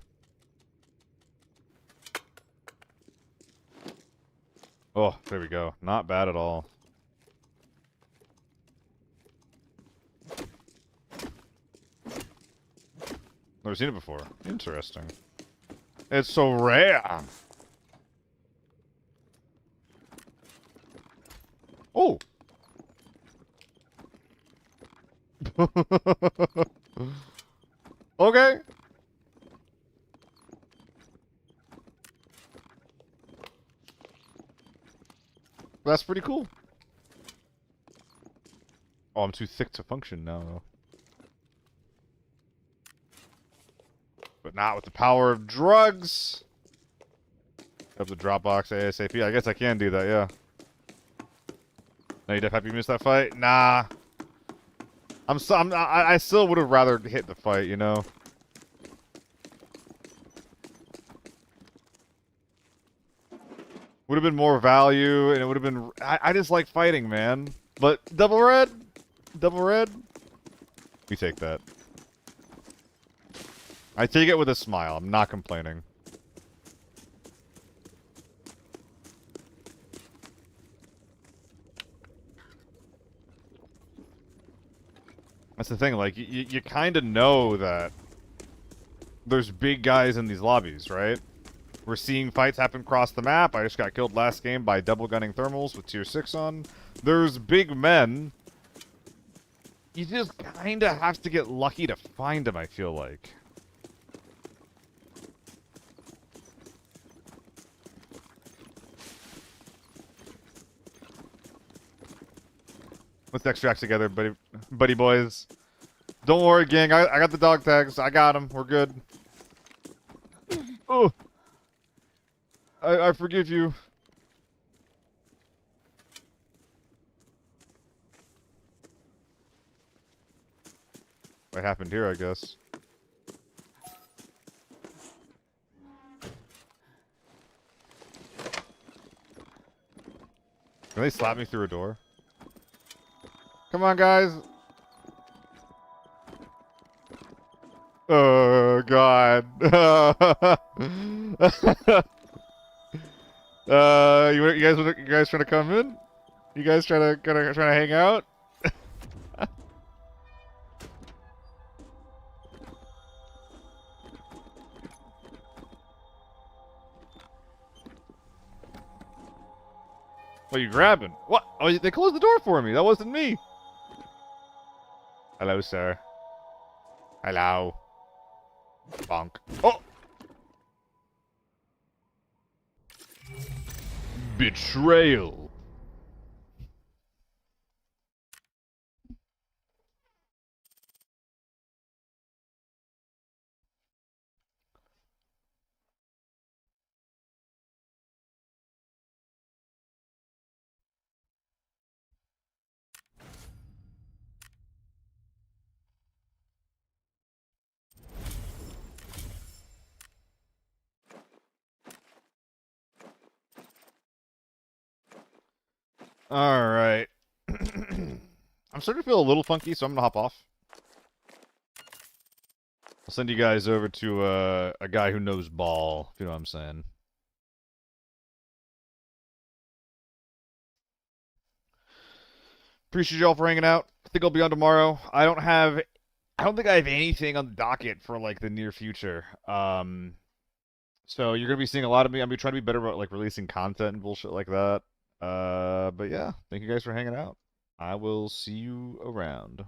Oh, there we go. Not bad at all. Never seen it before. Interesting. It's so rare. Oh. Okay. That's pretty cool. Oh, I'm too thick to function now, though. But not with the power of drugs. Up the Dropbox ASAP. I guess I can do that, yeah. Now you happy you missed that fight? Nah. I still would have rather hit the fight, you know. Would have been more value, and it would have been... I just like fighting, man. But double red? Double red? We take that. I take it with a smile. I'm not complaining. That's the thing, like, you kind of know that there's big guys in these lobbies, right? We're seeing fights happen across the map. I just got killed last game by double gunning thermals with tier 6 on. There's big men. You just kind of have to get lucky to find them, I feel like. Let's extract together, buddy boys. Don't worry, gang. I got the dog tags. I got them. We're good. Oh, I forgive you. What happened here, I guess. Can they slap me through a door? Come on, guys. Oh, God. You guys trying to come in? You guys trying to hang out? What are you grabbing? What? Oh, they closed the door for me. That wasn't me. Hello, sir. Hello. Bonk. Oh! Betrayal. Alright. I'm starting to feel a little funky, so I'm gonna hop off. I'll send you guys over to a guy who knows ball, if you know what I'm saying. Appreciate y'all for hanging out. I think I'll be on tomorrow. I don't think I have anything on the docket for like the near future. So you're gonna be seeing a lot of me. I'm gonna be trying to be better about like releasing content and bullshit like that. But yeah, thank you guys for hanging out. I will see you around.